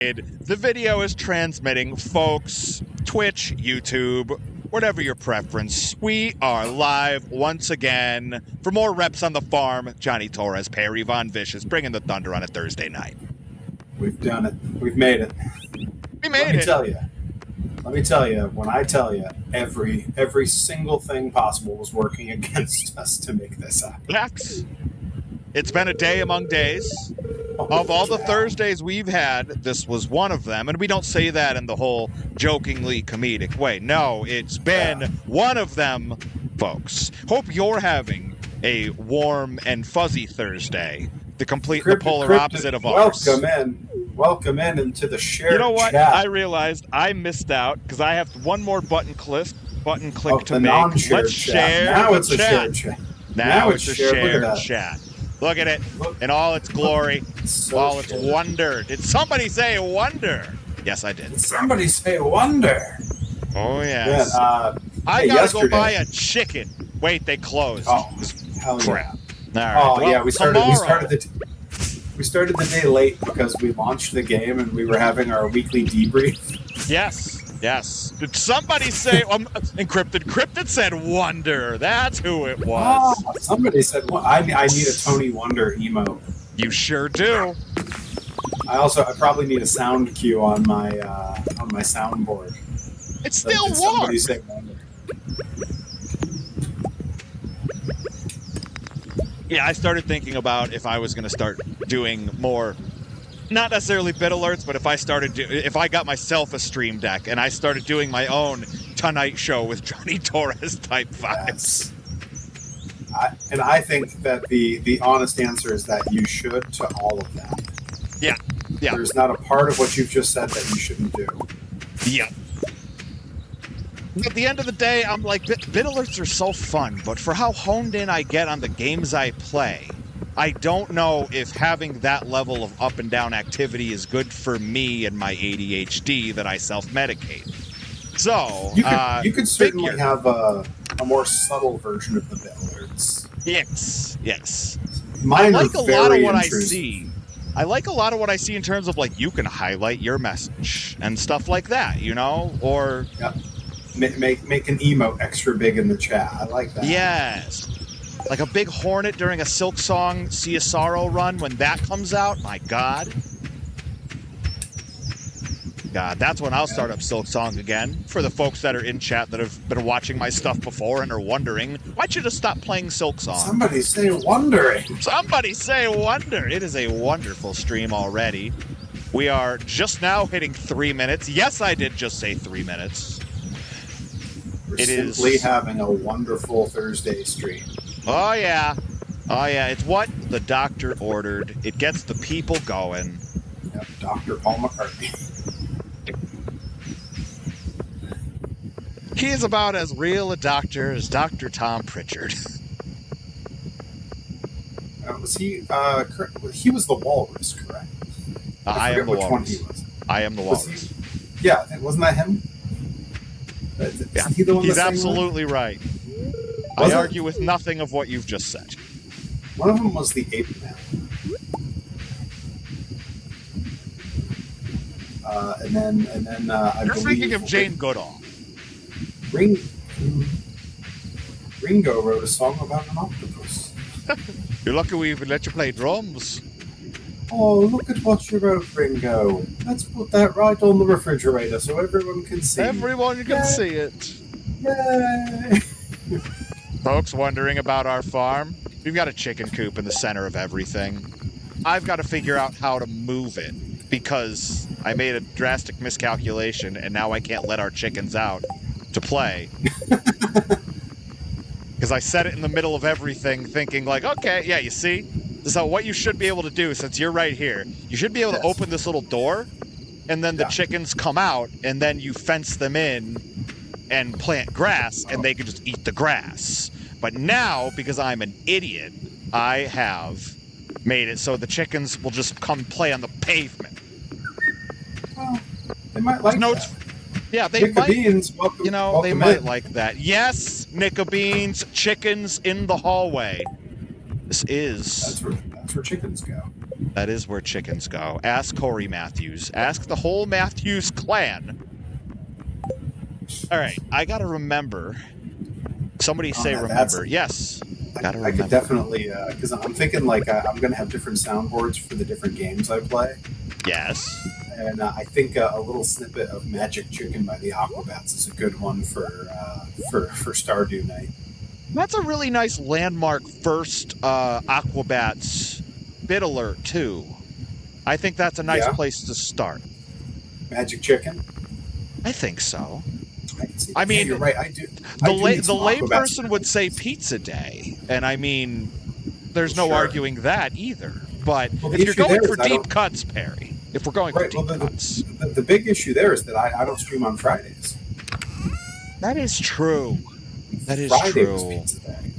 The video is transmitting, folks. Twitch, YouTube, whatever your preference. We are live once again. For more reps on the farm, Johnny Torres, Perry Von Vicious, bringing the thunder on a Thursday night. We've done it. We've made it. We made it. Let me tell you, when I tell you, every single thing possible was working against us to make this happen. Max, it's been a day among days. Of all the Thursdays we've had, this was one of them. And we don't say that in the whole jokingly comedic way. No, it's been one of them, folks. Hope you're having a warm and fuzzy Thursday, the complete the polar opposite of ours. Welcome in into the shared chat. You know what? I realized I missed out because I have one more button click to make. Let's share. Now it's a shared chat. Now it's a shared chat. Look at it in all its glory, all its wonder. Did somebody say wonder? Yes, I did. Did somebody say wonder? Oh, yes. Yeah, I gotta go buy a chicken. Wait, they closed. Oh, hell crap. Yeah. All right. Oh, yeah, we started the day late because we launched the game and we were having our weekly debrief. Yes. Did somebody say encrypted? Cryptid said wonder. That's who it was. Oh, somebody said I need a Tony Wonder emote. You sure do. I probably need a sound cue on my soundboard. It's still warm. Somebody say wonder. Yeah, I started thinking about if I was going to start doing more, not necessarily bit alerts, but if I got myself a stream deck and I started doing my own Tonight Show with Johnny Torres type vibes. Yes. I think that the honest answer is that you should to all of that. Yeah. There's not a part of what you've just said that you shouldn't do. Yeah. At the end of the day, I'm like, bit alerts are so fun, but for how honed in I get on the games I play, I don't know if having that level of up and down activity is good for me and my ADHD that I self-medicate. So, you could certainly have a more subtle version of the bit alerts. Yes. Mine I like are a very lot of what intrusive. I see. I like a lot of what I see in terms of, like, you can highlight your message and stuff like that, you know? Or... Yep. Make an emote extra big in the chat. I like that. Yes. Like a big hornet during a Silk Song Sea of Sorrow run when that comes out. My God. That's when I'll start up Silk Song again. For the folks that are in chat that have been watching my stuff before and are wondering, why'd you just stop playing Silk Song? Somebody say wondering. Somebody say wonder. It is a wonderful stream already. We are just now hitting 3 minutes. Yes, I did just say 3 minutes. We're simply having a wonderful Thursday stream. Oh, yeah. It's what the doctor ordered. It gets the people going. Yep, Dr. Paul McCartney. He is about as real a doctor as Dr. Tom Pritchard. Was he? He was the walrus, correct? I am the walrus. Which one he was. I am the walrus. Yeah, wasn't that him? Yeah. He the one He's absolutely right. I argue with nothing of what you've just said. One of them was the ape man. And then You're thinking of Jane Goodall. Ringo wrote a song about an octopus. You're lucky we even let you play drums. Oh, look at what you wrote, Ringo. Let's put that right on the refrigerator so everyone can see. Everyone can see it. Yay! Folks wondering about our farm? We've got a chicken coop in the center of everything. I've got to figure out how to move it because I made a drastic miscalculation and now I can't let our chickens out to play. Because I set it in the middle of everything thinking like, okay, yeah, you see? So what you should be able to do, since you're right here, you should be able to open this little door and then the chickens come out and then you fence them in and plant grass and they can just eat the grass. But now, because I'm an idiot, I have made it so the chickens will just come play on the pavement. Well, they might like that. Yeah, they Nicka might. Beans, welcome, they might like that. Yes, Nicka Beans, chickens in the hallway. This is... That's where chickens go. That is where chickens go. Ask Corey Matthews. Ask the whole Matthews clan. All right, I gotta remember. Somebody say remember. Yes. I could definitely, because I'm thinking like I'm going to have different soundboards for the different games I play. Yes. And I think a little snippet of Magic Chicken by the Aquabats is a good one for Stardew Night. That's a really nice landmark first Aquabats bit alert, too. I think that's a nice place to start. Magic Chicken? I think so. I mean, you're right. I do. The layperson would say Pizza Day, and I mean, there's no arguing that either. But if you're going for deep cuts, Perry, if we're going for deep cuts, the big issue there is that I don't stream on Fridays. That is true. That is Friday true. Was Pizza Day.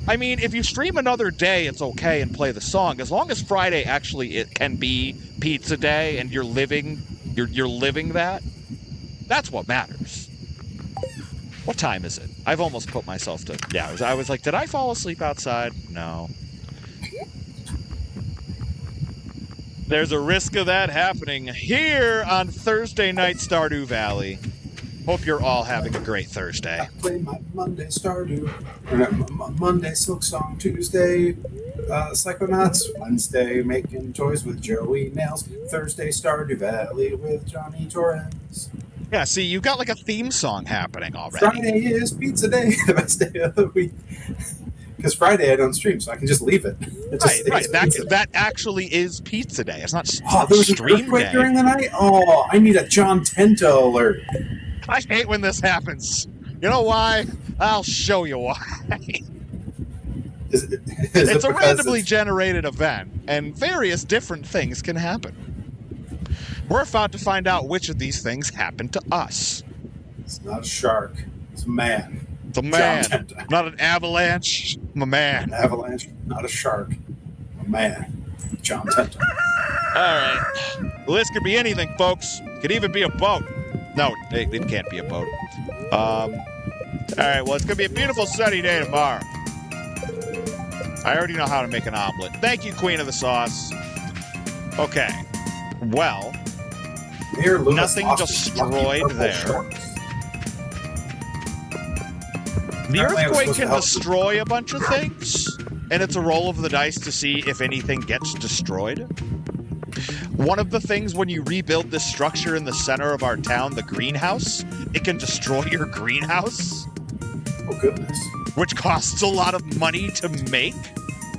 I mean, if you stream another day, it's okay and play the song. As long as Friday actually it can be Pizza Day and you're living that. That's what matters. What time is it? I've almost put myself to... Yeah, I was like, did I fall asleep outside? No. There's a risk of that happening here on Thursday night Stardew Valley. Hope you're all having a great Thursday. I play my Monday Stardew. Monday Silk Song. Tuesday Psychonauts. Wednesday Making Toys with Joey Nails. Thursday Stardew Valley with Johnny Torrens. Yeah, see, you got like a theme song happening already. Friday is Pizza Day, the best day of the week. Because Friday I don't stream, so I can just leave it. Right. That actually is Pizza Day. It's not there was an earthquake during the night? Oh, I need a John Tento alert. I hate when this happens. You know why? I'll show you why. It's a randomly generated event, and various different things can happen. We're about to find out which of these things happened to us. It's not a shark. It's a man. It's a man. Not an avalanche. I'm a man. An avalanche, not a shark. A man. John Tento. All right. Well, this could be anything, folks. It could even be a boat. No, it can't be a boat. All right, well, it's going to be a beautiful sunny day tomorrow. I already know how to make an omelet. Thank you, Queen of the Sauce. Okay. Well... Nothing destroyed there. The earthquake can destroy a bunch of things, and it's a roll of the dice to see if anything gets destroyed. One of the things when you rebuild this structure in the center of our town, the greenhouse, it can destroy your greenhouse. Oh, goodness. Which costs a lot of money to make.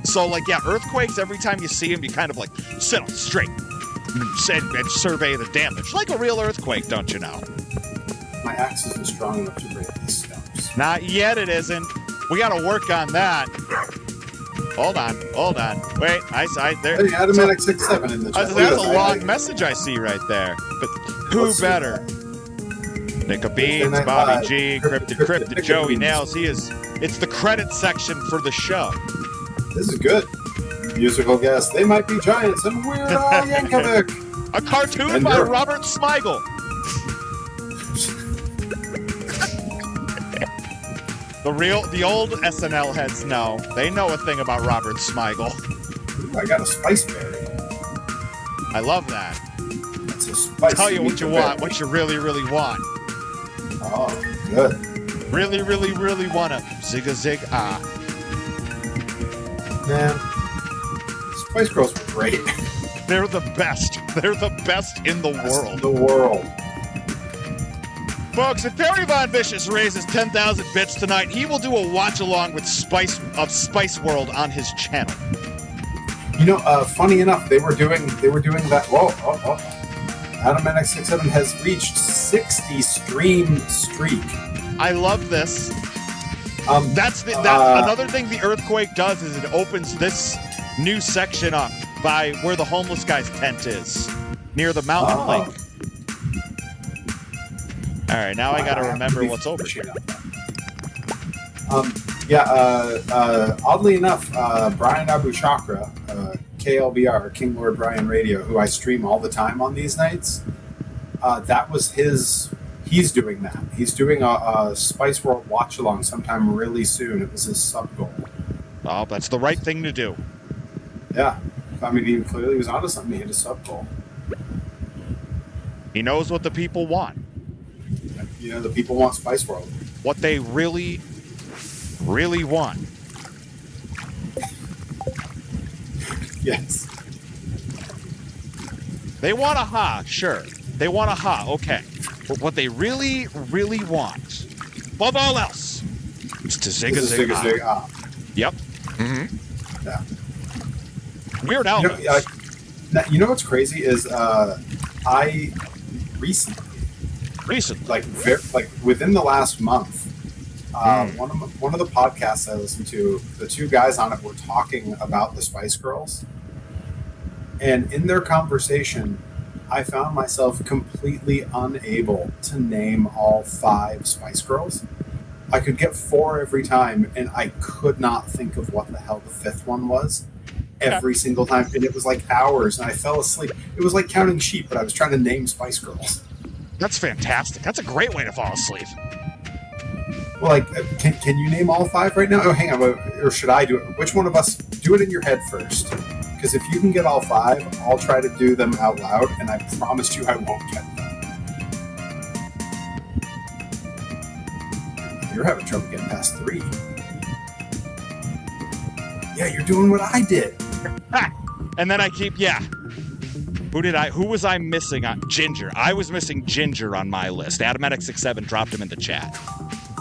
So, like, yeah, earthquakes, every time you see them, you kind of, like, sit up straight. And survey the damage. Like a real earthquake, don't you know? My axe isn't strong enough to break these stumps. Not yet, it isn't. We gotta work on that. Hold on. Wait, I there. Hey, Automatic 6-7 in the chat. That's a long message I see right there. But who better? Nick Beans, Bobby G, Cryptid, Joey Nails. It's the credit section for the show. This is good. Musical guest. They might be giants and Weird Al Yankovic. A cartoon by Robert Smigel. The old SNL heads know. They know a thing about Robert Smigel. Ooh, I got a spice berry. I love that. That's a spice. Tell you what you want, what you really, really want. Oh, good. Really, really, really wanna zig-a-zig ah. Man. Spice Girls were great. They're the best. They're the best in the world. In the world. Folks, if Perry Von Vicious raises 10,000 bits tonight, he will do a watch-along with Spice World on his channel. You know, funny enough, they were doing that. Whoa. Adam NX67 has reached 60 stream streak. I love this. That's another thing the earthquake does is it opens this new section up by where the homeless guy's tent is, near the mountain lake. All right, now I got to remember what's over here. Oddly enough, Brian Abu Chakra, KLBR, King Lord Brian Radio, who I stream all the time on these nights, that was he's doing that. He's doing a Spice World watch-along sometime really soon. It was his sub-goal. Oh, that's the right thing to do. Yeah. I mean, he clearly was onto something. He hit a sub goal. He knows what the people want. You know, the people want Spice World. What they really, really want. Yes. They want a ha, sure. They want a ha, okay. But what they really, really want, above all else, is to zig a zig ah. Yep. Mm-hmm. Yeah. Weird Al. You know what's crazy is I recently, like within the last month, one of the podcasts I listened to, the two guys on it were talking about the Spice Girls, and in their conversation, I found myself completely unable to name all 5 Spice Girls. I could get 4 every time, and I could not think of what the hell the 5th one was every single time, and it was like hours, and I fell asleep. It was like counting sheep, but I was trying to name Spice Girls. That's fantastic. That's a great way to fall asleep. Well, like, can you name all 5 right now? Oh, hang on, or should I do it? Which one of us? Do it in your head first. Because if you can get all 5, I'll try to do them out loud, and I promise you I won't get them. You're having trouble getting past 3. Yeah, you're doing what I did. And then I keep, Who was I missing on? Ginger. I was missing Ginger on my list. Adamatic67 dropped him in the chat.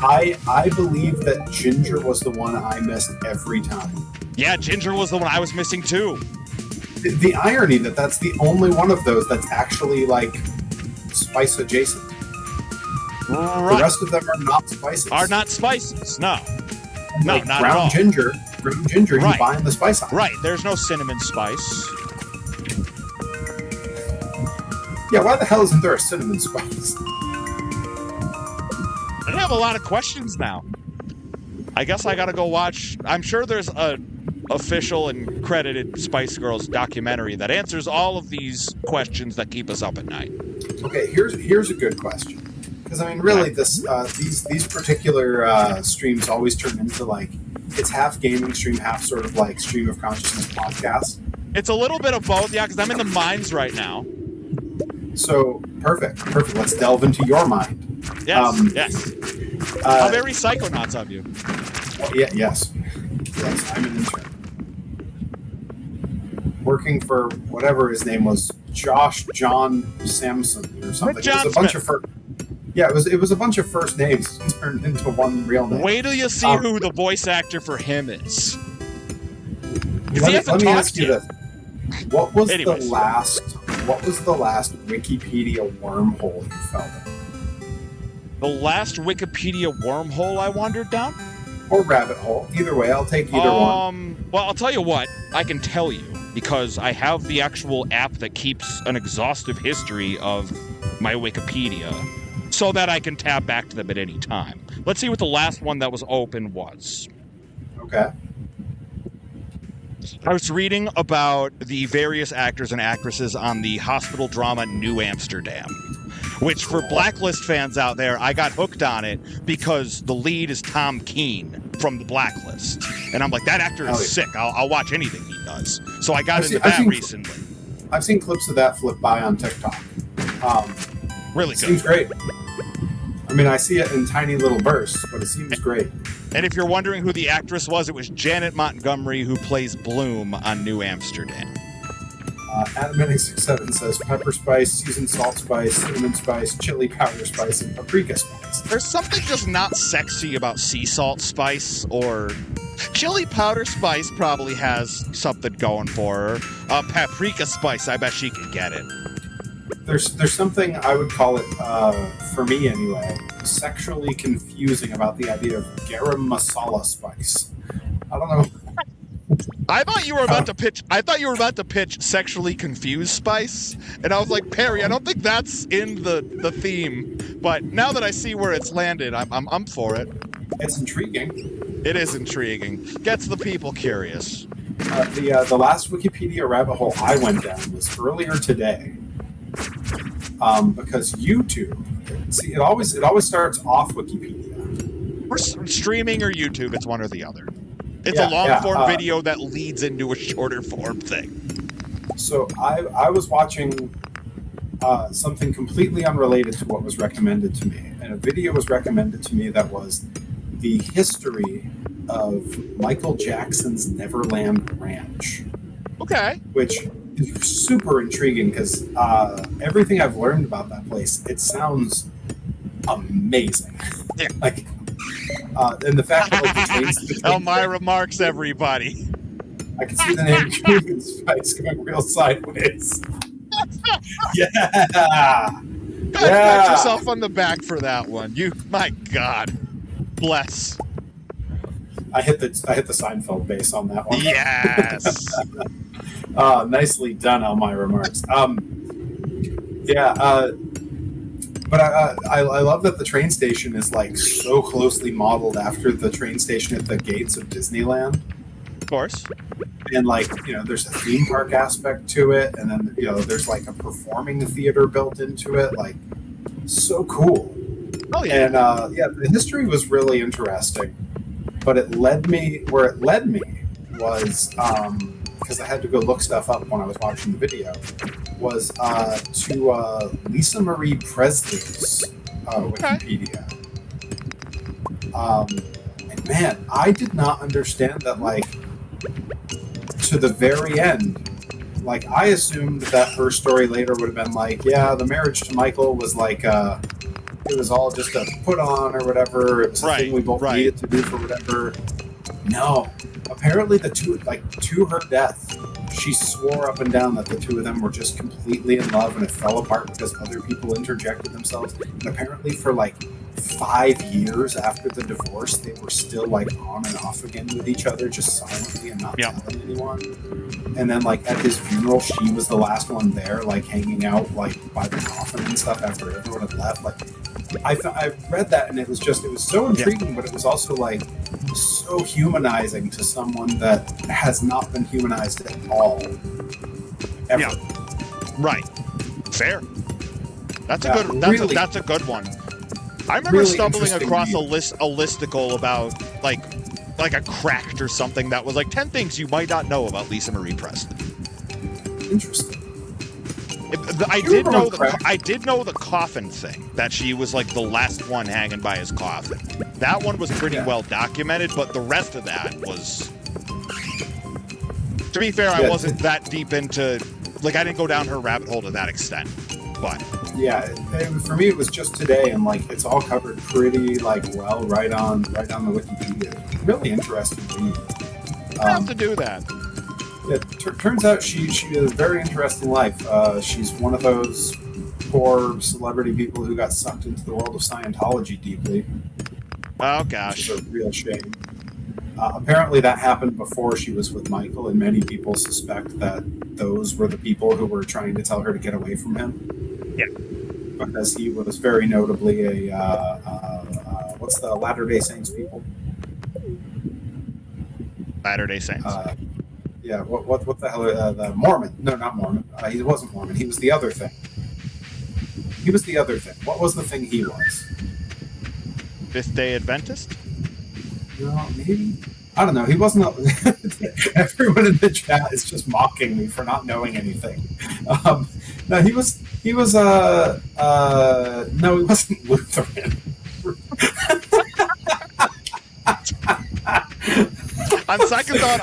I believe that Ginger was the one I missed every time. Yeah, Ginger was the one I was missing too. The irony that's the only one of those that's actually like spice adjacent. Right. The rest of them are not spices. Are not spices, no. No, like not ground at all. Ginger, right. You find the spice on. Right, there's no cinnamon spice. Yeah, why the hell isn't there a cinnamon spice? I have a lot of questions now. I guess I gotta go watch. I'm sure there's a official and credited Spice Girls documentary that answers all of these questions that keep us up at night. Okay, here's a good question. Because I mean, really, these particular streams always turn into like it's half gaming stream, half sort of like stream of consciousness podcast. It's a little bit of both, yeah. Because I'm in the mines right now. So perfect. Let's delve into your mind. Yes, yes. How very psychonauts of you. Yes, I'm an intern. Working for whatever his name was, Josh John Samson or something. John it was a bunch of it was a bunch of first names turned into one real name. Wait till you see who the voice actor for him is. Let me ask you this. What was the last Wikipedia wormhole you fell in? The last Wikipedia wormhole I wandered down? Or rabbit hole. Either way, I'll take either one. Well, I'll tell you what. I can tell you, because I have the actual app that keeps an exhaustive history of my Wikipedia, so that I can tab back to them at any time. Let's see what the last one that was open was. Okay. I was reading about the various actors and actresses on the hospital drama New Amsterdam, which for Blacklist fans out there, I got hooked on it because the lead is Tom Keane from the Blacklist. And I'm like, that actor is sick. I'll watch anything he does. So I got into that recently. I've seen clips of that flip by on TikTok. Really good. Seems great. I mean, I see it in tiny little bursts, but it seems great. And if you're wondering who the actress was, it was Janet Montgomery, who plays Bloom on New Amsterdam. Adamatic67 says pepper spice, seasoned salt spice, cinnamon spice, chili powder spice, and paprika spice. There's something just not sexy about sea salt spice, or chili powder spice probably has something going for her. Paprika spice, I bet she could get it. There's something, I would call it, for me anyway, sexually confusing about the idea of garam masala spice. I don't know. I thought you were about to pitch. I thought you were about to pitch sexually confused spice, and I was like, Perry, I don't think that's in the theme. But now that I see where it's landed, I'm for it. It's intriguing. It is intriguing. Gets the people curious. The last Wikipedia rabbit hole I went down was earlier today. Because YouTube, see, it always starts off Wikipedia. We're streaming or YouTube, it's one or the other. It's a long-form video that leads into a shorter-form thing. So I was watching something completely unrelated to what was recommended to me, and a video was recommended to me that was the history of Michael Jackson's Neverland Ranch. Okay. Which is super intriguing because everything I've learned about that place, it sounds amazing. Yeah. Like, and the fact that like the trains. Elmira Marks, everybody. I can see the name Cuban Spice going real sideways. Yeah. Pat yourself on the back for that one. My God, bless. I hit the Seinfeld bass on that one. Yes. Nicely done, Elmira Marks. But I love that the train station is like so closely modeled after the train station at the gates of Disneyland. Of course. And like, you know, there's a theme park aspect to it, and then, you know, there's like a performing theater built into it. Like, so cool. Oh yeah. And the history was really interesting. But it led me was because I had to go look stuff up when I was watching the video, was to Lisa Marie Presley's Wikipedia. And man, I did not understand that, like, to the very end. Like, I assumed that her story later would have been like, yeah, the marriage to Michael was like, it was all just a put on or whatever. It was a thing we both needed to do for whatever. No. Apparently the two, like, to her death, she swore up and down that the two of them were just completely in love, and it fell apart because other people interjected themselves. And apparently for like 5 years after the divorce, they were still like on and off again with each other, just silently and not telling anyone. And then like at his funeral, she was the last one there, like hanging out like by the coffin and stuff after everyone had left. Like, I read that, and it was so intriguing, but it was also like so humanizing to someone that has not been humanized at all ever. Yeah. Right. Fair. That's that's a good one. I remember really stumbling across a listicle about like a cracked or something that was like 10 things you might not know about Lisa Marie Presley. Interesting. I did know the coffin thing, that she was like the last one hanging by his coffin. That one was pretty well documented, but the rest of that was, to be fair, I wasn't that deep into, like, I didn't go down her rabbit hole to that extent. But yeah, for me it was just today, and like it's all covered pretty like well right on the Wikipedia. Really interesting read. I have to do that. Yeah, turns out she has a very interesting life. She's one of those poor celebrity people who got sucked into the world of Scientology deeply. Oh gosh, which is a real shame. Apparently that happened before she was with Michael, and many people suspect that those were the people who were trying to tell her to get away from him. Yeah. Because he was very notably a, what's the Latter-day Saints people? Latter-day Saints. Yeah, what the hell? The Mormon. No, not Mormon. He wasn't Mormon. He was the other thing. What was the thing he was? Fifth-day Adventist? No, maybe. I don't know. He wasn't. Everyone in the chat is just mocking me for not knowing anything. No, he was. No, he wasn't Lutheran. On second thought,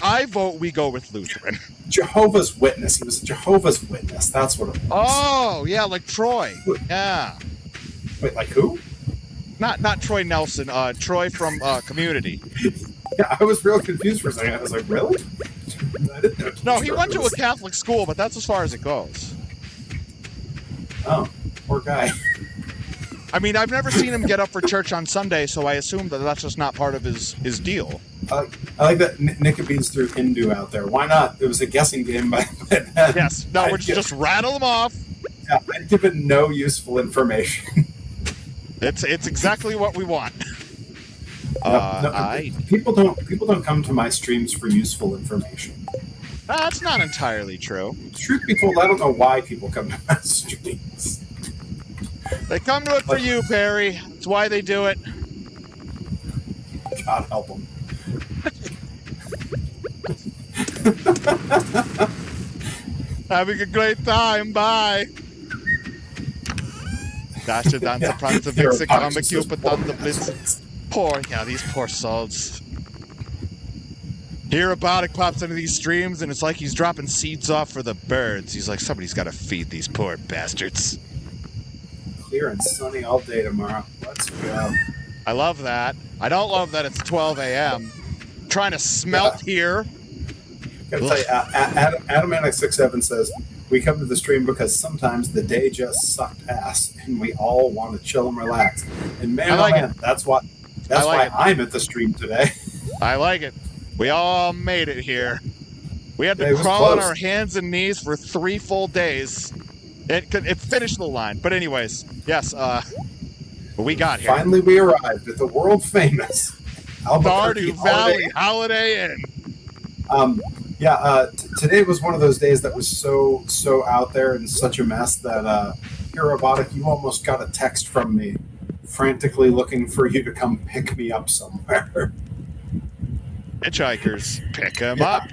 I vote we go with Lutheran. Jehovah's Witness. He was a Jehovah's Witness. That's what it was. Oh, yeah, like Troy. Yeah. Wait, like who? Not Troy Nelson. Troy from Community. Yeah, I was real confused for a second. I was like, really? I didn't know. No, he went to a Catholic school, but that's as far as it goes. Oh, poor guy. I mean, I've never seen him get up for church on Sunday, so I assume that that's just not part of his deal. I like that Nicobene's threw Hindu out there. Why not? It was a guessing game by then. Yes. No, we're just rattle them off. Yeah, I'd given no useful information. It's exactly what we want. People don't come to my streams for useful information. That's not entirely true. Truth be told, I don't know why people come to my streams. They come to it for you, Perry. That's why they do it. God help them. Having a great time. Bye. Dasher dancer, prancer, vixen, comic, cupid, thunder, blitz. These poor souls. Robotic pops into these streams, and it's like he's dropping seeds off for the birds. He's like, somebody's got to feed these poor bastards. Clear and sunny all day tomorrow. Let's go. I love that. I don't love that it's 12 a.m. Trying to smelt here. Gotta tell you, Adamanic67 says, we come to the stream because sometimes the day just sucked ass, and we all want to chill and relax. And man, that's why I'm at the stream today. I like it. We all made it here. We had to crawl on our hands and knees for 3 full days. It finished the line. But anyways, yes, we got here. Finally, we arrived at the world-famous Stardew Valley Holiday Inn. Today was one of those days that was so out there and such a mess that Robotic, you almost got a text from me frantically looking for you to come pick me up somewhere. Hitchhikers, pick him up.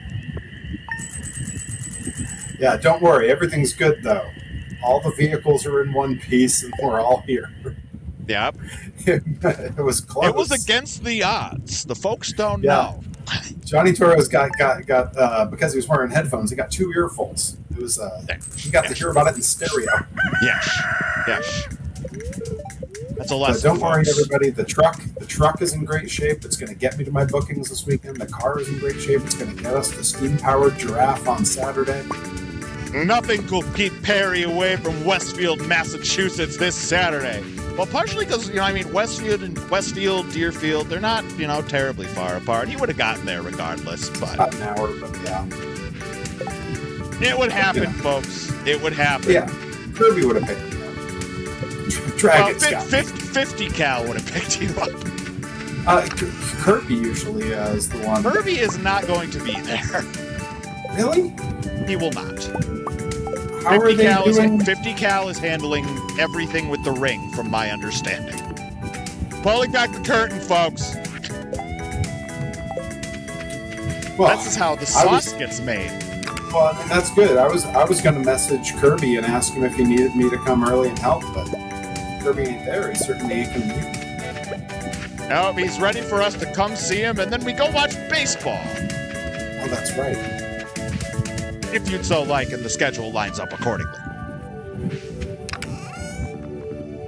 Yeah, don't worry. Everything's good, though. All the vehicles are in one piece, and we're all here. Yep. It was close. It was against the odds. The folks don't know. Johnny Toro's got because he was wearing headphones, he got 2 earfuls. It was he got to hear about it in stereo. Yes. That's a lesson. Don't worry, everybody. The truck is in great shape. It's going to get me to my bookings this weekend. The car is in great shape. It's going to get us the steam-powered giraffe on Saturday. Nothing could keep Perry away from Westfield, Massachusetts this Saturday. Well, partially because, Westfield and Deerfield, they're not, terribly far apart. He would have gotten there regardless, but... About an hour, but yeah. It would happen, folks. It would happen. Yeah. Kirby would have picked me up. Dragon 50 Cal would have picked you up. Kirby usually is the one. Kirby is not going to be there. Really? He will not. How 50 Cal is handling everything with the ring, from my understanding. Pulling back the curtain, folks. Well, this is how the sauce gets made. Well, that's good. I was going to message Kirby and ask him if he needed me to come early and help, but Kirby ain't there. He certainly can be. No, he's ready for us to come see him, and then we go watch baseball. Oh, that's right. If you'd so like, and the schedule lines up accordingly.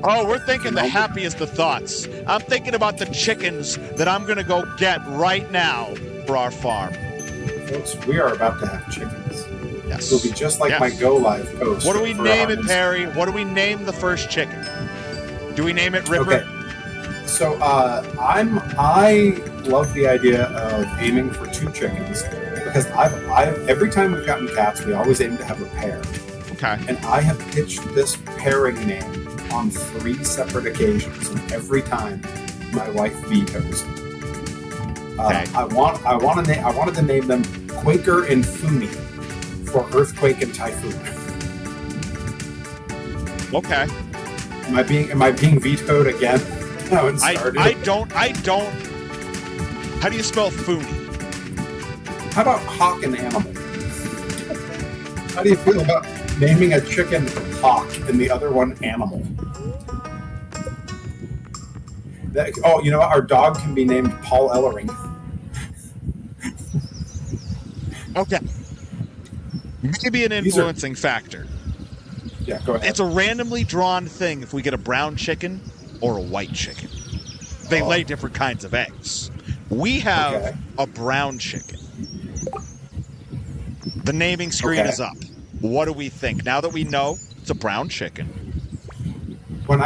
Oh, we're thinking the happiest of thoughts. I'm thinking about the chickens that I'm going to go get right now for our farm. Folks, we are about to have chickens. Yes. It'll be just like my Go Live post. What do we name it, Perry? What do we name the first chicken? Do we name it Ripper? Okay. So I love the idea of aiming for 2 chickens because I've every time we've gotten cats, we always aim to have a pair. Okay. And I have pitched this pairing name on 3 separate occasions, and every time my wife vetoes it. Okay. I wanted to name them Quaker and Fumi for earthquake and typhoon. Okay. Am I being vetoed again? No, it started. I don't. How do you spell Fumi? How about hawk and animal? How do you feel about naming a chicken Hawk and the other one Animal? You know what? Our dog can be named Paul Ellering. Okay. Maybe an influencing factor. Yeah, go ahead. It's a randomly drawn thing if we get a brown chicken or a white chicken. They lay different kinds of eggs. We have a brown chicken. The naming screen is up. What do we think? Now that we know it's a brown chicken. Ooh,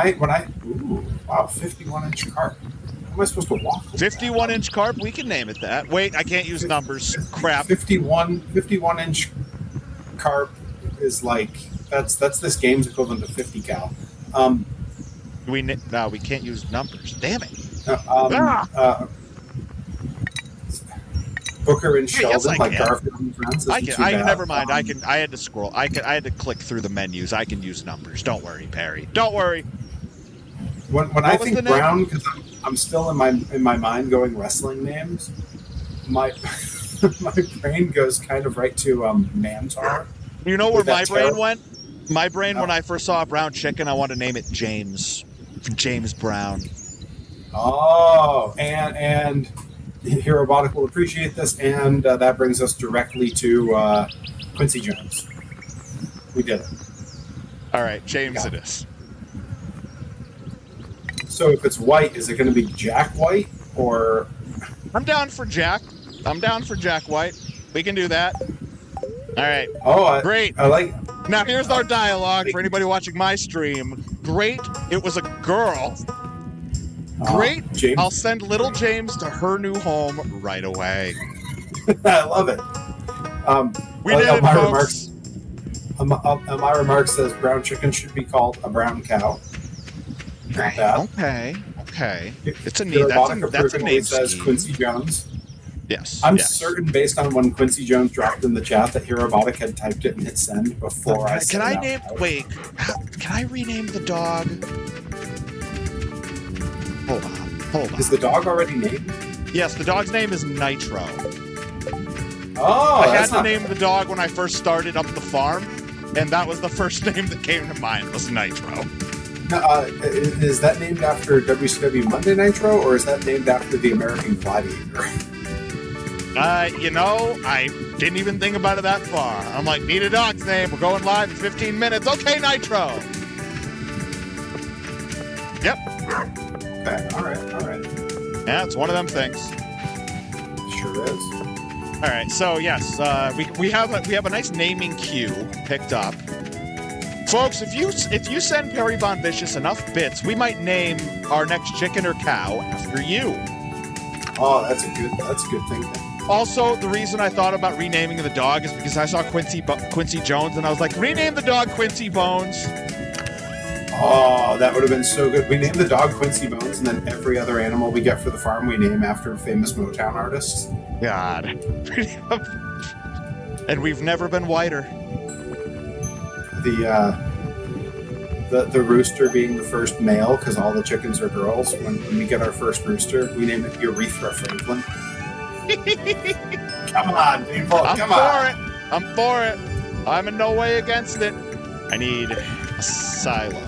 wow, 51-inch carp. How am I supposed to walk? 51-inch carp? We can name it that. Wait, I can't use numbers. Crap. 51-inch carp is like, that's this game's equivalent to 50 cal. We can't use numbers. Damn it. Booker and Sheldon, yes, like Garfield and Friends. Never mind. I had to scroll. I had to click through the menus. I can use numbers. Don't worry, Perry. Don't worry. When I think brown, because I'm still in my mind going wrestling names. My my brain goes kind of right to Mantar. You know where With that my brain terror- went? My brain, when I first saw a brown chicken, I wanted to name it James. James Brown. Oh, and Herobotic will appreciate this, and that brings us directly to Quincy Jones. We did it. All right, James it is. So if it's White, is it going to be Jack White or? I'm down for Jack. I'm down for Jack White. We can do that. All right. Oh, Great. I like. Now here's our dialogue for anybody watching my stream. Great. It was a girl. Great. James. I'll send little James to her new home right away. I love it. We did it, folks. Elmira Marks says brown chicken should be called a brown cow. Not bad. Okay. It's a neat. That's a name says scheme. Quincy Jones. Yes. I'm certain, based on when Quincy Jones dropped in the chat, that Herobotic had typed it and hit send before I said Can I it out name? loud. Wait. Can I rename the dog? Hold on. Is the dog already named? Yes, the dog's name is Nitro. Oh, I had that's to not name the dog when I first started up the farm, and that was the first name that came to mind was Nitro. Is that named after WCW Monday Nitro, or is that named after the American Gladiator? I didn't even think about it that far. I'm like, need a dog's name. We're going live in 15 minutes. Okay, Nitro. Yep. Okay, all right. Yeah, it's one of them things. Sure is. All right, so yes, we have a nice naming queue picked up, folks. If you send Perry Von Vicious enough bits, we might name our next chicken or cow after you. Oh, that's a good thing. Also, the reason I thought about renaming the dog is because I saw Quincy Jones, and I was like, rename the dog Quincy Bones. Oh, that would have been so good. We named the dog Quincy Bones, and then every other animal we get for the farm we name after famous Motown artists. God. And we've never been whiter. The rooster being the first male, because all the chickens are girls. When we get our first rooster, we name it Urethra Franklin. Come on, people. I'm for it. I'm in no way against it. I need a silo.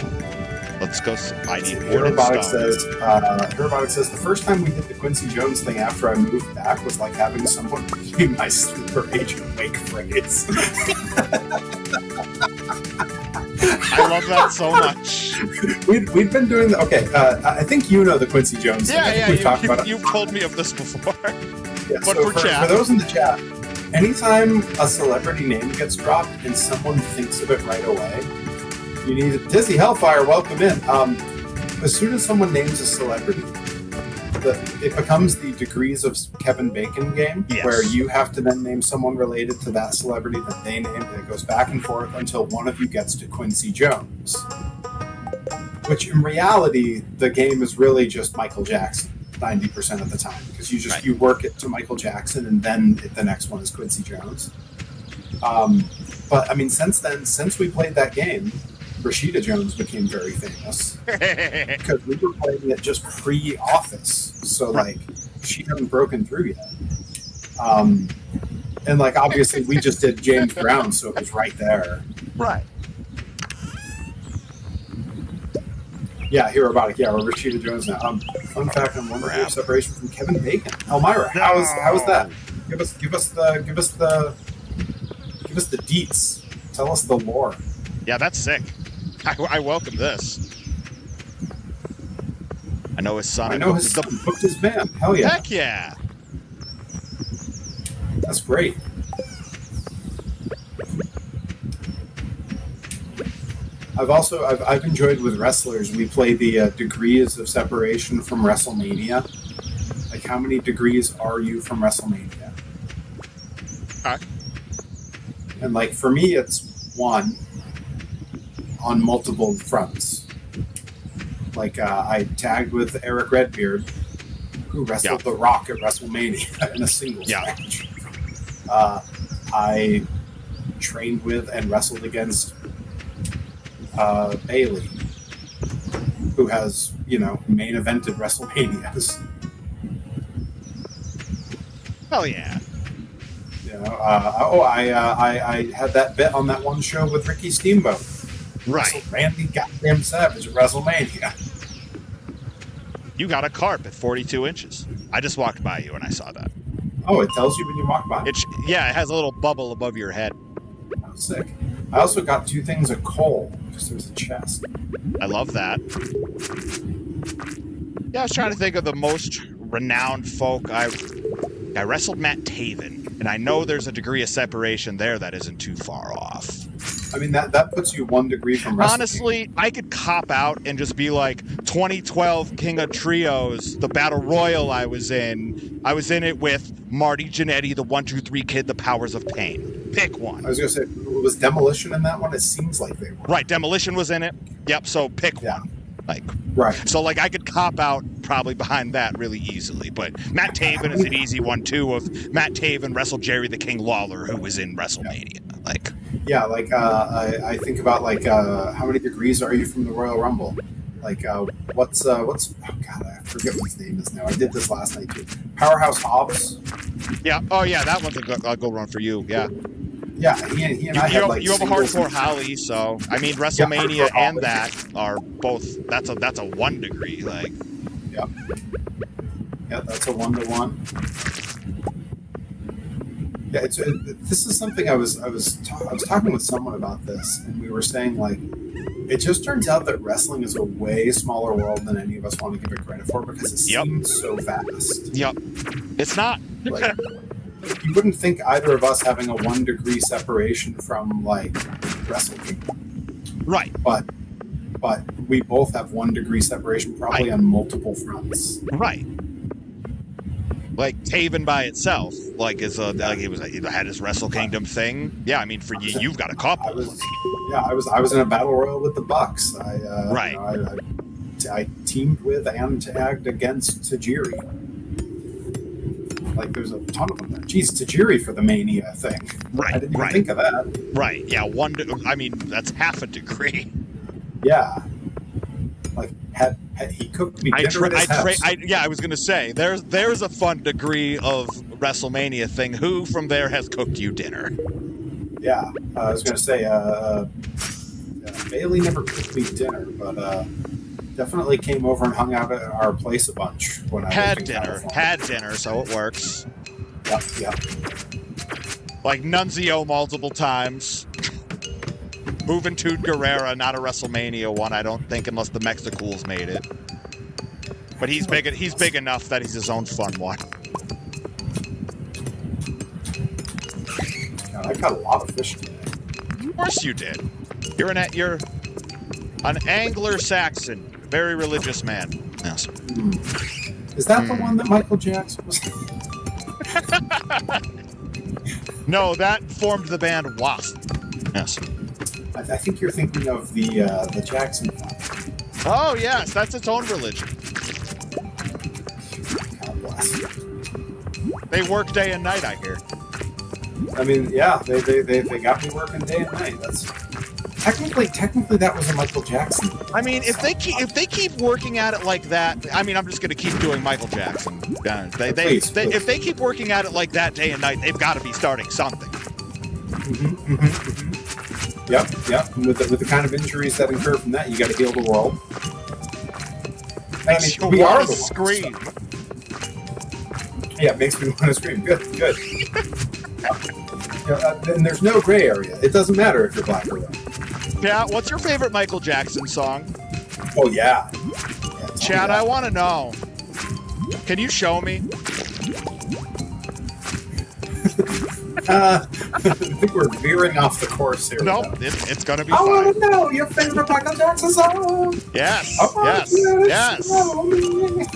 Let's go. I need Herobotic says the first time we did the Quincy Jones thing after I moved back was like having someone be my sleeper agent wake phrase. I love that so much. We've been doing I think you know the Quincy Jones thing. Yeah. Talked about it. You've told me of this before. Yeah, but so for chat. For those in the chat, anytime a celebrity name gets dropped and someone thinks of it right away, you need Dizzy Hellfire, welcome in. As soon as someone names a celebrity, it becomes the Degrees of Kevin Bacon game, yes, where you have to then name someone related to that celebrity that they named, and it goes back and forth until one of you gets to Quincy Jones. Which in reality, the game is really just Michael Jackson 90% of the time, because you work it to Michael Jackson, and then the next one is Quincy Jones. But I mean, since we played that game, Rashida Jones became very famous because we were playing it just pre-Office, so like she hadn't broken through yet. And like obviously we just did James Brown, so it was right there. Right. Yeah, Herobotic. Yeah, we're Rashida Jones now. Fun fact on Wonder Year separation from Kevin Bacon. Elmira, how was that? Give us the deets. Tell us the lore. Yeah, that's sick. I welcome this. I know his son. Booked his band. Hell yeah. Heck yeah. That's great. I've enjoyed with wrestlers. We play the degrees of separation from WrestleMania. Like, how many degrees are you from WrestleMania? And like for me, it's one on multiple fronts. Like I tagged with Eric Redbeard, who wrestled The Rock at WrestleMania in a singles match. I trained with and wrestled against Bailey, who has, main evented WrestleManias. Hell yeah. I had that bit on that one show with Ricky Steamboat. Right. Randy goddamn Savage at WrestleMania. You got a carp at 42 inches. I just walked by you and I saw that. Oh, it tells you when you walk by? It has a little bubble above your head. Oh, sick. I also got 2 things of coal because there's a chest. I love that. Yeah, I was trying to think of the most renowned folk. I wrestled Matt Taven, and I know there's a degree of separation there that isn't too far off. I mean, that puts you 1 degree from wrestling. Honestly, I could cop out and just be like, 2012 King of Trios, the Battle Royal I was in it with Marty Jannetty, the 1-2-3 Kid, the Powers of Pain. Pick one. I was going to say, was Demolition in that one? It seems like they were. Right, Demolition was in it. Yep, so pick one. Like, right. So, like, I could cop out probably behind that really easily. But Matt Taven is an easy one, too, of Matt Taven wrestled Jerry the King Lawler, who was in WrestleMania. Yeah. Like... Yeah, like, I think about, like, how many degrees are you from the Royal Rumble? Like, what's, oh, God, I forget what his name is now. I did this last night, too. Powerhouse Hobbs? Yeah. Oh, yeah, that one's a good run for you, yeah. Yeah, he and I have, like... You have a hardcore Holly, so... I mean, WrestleMania and that are both... That's a 1 degree, like... Yep. Yeah, that's a 1-to-1. Yeah, this is something I was talking with someone about this, and we were saying, like, it just turns out that wrestling is a way smaller world than any of us want to give it credit for because it seems so vast. Yep. It's not. Like, you wouldn't think either of us having a 1 degree separation from, like, Wrestle Kingdom. Right. But we both have 1 degree separation probably on multiple fronts. Right. Like Taven by itself, like is like it had his Wrestle Kingdom thing. Yeah, I mean for you, you've got a couple. I was in a battle royal with the Bucks. I teamed with and tagged against Tajiri. Like there's a ton of them there. Jeez, Tajiri for the Mania thing. Right. I didn't even think of that. Right. Yeah. I mean that's half a degree. Yeah. Like had he cooked me dinner at his house. I was gonna say there's a fun degree of WrestleMania thing. Who from there has cooked you dinner? Yeah, I was gonna say Bailey never cooked me dinner, but definitely came over and hung out at our place a bunch when I had dinner, so it works. Yep. Like Nunzio multiple times. Juventud Guerrera, not a WrestleMania one, I don't think, unless the Mexicools made it. But he's big enough that he's his own fun one. God, I caught a lot of fish today. Of course you did. You're an angler Saxon, very religious man. Yes. Is that the one that Michael Jackson was? No, that formed the band Wasp. Yes. I think you're thinking of the Jackson family. Oh yes, that's its own religion. God bless. They work day and night, I hear. I mean, yeah, they got me working day and night. That's technically that was a Michael Jackson. I mean, if they keep working at it like that, I mean, I'm just going to keep doing Michael Jackson. Please. If they keep working at it like that day and night, they've got to be starting something. Yep. With the kind of injuries that incur from that, you got to heal the world. Makes you want to scream. Yeah, it makes me want to scream. Good. And there's no gray area. It doesn't matter if you're black or white. Yeah, what's your favorite Michael Jackson song? Oh, yeah. Chad, I want to know. Can you show me? I think we're veering off the course here. Nope, it's going to be fine. I want to know your favorite Michael Jackson song. Yes.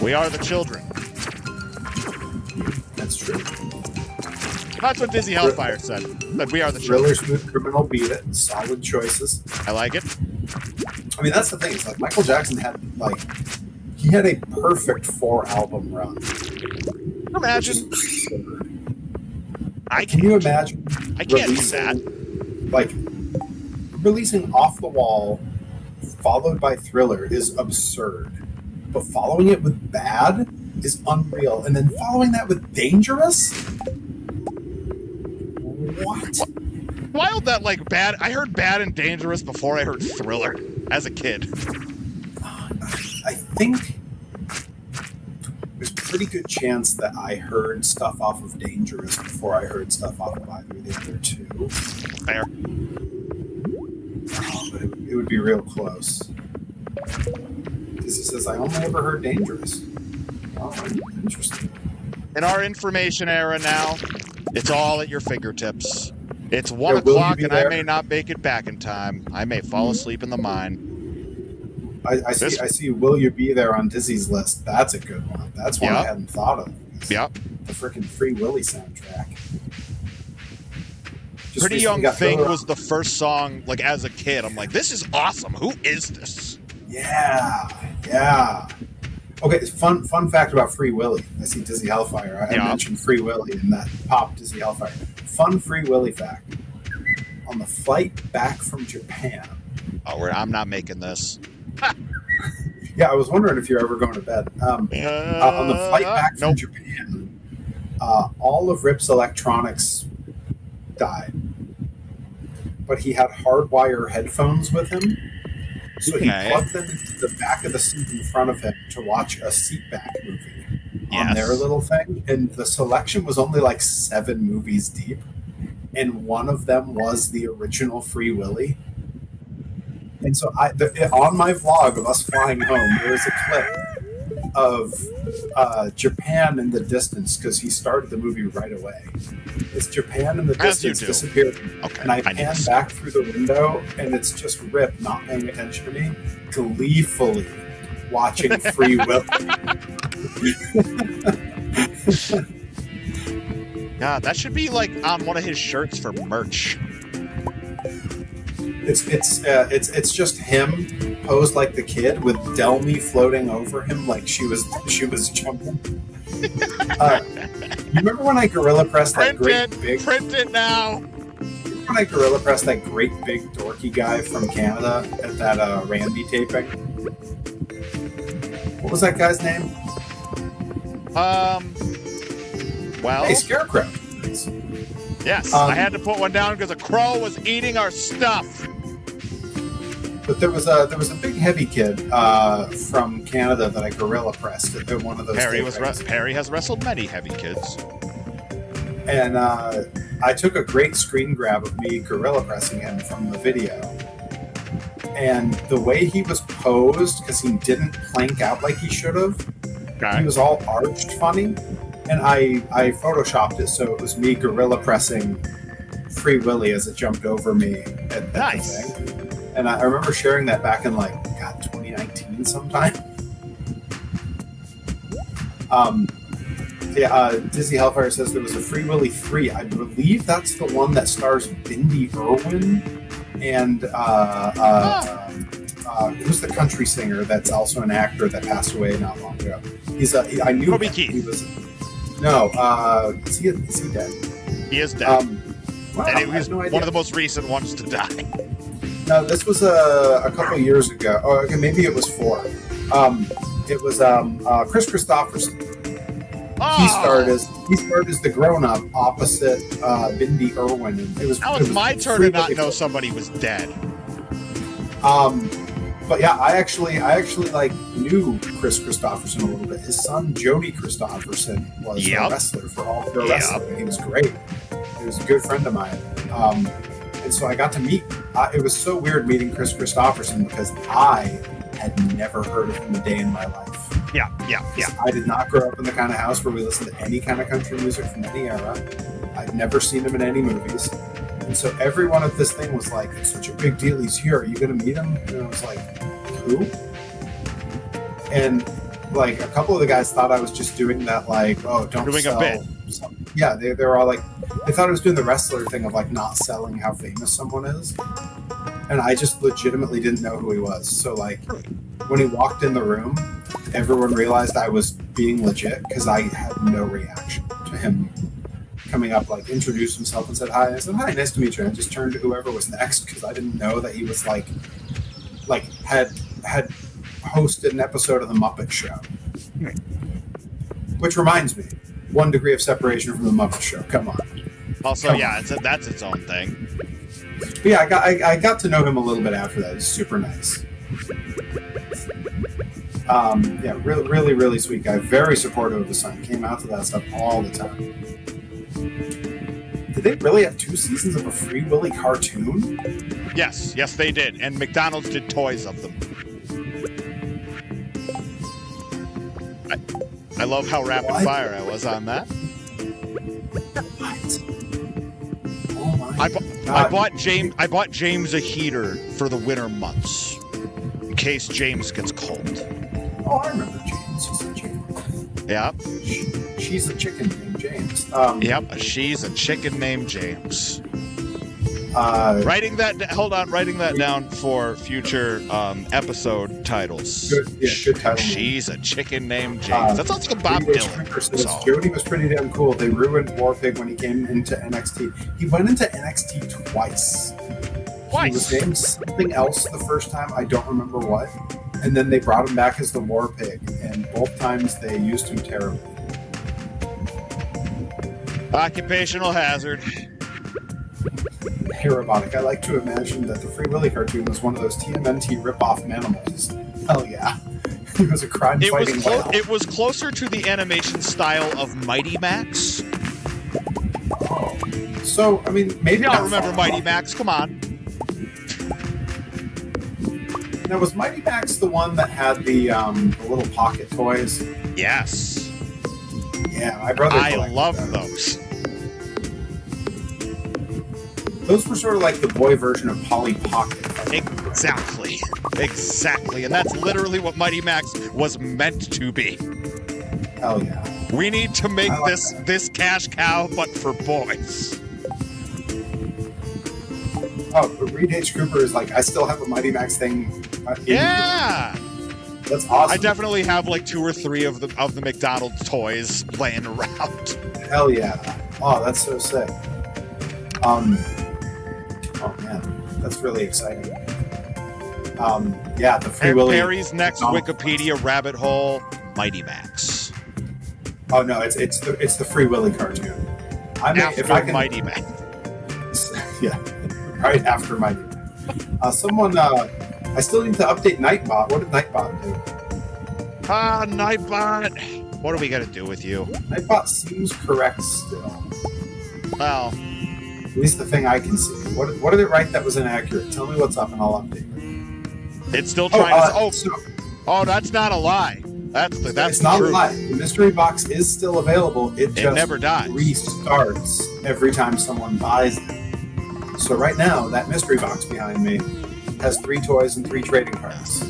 We are the children. That's true. That's what Dizzy Hellfire said. That we are the Thriller, children. Smooth Criminal, Beat It. Solid choices. I like it. I mean, that's the thing. It's like Michael Jackson had a perfect 4-album run. Imagine. Can you imagine? I can't do that. Like, releasing Off the Wall, followed by Thriller, is absurd. But following it with Bad is unreal. And then following that with Dangerous? What? Wild that like bad. I heard Bad and Dangerous before I heard Thriller as a kid. I think there's a pretty good chance that I heard stuff off of Dangerous before I heard stuff off of either of the other two. Fair. But it would be real close. Because he says, I only ever heard Dangerous. Oh, interesting. In our information era now, it's all at your fingertips. It's 1 Yeah, will you o'clock be and there? I may not make it back in time. I may fall asleep in the mine. I see Will You Be There on Dizzy's list. That's a good one. That's one I Yep. hadn't thought of. Yep. The freaking Free Willy soundtrack. Just Pretty recently Young got Thing Thriller. was the first song, like, as a kid. I'm like, this is awesome. Who is this? Yeah. Okay, fun fact about Free Willy. I see Dizzy Hellfire. I mentioned Free Willy in that pop Dizzy Hellfire. Fun Free Willy fact. On the flight back from Japan. Oh, I'm not making this. Yeah, I was wondering if you're ever going to bed. On the flight back from nope. Japan, all of Rip's electronics died. But he had hardwire headphones with him. So he plugged them into the back of the seat in front of him to watch a seatback movie on their little thing. And the selection was only like 7 movies deep. And one of them was the original Free Willy. And so on my vlog of us flying home, there is a clip of Japan in the distance, because he started the movie right away. It's Japan in the distance disappeared. Okay, and I pan back through the window, and it's just Rip not paying attention to me, gleefully watching Free Willy. God, that should be like on one of his shirts for merch. It's just him posed like the kid with Delmy floating over him like she was jumping. You remember when I gorilla pressed that Print it now. When I gorilla pressed that great big dorky guy from Canada at that Randy taping? What was that guy's name? Well, Hey, Scarecrow. Yes, I had to put one down because a crow was eating our stuff. But there was a big heavy kid from Canada that I gorilla pressed at one of those. Perry has wrestled many heavy kids. And I took a great screen grab of me gorilla pressing him from the video. And the way he was posed, because he didn't plank out like he should have, he was all arched funny. And I photoshopped it so it was me gorilla pressing Free Willy as it jumped over me at the thing. And I remember sharing that back in 2019 sometime. Dizzy Hellfire says there was a Free Willy 3. I believe that's the one that stars Bindi Irwin and who's the country singer that's also an actor that passed away not long ago. I knew Toby him. Keith. He was. No, is he dead? He is dead. Wow, and he was no idea. one of the most recent ones to die. No, this was a couple years ago. Oh, okay, maybe it was 4. It was Chris Christopherson. Oh! He starred as the grown-up opposite Bindi Irwin. It was my turn to not know somebody was dead. But yeah, I actually knew Chris Christopherson a little bit. His son Jody Christopherson was a wrestler for All Pro Wrestling. He was great. He was a good friend of mine. And so I got to meet. It was so weird meeting Chris Christopherson because I had never heard of him a day in my life. Yeah. I did not grow up in the kind of house where we listened to any kind of country music from any era. I'd never seen him in any movies. And so everyone at this thing was like, it's such a big deal. He's here. Are you going to meet him? And I was like, who? And a couple of the guys thought I was just doing that, don't doing sell. A bit. Yeah, they were all they thought I was doing the wrestler thing of not selling how famous someone is. And I just legitimately didn't know who he was. So when he walked in the room, everyone realized I was being legit because I had no reaction to him coming up, introduced himself and said hi. And I said, hi, nice to meet you. And I just turned to whoever was next because I didn't know that he was had hosted an episode of The Muppet Show. Which reminds me, 1 degree of separation from The Muppet Show. Come on. Also, Come yeah, on. that's its own thing. But yeah, I got to know him a little bit after that. He's super nice. Yeah, really, really, really sweet guy. Very supportive of his son. Came out to that stuff all the time. Did they really have 2 seasons of a Free Willy cartoon? Yes, they did, and McDonald's did toys of them. I love how rapid fire I was on that. What? Oh my I bought James a heater for the winter months in case James gets cold. Oh, I remember James. She's a chicken. Yep. She's a chicken named James. Yep, she's a chicken named James. Writing that down for future episode titles. Good title. She's a chicken named James. That sounds like a Bob Dylan song. Jody was pretty damn cool. They ruined Warpig when he came into NXT. He went into NXT twice. He was named something else the first time. I don't remember what. And then they brought him back as the Warpig, and both times they used him terribly. Occupational hazard. Hey, Robotic, I like to imagine that the Free Willy cartoon was one of those TMNT rip-off Manimals. Hell yeah. He was a crime-fighting whale. It was closer to the animation style of Mighty Max. Oh. So, I mean, maybe Y'all remember Mighty Max? Come on. Now, was Mighty Max the one that had the little pocket toys? Yes. Yeah, my brother. I love those. Those were sort of like the boy version of Polly Pocket. Exactly. And that's literally what Mighty Max was meant to be. Hell yeah. We need to make this cash cow, but for boys. Oh, but Reed H. Cooper is like, I still have a Mighty Max thing. Yeah. That's awesome. I definitely have like 2 or 3 of the McDonald's toys laying around. Hell yeah. Oh, that's so sick. Oh man, that's really exciting. Yeah, the Free Willy. Barry's next Wikipedia rabbit hole, Mighty Max. Oh no, it's the Free Willy cartoon. After Mighty Max. Yeah, right after Mighty Max. I still need to update Nightbot. What did Nightbot do? Nightbot. What are we gonna do with you? Nightbot seems correct still. Well, at least the thing I can see. What did it write that was inaccurate? Tell me what's up and I'll update it. It's still trying to... that's not a lie. That's not true. a lie. The mystery box is still available. It just never dies. Restarts every time someone buys it. So right now, that mystery box behind me has 3 toys and 3 trading cards.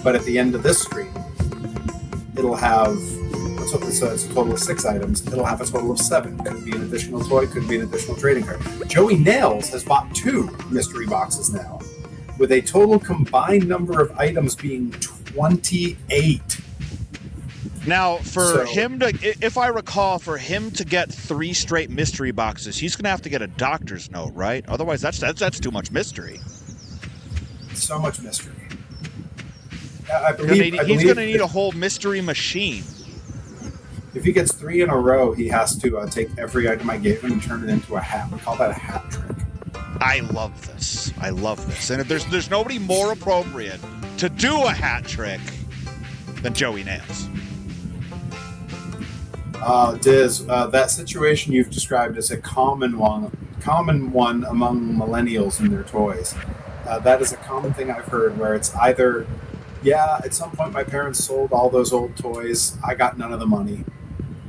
But at the end of this screen, it'll have... So it's a total of 6 items. It'll have a total of 7. Could be an additional toy, could be an additional trading card. Joey Nails has bought 2 mystery boxes now, with a total combined number of items being 28. Now, for him to, if I recall, for him to get 3 straight mystery boxes, he's going to have to get a doctor's note, right? Otherwise, that's too much mystery. So much mystery. He's going to need a whole mystery machine. If he gets 3 in a row, he has to take every item I gave him and turn it into a hat. We call that a hat trick. I love this. And if there's nobody more appropriate to do a hat trick than Joey Nails. Diz, that situation you've described as a common one among millennials and their toys. That is a common thing I've heard where it's either, yeah, at some point my parents sold all those old toys, I got none of the money.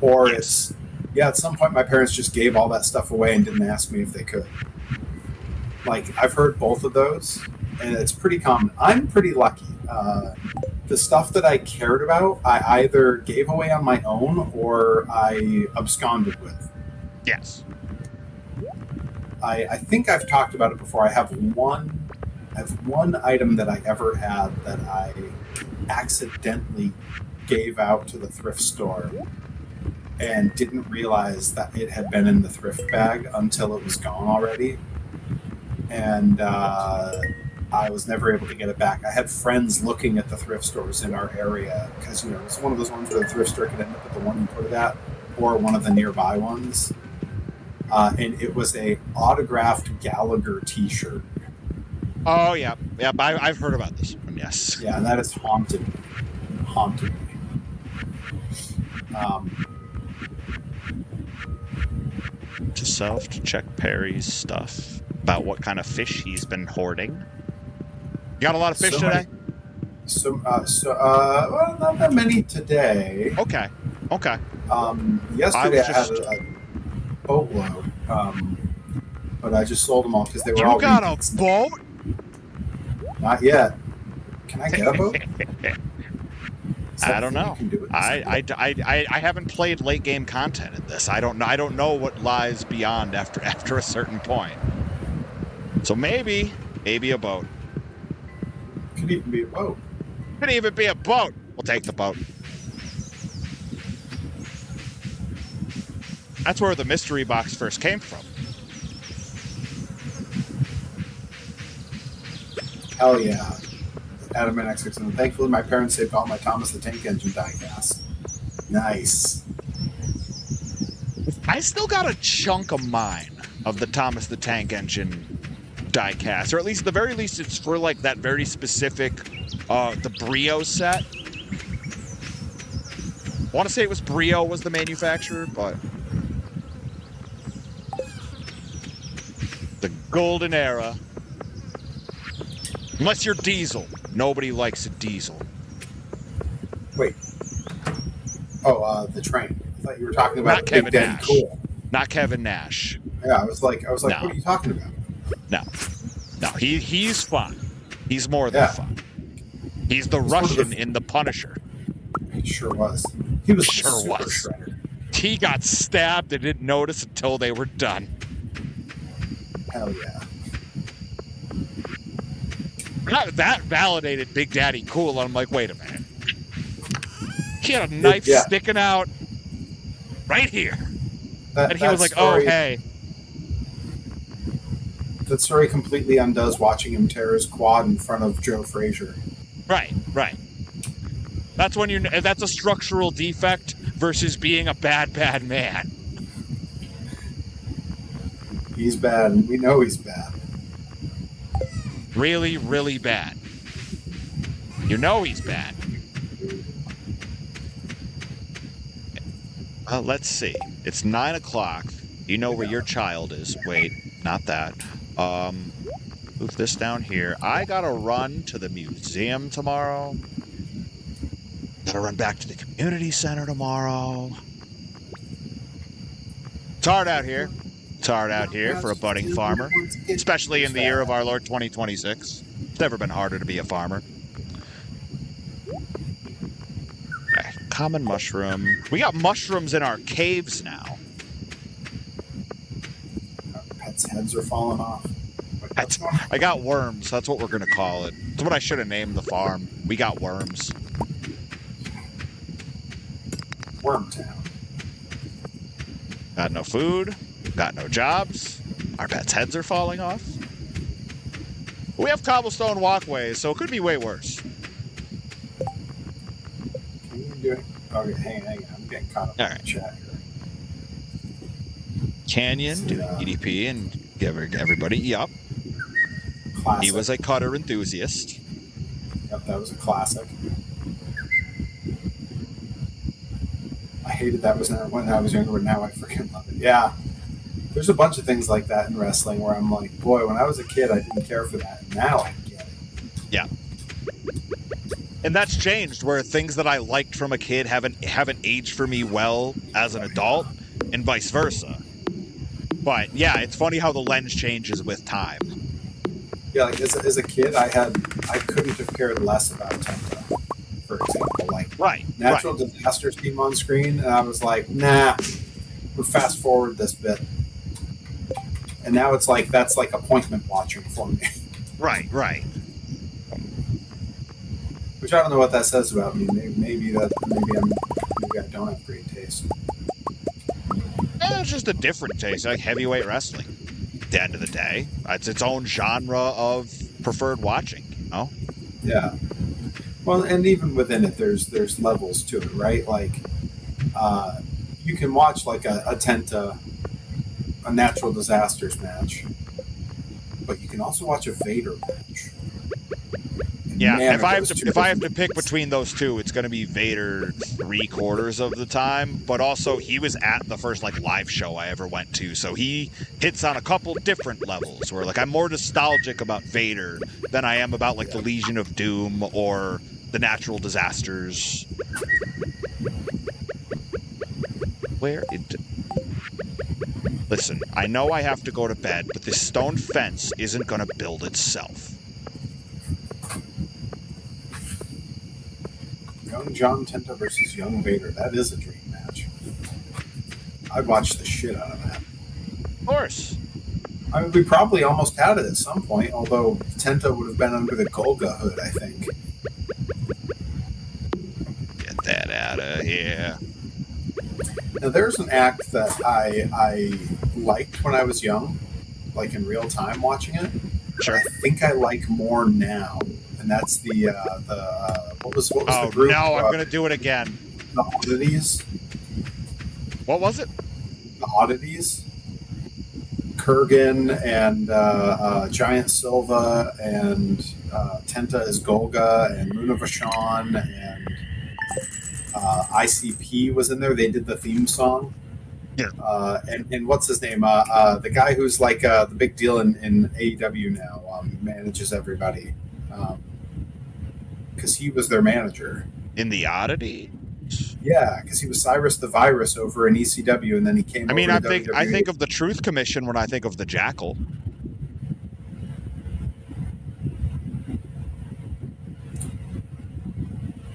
Or it's, yeah, at some point my parents just gave all that stuff away and didn't ask me if they could. Like, I've heard both of those, and it's pretty common. I'm pretty lucky. The stuff that I cared about, I either gave away on my own or I absconded with. Yes. I think I've talked about it before. I have one item that I ever had that I accidentally gave out to the thrift store and didn't realize that it had been in the thrift bag until it was gone already. And I was never able to get it back. I had friends looking at the thrift stores in our area because, you know, it's one of those ones where the thrift store could end up at the one you put it at or one of the nearby ones. and it was a autographed Gallagher T-shirt. Oh yeah, yeah. I've heard about this one. Yes. Yeah, and that has haunted me. Haunted me. To self to check Perry's stuff about what kind of fish he's been hoarding. You got a lot of fish today? Well, not that many today. Okay. Yesterday I had a boatload, but I just sold them all because they were all. You got a boat? Not yet. Can I get a boat? I don't know. I haven't played late game content in this. I don't know what lies beyond after a certain point. So maybe a boat. Could even be a boat. Could even be a boat. We'll take the boat. That's where the mystery box first came from. Hell yeah. Adam and X6. And thankfully, my parents saved all my Thomas the Tank Engine diecast. Nice. I still got a chunk of mine of the Thomas the Tank Engine diecast, or at least, at the very least, it's for like that very specific, the Brio set. I want to say it was Brio was the manufacturer, but the golden era. Unless you're Diesel. Nobody likes a Diesel. Wait. Oh, the train. I thought you were talking about Not Kevin Big Daddy Nash. Cool. Not Kevin Nash. Yeah, I was like, No. what are you talking about? No, he's fun. He's more than fun. He's the Russian in The Punisher. He sure was. He was Sure super was. shredder. He got stabbed and didn't notice until they were done. Hell yeah. That validated Big Daddy Cool. And I'm like, wait a minute. He had a knife sticking out right here. And he was like, story, oh, hey. That story completely undoes watching him tear his quad in front of Joe Frazier. Right. That's when that's a structural defect versus being a bad man. He's bad, and we know he's bad. Really, really bad. You know he's bad. Let's see. It's 9 o'clock. You know where your child is. Wait, not that. Move this down here. I gotta run to the museum tomorrow. Gotta run back to the community center tomorrow. It's hard out here. It's hard out here for a budding farmer, especially in the year of our Lord 2026. It's never been harder to be a farmer. Okay, common mushroom. We got mushrooms in our caves now. Pets' heads are falling off. I got worms. That's what we're going to call it. That's what I should have named the farm. We got worms. Wormtown. Got no food. Got no jobs. Our pets' heads are falling off. We have cobblestone walkways, so it could be way worse. Can you do it? Okay, hang on. I'm getting caught up in the chat here. Canyon doing EDP and give everybody. Yup. Classic. He was a cutter enthusiast. Yep, that was a classic. I hated that when I was younger, but now I freaking love it. Yeah. There's a bunch of things like that in wrestling where I'm like, boy, when I was a kid, I didn't care for that. Now I get it. Yeah. And that's changed, where things that I liked from a kid haven't aged for me well as an adult, and vice versa. But yeah, it's funny how the lens changes with time. Yeah, like as a kid, I couldn't have cared less about Tempo, for example. Like natural disasters came on screen, and I was like, nah, we'll fast forward this bit. And now it's like that's like appointment watching for me. Right. Which I don't know what that says about me. Maybe I don't have great taste. It's just a different taste, like heavyweight wrestling. At the end of the day, it's its own genre of preferred watching. You know? Yeah. Well, and even within it, there's levels to it, right? Like, you can watch like a Tenta a natural disasters match, but you can also watch a Vader match. Yeah, Man, if I have to pick between those two, it's going to be Vader 3/4 of the time. But also, he was at the first like live show I ever went to, so he hits on a couple different levels. Where like I'm more nostalgic about Vader than I am about like the Legion of Doom or the natural disasters. Listen, I know I have to go to bed, but this stone fence isn't going to build itself. Young John Tenta versus Young Vader. That is a dream match. I'd watch the shit out of that. Of course. I mean, we probably almost had it at some point, although Tenta would have been under the Golga hood, I think. Get that out of here. Now, there's an act that I liked when I was young, like in real time watching it. Sure. I think I like more now, and that's the what was the group? Oh no, I'm gonna do it again. The Oddities. What was it? The Oddities. Kurgan and Giant Silva and Tenta is Golga and Luna Vachon and ICP was in there. They did the theme song. Yeah. And what's his name? The guy who's like the big deal in AEW now, manages everybody. Because he was their manager. In the Oddity? Yeah, because he was Cyrus the Virus over in ECW, and then he came. I think of the Truth Commission when I think of the Jackal.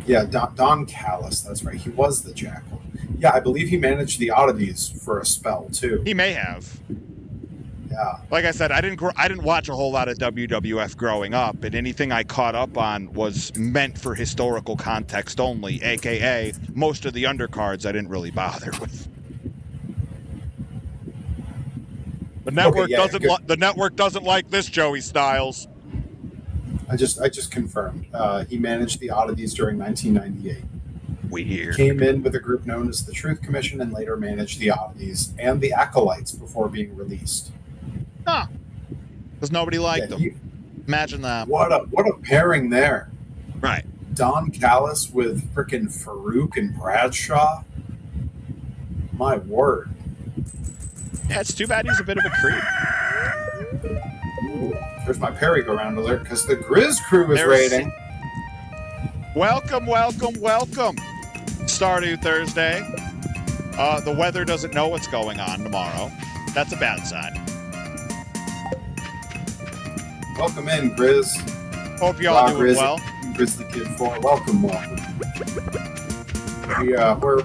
Yeah, Don Callis. That's right. He was the Jackal. Yeah, I believe he managed the Oddities for a spell too. He may have. Yeah. Like I said, I didn't watch a whole lot of WWF growing up, and anything I caught up on was meant for historical context only, aka most of the undercards I didn't really bother with. The network doesn't like this, Joey Styles. I just confirmed. He managed the Oddities during 1998. Weird. Came in with a group known as the Truth Commission and later managed the Oddities and the Acolytes before being released. Huh. Because nobody liked them. Imagine that. What a pairing there. Right. Don Callis with frickin' Farouk and Bradshaw. My word. Yeah, it's too bad he's a bit of a creep. Ooh, there's my Perry-go-round alert because the Grizz crew is raiding. Welcome. Stardew Thursday. The weather doesn't know what's going on tomorrow. That's a bad sign. Welcome in, Grizz. Hope you all doing well. Grizz the Kid 4. Welcome.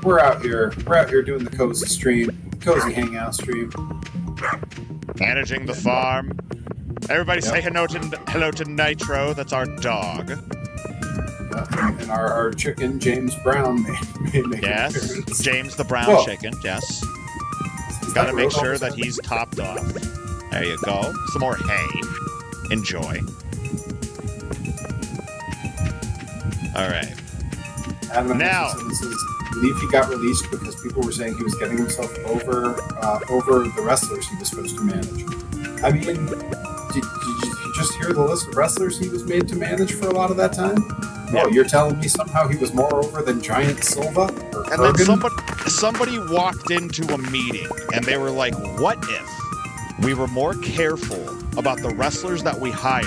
We're out here. We're out here doing the cozy stream, cozy hangout stream. Managing the farm. Everybody say hello to Nitro. That's our dog. And our chicken, James Brown, may make an appearance. James the Brown chicken. Yes. Got to make sure that he's topped off. There you go. Some more hay. Enjoy. All right. Adam now, I believe he got released because people were saying he was getting himself over the wrestlers he was supposed to manage. I mean, did you just hear the list of wrestlers he was made to manage for a lot of that time? Yeah. Oh, you're telling me somehow he was more over than Giant Silva? Or and Kurgan? Then somebody walked into a meeting and they were like, what if we were more careful about the wrestlers that we hire,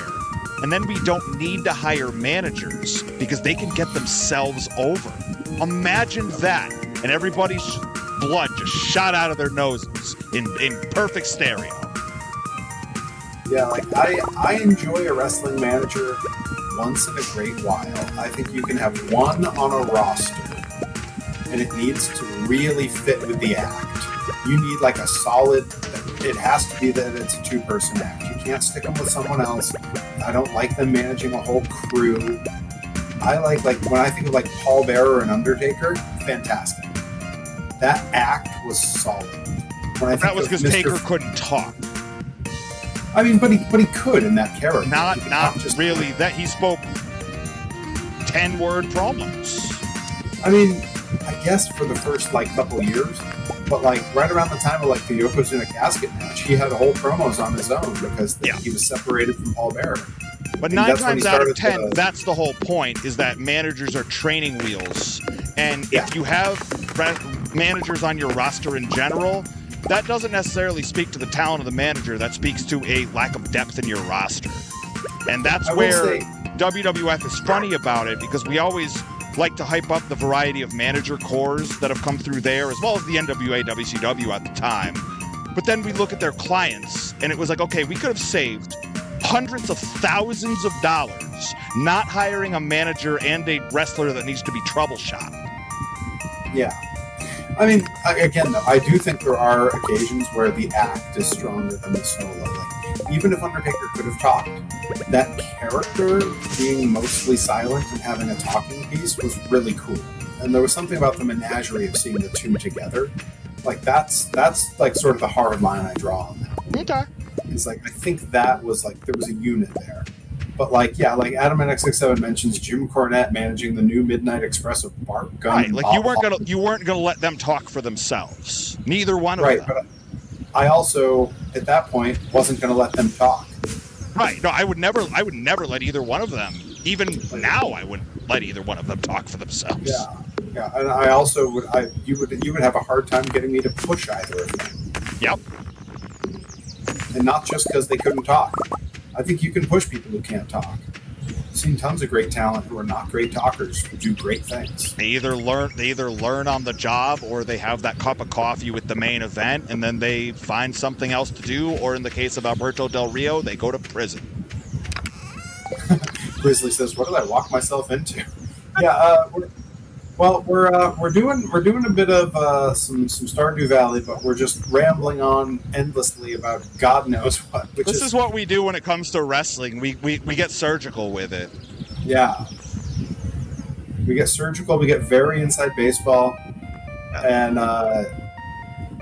and then we don't need to hire managers because they can get themselves over? Imagine that. And everybody's blood just shot out of their noses in perfect stereo. Yeah, like I enjoy a wrestling manager once in a great while. I think you can have one on a roster, and it needs to really fit with the act. You need like a solid, it has to be that it's a two-person act. You can't stick them with someone else. I don't like them managing a whole crew. I like when I think of like Paul Bearer and Undertaker, fantastic. That act was solid. That was because Taker couldn't talk. I mean, but he could in that character. Not just really. That he spoke 10-word promos. I mean, I guess for the first couple years, But like right around the time of like the Yokozuna casket match, he had whole promos on his own because he was separated from Paul Bearer. But 9 times out of 10, that's the whole point, is that managers are training wheels. And if you have managers on your roster in general, that doesn't necessarily speak to the talent of the manager. That speaks to a lack of depth in your roster. And that's where WWF is funny about it, because we always like to hype up the variety of manager cores that have come through there, as well as the NWA WCW at the time. But then we look at their clients, and it was like, okay, we could have saved hundreds of thousands of dollars not hiring a manager and a wrestler that needs to be troubleshot. Yeah. I mean, again, though, I do think there are occasions where the act is stronger than the solo. Like, even if Undertaker could have talked, that character being mostly silent and having a talking piece was really cool. And there was something about the menagerie of seeing the two together. Like, that's like sort of the hard line I draw on that. Okay. It's like, I think that was like, there was a unit there. But like, yeah, like Adam NX67 mentions Jim Cornette managing the new Midnight Express of Bart Gunn. Right, like you weren't gonna let them talk for themselves. Neither one of them. Right, but I also at that point wasn't gonna let them talk. Right. No, I would never let either one of them. Even now, I wouldn't let either one of them talk for themselves. Yeah, yeah, and I also would. You would have a hard time getting me to push either of them. Yep. And not just because they couldn't talk. I think you can push people who can't talk. I've seen tons of great talent who are not great talkers who do great things. They either learn on the job, or they have that cup of coffee with the main event, and then they find something else to do. Or in the case of Alberto Del Rio, they go to prison. Grizzly says, "What did I walk myself into?" Yeah, we're doing a bit of some Stardew Valley, but we're just rambling on endlessly about God knows what. This is what we do when it comes to wrestling. We get surgical with it. Yeah, we get surgical. We get very inside baseball, and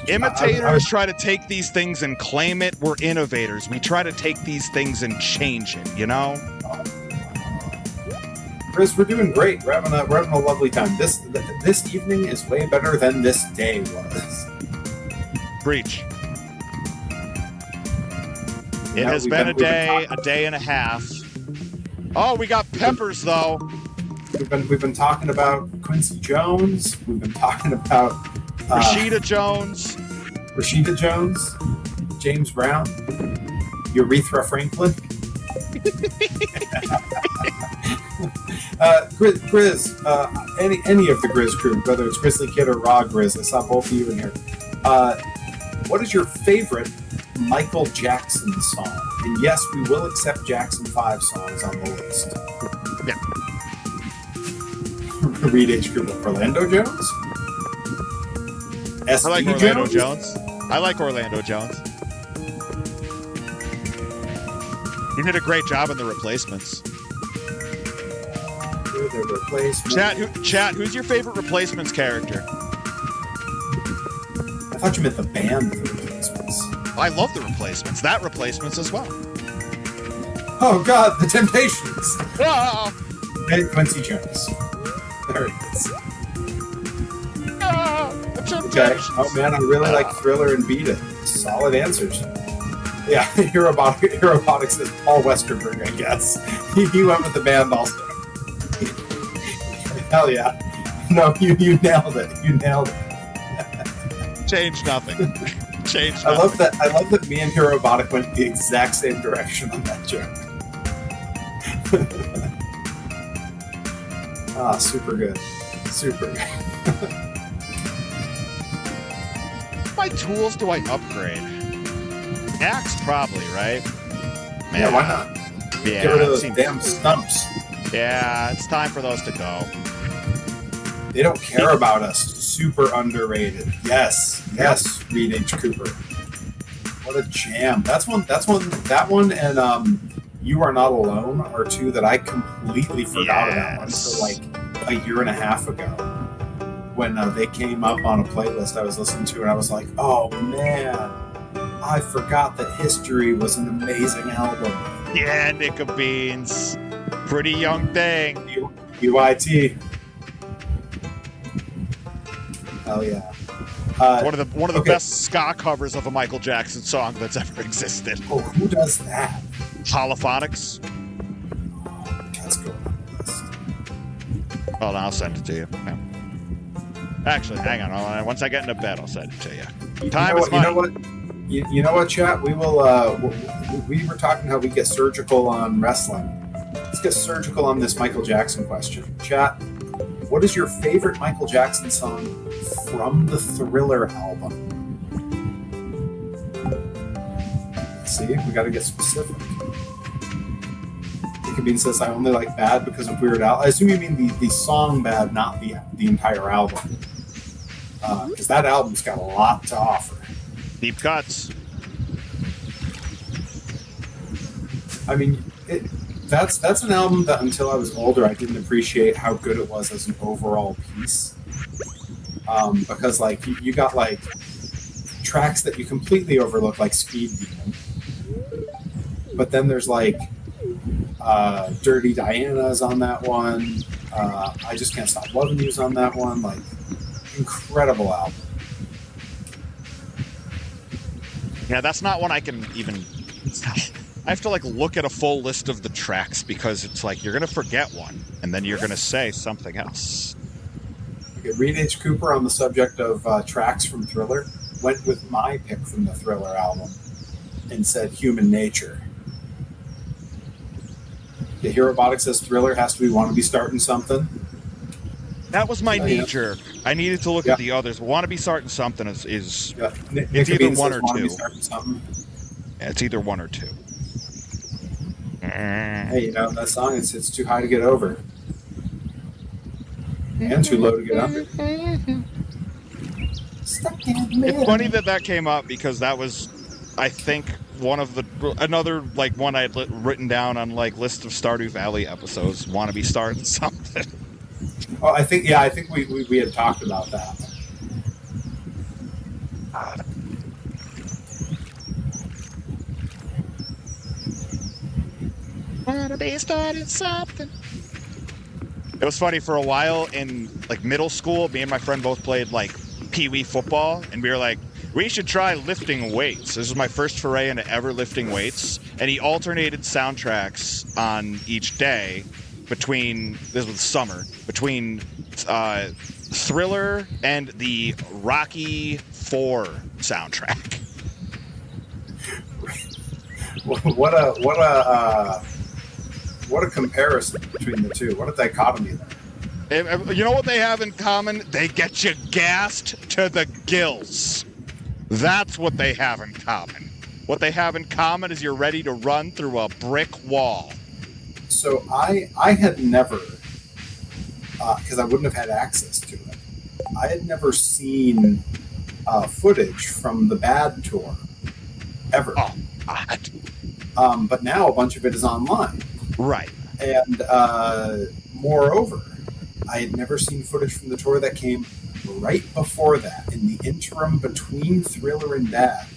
imitators try to take these things and claim it. We're innovators. We try to take these things and change it. You know. Chris, we're doing great. We're having a lovely time. This evening is way better than this day was. Breach. It has been a day and a half. Oh, we got peppers though. We've been talking about Quincy Jones. We've been talking about Rashida Jones, James Brown, Urethra Franklin. Grizz, any of the Grizz crew, whether it's Grizzly Kid or Raw Grizz, I saw both of you in here. What is your favorite Michael Jackson song? And yes, we will accept Jackson 5 songs on the list. Yeah. Reed H. Group of Orlando Jones? I like Orlando Jones. I like Orlando Jones. He did a great job in The Replacements. The Replacements. Chat, who's your favorite Replacements character? I thought you meant the band, The Replacements. I love The Replacements. That Replacements as well. Oh, God, The Temptations. Oh. And Quincy Jones. There he is. The Temptations. Okay. Oh, man, I really like Thriller and Beat It. Solid answers. Yeah, Herobotics is Paul Westerberg, I guess. He went with the band also. Hell yeah. No, you nailed it. You nailed it. Change nothing. Change nothing. I love that me and Herobotic went the exact same direction on that joke. Super good. Super good. My tools do I upgrade? Axe, probably, right? Man. Yeah, why not? Yeah, get rid of those damn stumps. Yeah, it's time for those to go. They don't care about us. Super underrated. Yes, Reed H. Cooper. What a jam! That one, and You Are Not Alone are two that I completely forgot about until like a year and a half ago, when they came up on a playlist I was listening to, and I was like, oh man, I forgot that History was an amazing album. Yeah, Nick of Beans. Pretty young thing. UIT. Hell yeah. One of the best ska covers of a Michael Jackson song that's ever existed. Oh, who does that? Holophonics. Let's go on the list. Hold on, I'll send it to you. Yeah. Actually, hang on. Once I get into bed, I'll send it to you. Time is money. You know what, chat? We will. We were talking how we get surgical on wrestling. Let's get surgical on this Michael Jackson question. Chat, what is your favorite Michael Jackson song from the Thriller album? See, we got to get specific. Kabine says, I only like Bad because of Weird Al. I assume you mean the song Bad, not the entire album. Because that album's got a lot to offer. Deep cuts. I mean, that's an album that until I was older, I didn't appreciate how good it was as an overall piece. Because, like, you got, like, tracks that you completely overlook, like Speed Demon. But then there's, like, Dirty Diana's on that one. I Just Can't Stop Loving You's on that one. Like, incredible album. Yeah, that's not one I can even... I have to, like, look at a full list of the tracks because it's like, you're going to forget one, and then you're going to say something else. Okay, Reed H. Cooper on the subject of tracks from Thriller went with my pick from the Thriller album and said Human Nature. The Hero Robotics says Thriller has to be Want to Be Starting Something. That was my knee jerk. I needed to look at the others. Want to Be Starting Something is it's either one or two. Yeah, it's either one or two. Hey, you know, that song, it's too high to get over. And too low to get under. It's funny that came up because that was, I think, another like one I had written down on like list of Stardew Valley episodes. Want to Be Starting Something. Oh, I think we had talked about that. Want to be starting something. It was funny for a while in like middle school. Me and my friend both played like pee-wee football, and we were like, we should try lifting weights. This was my first foray into ever lifting weights, and he alternated soundtracks on each day between, this was summer, between Thriller and the Rocky IV soundtrack. What a comparison between the two. What a dichotomy there. You know what they have in common? They get you gassed to the gills. That's what they have in common. What they have in common is you're ready to run through a brick wall. So I had never, because I wouldn't have had access to it, I had never seen footage from the Bad tour, ever. Oh, God. But now a bunch of it is online. Right. And moreover, I had never seen footage from the tour that came right before that, in the interim between Thriller and Bad.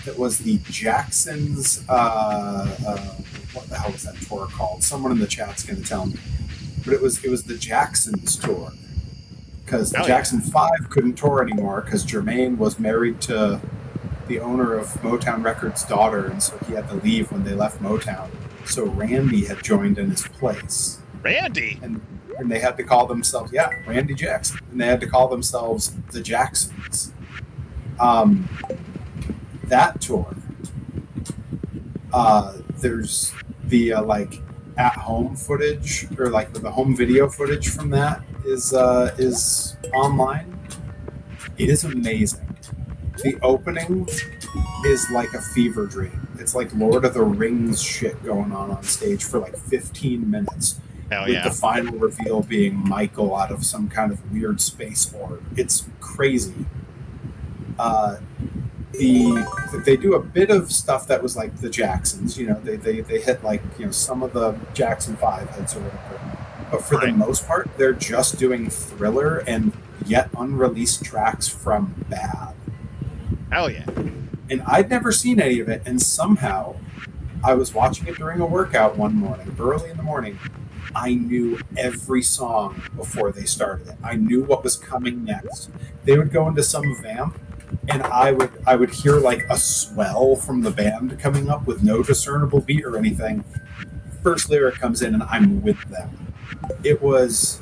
That was the Jacksons, what the hell was that tour called? Someone in the chat's going to tell me. But it was the Jacksons tour. Because the Jackson 5 couldn't tour anymore because Jermaine was married to the owner of Motown Records' daughter, and so he had to leave when they left Motown. So Randy had joined in his place. Randy? And they had to call themselves, Randy Jackson. And they had to call themselves the Jacksons. That tour, there's the at-home footage, or like the home video footage from that is online. It is amazing. The opening is like a fever dream. It's like Lord of the Rings shit going on stage for like 15 minutes. Hell with yeah. the final reveal being Michael out of some kind of weird space orb. It's crazy. They do a bit of stuff that was like the Jacksons. You know, they hit like, you know, some of the Jackson 5 hits or whatever. But for the most part, they're just doing Thriller and yet unreleased tracks from Bad. Hell yeah. And I'd never seen any of it, and somehow I was watching it during a workout one morning, early in the morning, I knew every song before they started it. I knew what was coming next. They would go into some vamp, and I would hear like a swell from the band coming up with no discernible beat or anything. First lyric comes in, and I'm with them. It was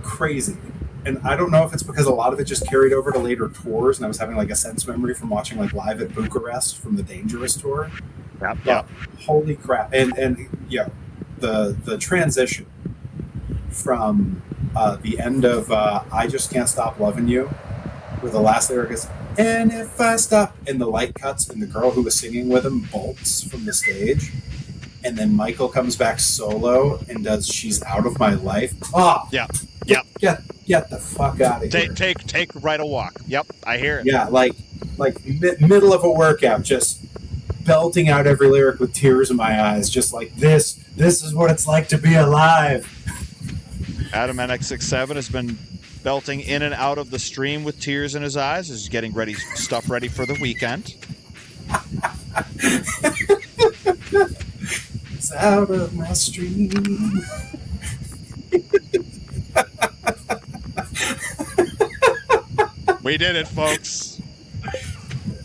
crazy. And I don't know if it's because a lot of it just carried over to later tours, and I was having like a sense memory from watching like Live at Bucharest from the Dangerous tour. Yep. Holy crap! And yeah, the transition from the end of "I Just Can't Stop Loving You," where the last lyric is "And if I stop," and the light cuts, and the girl who was singing with him bolts from the stage, and then Michael comes back solo and does "She's Out of My Life." Ah, Yep. Get the fuck out of here. Take right a walk. Yep, I hear it. Yeah, like middle of a workout, just belting out every lyric with tears in my eyes, just like this is what it's like to be alive. Adam NX67 has been belting in and out of the stream with tears in his eyes. Is getting stuff ready for the weekend. It's out of my stream. We did it, folks.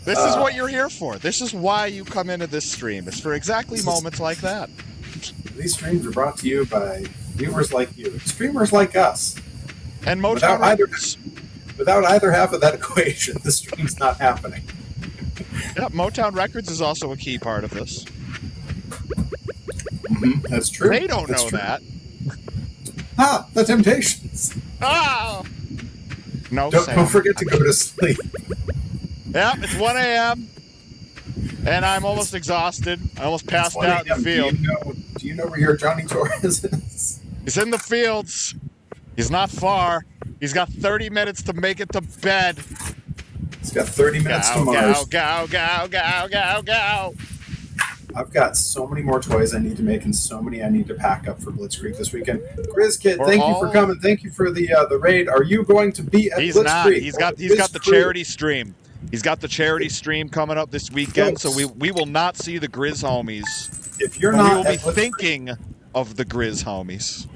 This is what you're here for. This is why you come into this stream. It's for exactly moments like that. These streams are brought to you by viewers like you, streamers like us. And Motown Records. Without either half of that equation, the stream's not happening. Yep, Motown Records is also a key part of this. Mm-hmm, that's true. They don't know that. Ah, the Temptations. Oh! No, don't forget to go to sleep. Yep, it's 1 a.m. And I'm almost exhausted. I almost passed out in the field. Do you know where your Johnny Torres is? He's in the fields. He's not far. He's got 30 minutes to make it to bed. He's got 30 minutes to Mars. Go. I've got so many more toys I need to make and so many I need to pack up for Blitzkrieg this weekend. Grizz Kid, thank you for coming. Thank you for the raid. Are you going to be at Blitzkrieg? He's got the charity stream. He's got the charity stream coming up this weekend, so we will not see the Grizz homies. If you're not, we will be thinking of the Grizz homies.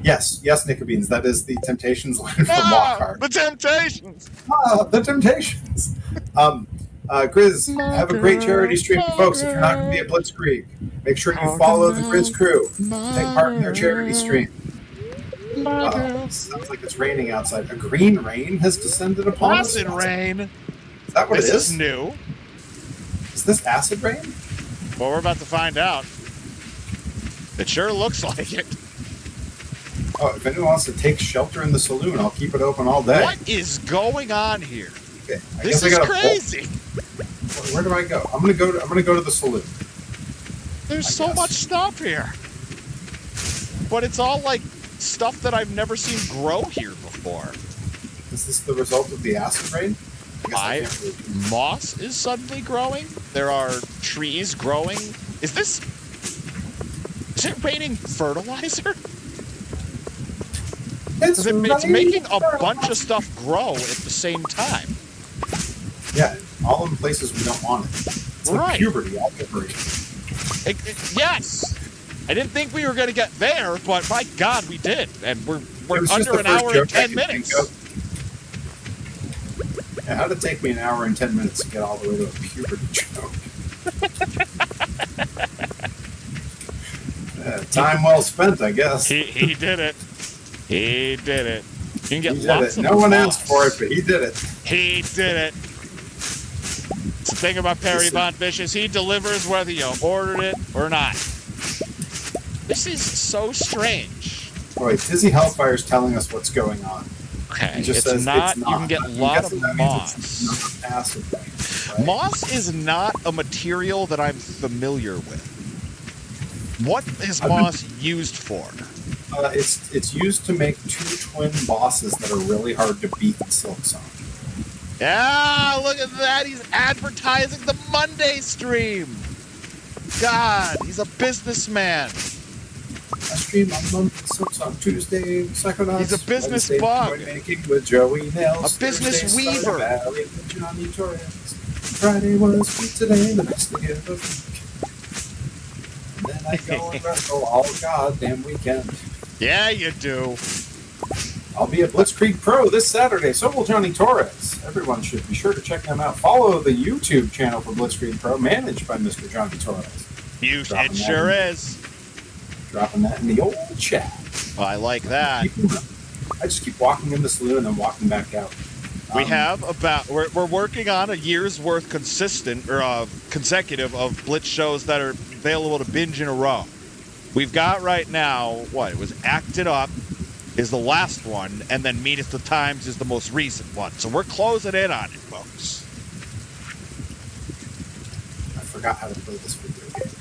Yes, Nico Beans. That is the Temptations line from Lockhart. The Temptations. The Temptations. Grizz, have a great charity stream, folks. If you're not going to be at Blitzkrieg, make sure you follow the Grizz crew. Take part in their charity stream. Sounds like it's raining outside. A green rain has descended upon us. Acid rain. Is that what it is? This is new. Is this acid rain? Well, we're about to find out. It sure looks like it. Oh, if anyone wants to take shelter in the saloon, I'll keep it open all day. What is going on here? Okay, This is crazy. Where do I go? I'm gonna go to the saloon. There's so much stuff here, but it's all like stuff that I've never seen grow here before. Is this the result of the acid rain? Moss is suddenly growing. There are trees growing. Is it raining fertilizer? It's making a bunch of stuff grow at the same time. Yeah, all in places we don't want it. It's like puberty all over again. Yes! I didn't think we were going to get there, but my God, we did. And we're under an hour and 10 minutes. Yeah, how'd it take me an hour and 10 minutes to get all the way to a puberty joke? Time well spent, I guess. He did it. He did it. You can get lots of No one asked for it, but he did it. He did it. It's the thing about Perry Von Vicious. He delivers whether you ordered it or not. This is so strange. Oh, wait, Dizzy Hellfire's telling us what's going on. Okay, he just it's says not. It's You can get a lot of moss. It's not acid rain, right? Moss is not a material that I'm familiar with. What is moss used for? It's used to make two twin bosses that are really hard to beat in Silksong. Yeah, look at that. He's advertising the Monday stream. God, he's a businessman. I stream on Silksong Tuesday, Psychonauts. He's a business Wednesday, bug. Making with Joey Nails. A business Thursday, weaver. Stardew Valley with Johnny Torres. Friday was pizza day, the next day of the week. And then I go and wrestle all goddamn weekend. Yeah, you do. I'll be at Blitzkrieg Pro this Saturday. So will Johnny Torres. Everyone should be sure to check them out. Follow the YouTube channel for Blitzkrieg Pro, managed by Mr. Johnny Torres. It sure is. Dropping that in the old chat. Oh, I like that. I just keep walking in the saloon and then walking back out. We have we're working on a year's worth consecutive of Blitz shows that are available to binge in a row. We've got right now, it was Acted Up is the last one, and then Meet at the Times is the most recent one. So we're closing in on it, folks. I forgot how to play this video game.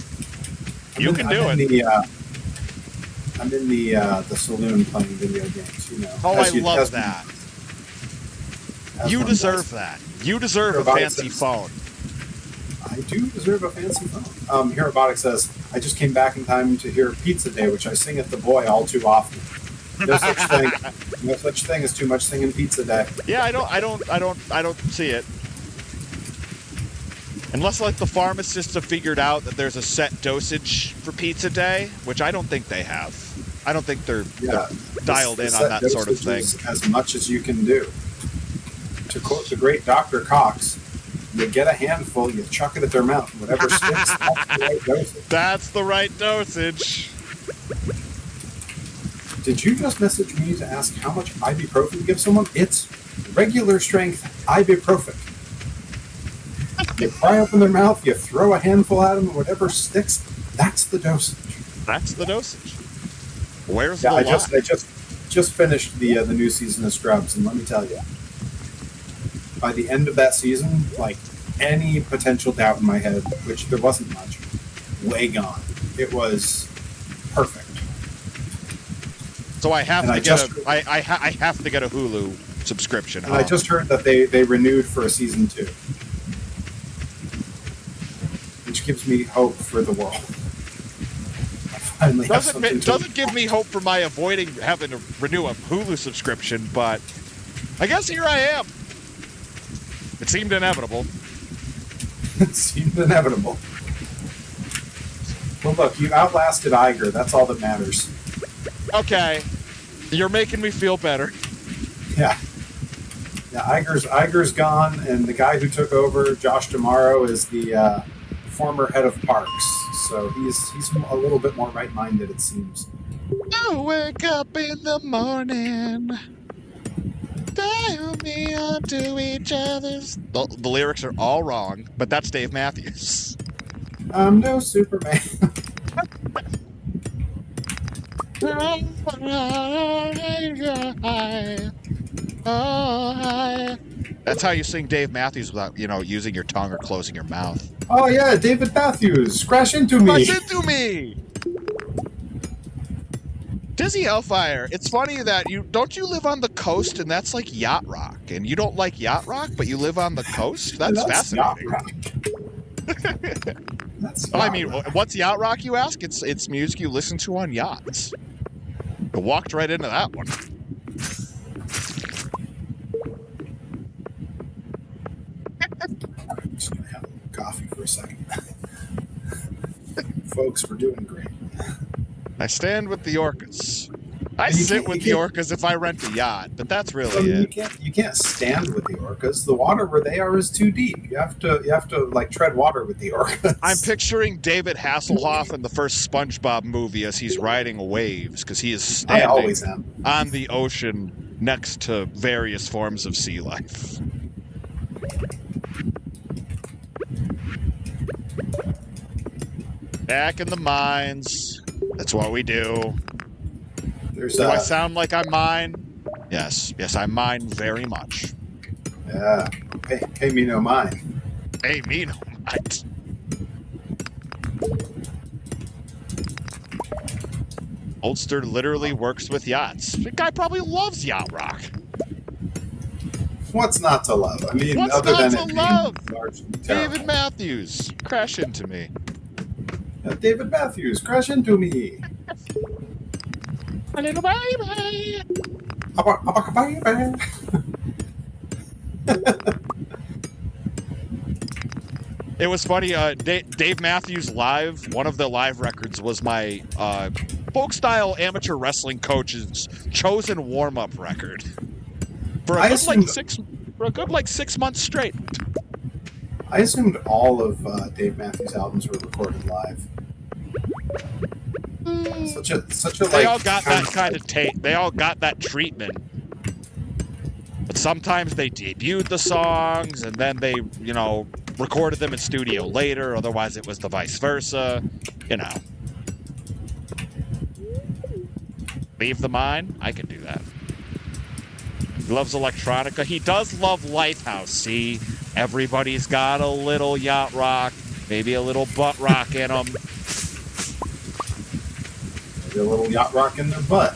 You can do it. I'm in the saloon playing video games, you know. Oh, I love that. You deserve that. You deserve a fancy phone. I do deserve a fancy phone. Herobotic says, I just came back in time to hear Pizza Day, which I sing at the Boy all too often. No such thing as too much singing Pizza Day. Yeah, I don't see it. Unless, like, the pharmacists have figured out that there's a set dosage for Pizza Day, which I don't think they have. I don't think they're dialed in on that sort of thing. As much as you can do. To quote the great Dr. Cox, you get a handful, you chuck it at their mouth, whatever sticks, that's the right dosage. That's the right dosage. Did you just message me to ask how much ibuprofen to give someone? It's regular strength ibuprofen. You pry open their mouth, you throw a handful at them, and whatever sticks, that's the dosage. That's the dosage. Where's the line? I just finished the new season of Scrubs, and let me tell you, by the end of that season, like, any potential doubt in my head, which there wasn't much, way gone. It was perfect. So I have to get I have to get a Hulu subscription. And I just heard that they renewed for a season 2, which gives me hope for the world. Doesn't give me hope for my avoiding having to renew a Hulu subscription, but I guess here I am. It seemed inevitable. It seemed inevitable. Well, look, you outlasted Iger. That's all that matters. Okay. You're making me feel better. Yeah. Yeah, Iger's gone, and the guy who took over, Josh D'Amaro, is the former head of Parks. So he's a little bit more right-minded, it seems. I wake up in the morning, dial me onto each other's... The lyrics are all wrong, but that's Dave Matthews. I'm no Superman. That's how you sing Dave Matthews without, using your tongue or closing your mouth. Oh yeah, David Matthews, crash into me. Crash into me. Dizzy Hellfire, it's funny that you live on the coast, and that's like yacht rock, and you don't like yacht rock, but you live on the coast. That's fascinating. Yacht rock. That's yacht what's yacht rock, you ask? It's music you listen to on yachts. I walked right into that one. I'm just gonna have a coffee for a second. Folks, we're doing great. I stand with the orcas. I sit with the orcas if I rent a yacht, but that's really it. You can't stand with the orcas. The water where they are is too deep. You have to like tread water with the orcas. I'm picturing David Hasselhoff in the first SpongeBob movie as he's riding waves, because he is standing on the ocean next to various forms of sea life. Back in the mines. That's what we do. Do I sound like I mine? Yes, I mine very much. Yeah. Pay me no mind. Pay me no mind. Oldster literally works with yachts. The guy probably loves yacht rock. What's not to love? I mean, what's other not than to love? David Matthews, crash into me. David Matthews, crash into me. A little baby. Baby. It was funny. Dave Matthews Live, one of the live records was my folk style amateur wrestling coach's chosen warm up record for a good like 6 months straight. I assumed all of Dave Matthews' albums were recorded live. Such a They all got that kind of tape. They all got that treatment. But sometimes they debuted the songs and then they, recorded them in studio later. Otherwise, it was the vice versa. Leave the mine. I can do that. He loves electronica. He does love Lifehouse. See, everybody's got a little yacht rock, maybe a little butt rock in them. Maybe a little yacht rock in their butt.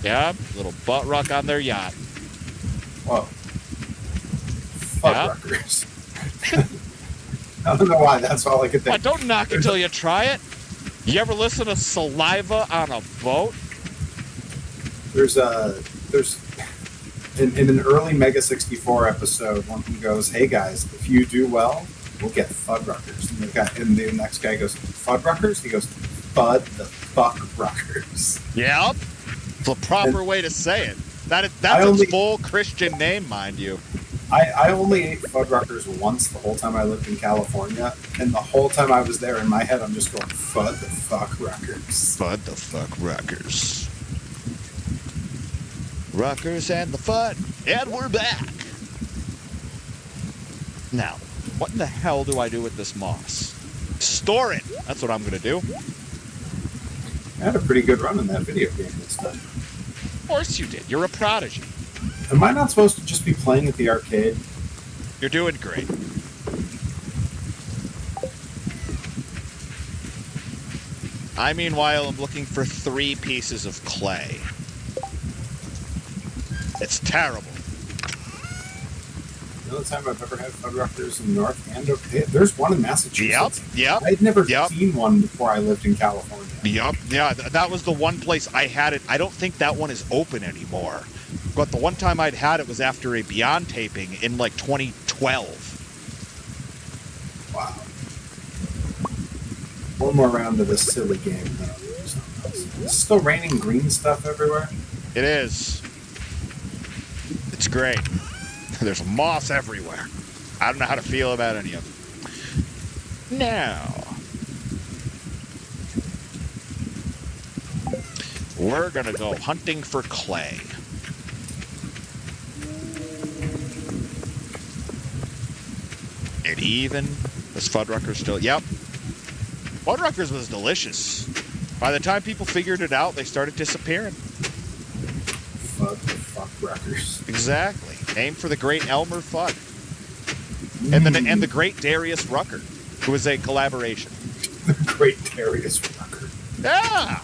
Yeah, a little butt rock on their yacht. Whoa. Fuddruckers. I don't know why, that's all I could think. Don't knock it till you try it. You ever listen to Saliva on a Boat? There's in an early Mega 64 episode, one of them goes, "Hey guys, if you do well, we'll get Fuddruckers." And the next guy goes, "Fuddruckers?" He goes, "Fud the fuck ruckers." Yep. It's the proper way to say it. That's its full Christian name, mind you. I only ate Fuddruckers once the whole time I lived in California, and the whole time I was there, in my head, I'm just going, "Fud the fuck ruckers." Fud the fuck ruckers. Ruckers and the Fud, and we're back. Now, what in the hell do I do with this moss? Store it. That's what I'm going to do. I had a pretty good run in that video game this time. Of course you did. You're a prodigy. Am I not supposed to just be playing at the arcade? You're doing great. I, meanwhile, am looking for 3 pieces of clay. It's terrible. The only time I've ever had Fuddruckers in North Andover. There's one in Massachusetts. Yep. I'd never seen one before I lived in California. Yep. Yeah, that was the one place I had it. I don't think that one is open anymore. But the one time I'd had it was after a Beyond taping in like 2012. Wow. One more round of this silly game. It's still raining green stuff everywhere. It is. It's great. There's moss everywhere. I don't know how to feel about any of it. Now, we're going to go hunting for clay. And even is Fuddruckers still? Yep. Fuddruckers was delicious. By the time people figured it out, they started disappearing. Fuddruckers. Exactly. Named for the great Elmer Fudd. And the great Darius Rucker, who was a collaboration. The great Darius Rucker. Yeah.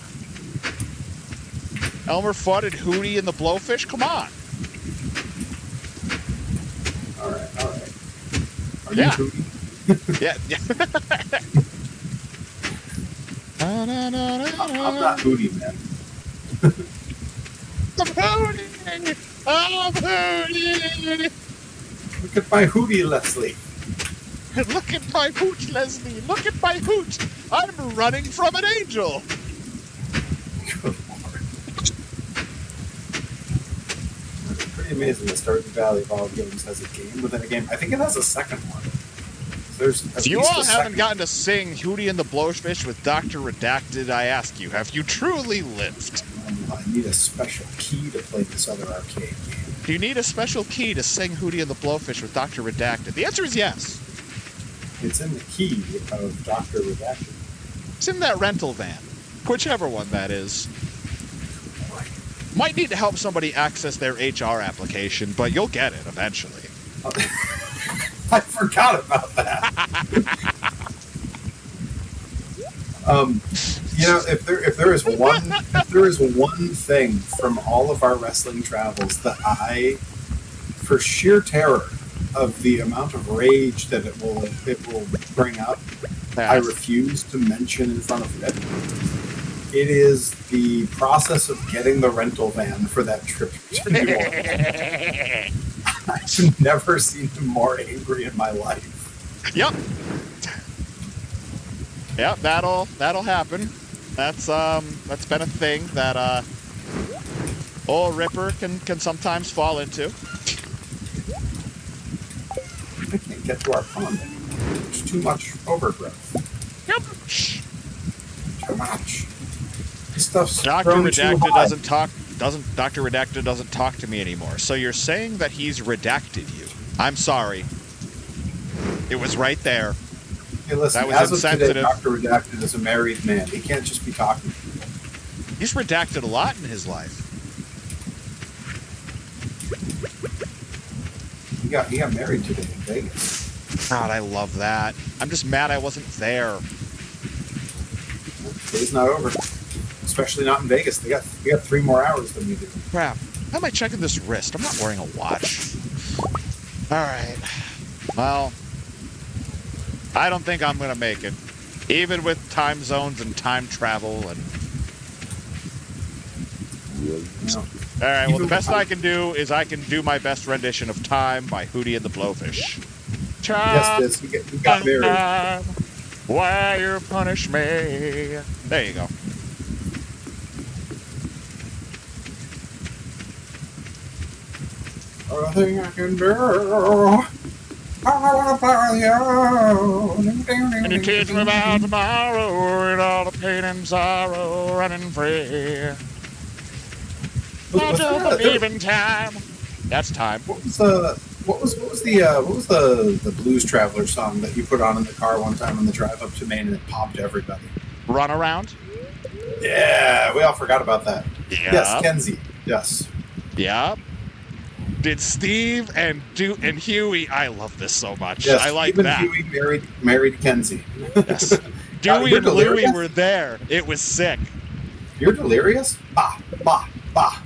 Elmer Fudd and Hootie and the Blowfish. Come on. All right. Are you Hootie? Yeah. I'm not Hootie, man. I'm Hootie. Look at my Hootie, Leslie. Look at my hoot, Leslie. Look at my hoot. I'm running from an angel. Good Lord. It's pretty amazing that Stardew Valley of all games has a game within a game. I think it has a second one. If you all haven't gotten to sing Hootie and the Blowfish with Dr. Redacted, I ask you, have you truly lived? I need a special key to play this other arcade game. Do you need a special key to sing Hootie and the Blowfish with Dr. Redacted? The answer is yes. It's in the key of Dr. Redacted. It's in that rental van. Whichever one that is. Might need to help somebody access their HR application, but you'll get it eventually. I forgot about that. If there is one thing from all of our wrestling travels that I, for sheer terror of the amount of rage that it will bring up, I refuse to mention in front of it. It is the process of getting the rental van for that trip to New Orleans. I've never seen him more angry in my life. Yep. Yep, that'll happen. That's been a thing that old Ripper can sometimes fall into. I can't get to our pond anymore. There's too much overgrowth. Yep. Too much. This stuff's Dr. grown too Redacted high. Dr. Redacted doesn't talk to me anymore. So you're saying that he's redacted you? I'm sorry. It was right there. Hey, listen, That was as insensitive. of today, Dr. Redacted is a married man. He can't just be talking to people. He's redacted a lot in his life. He got married today in Vegas. God, I love that. I'm just mad I wasn't there. Day's not over. Especially not in Vegas. We got 3 more hours than we do. Crap. How am I checking this wrist? I'm not wearing a watch. All right. Well, I don't think I'm going to make it. Even with time zones and time travel and... No. All right, well, the best I can do is I can do my best rendition of Time by Hootie and the Blowfish. Yes, you got married. Why you punish me? There you go. Everything I can do. I want to play with you. And you teach me about tomorrow and all the pain and sorrow running free. I don't believe in time. That's time. What was the Blues Traveler song that you put on in the car one time on the drive up to Maine and it popped everybody? Run around? Yeah, we all forgot about that. Yeah. Yes, Kenzie. Yes. Yeah. Did Steve and Huey? I love this so much. Yes, I like Steve and that. Huey married Kenzie. Yes. Dewey and Louie were there. It was sick. You're delirious? Bah, bah, bah.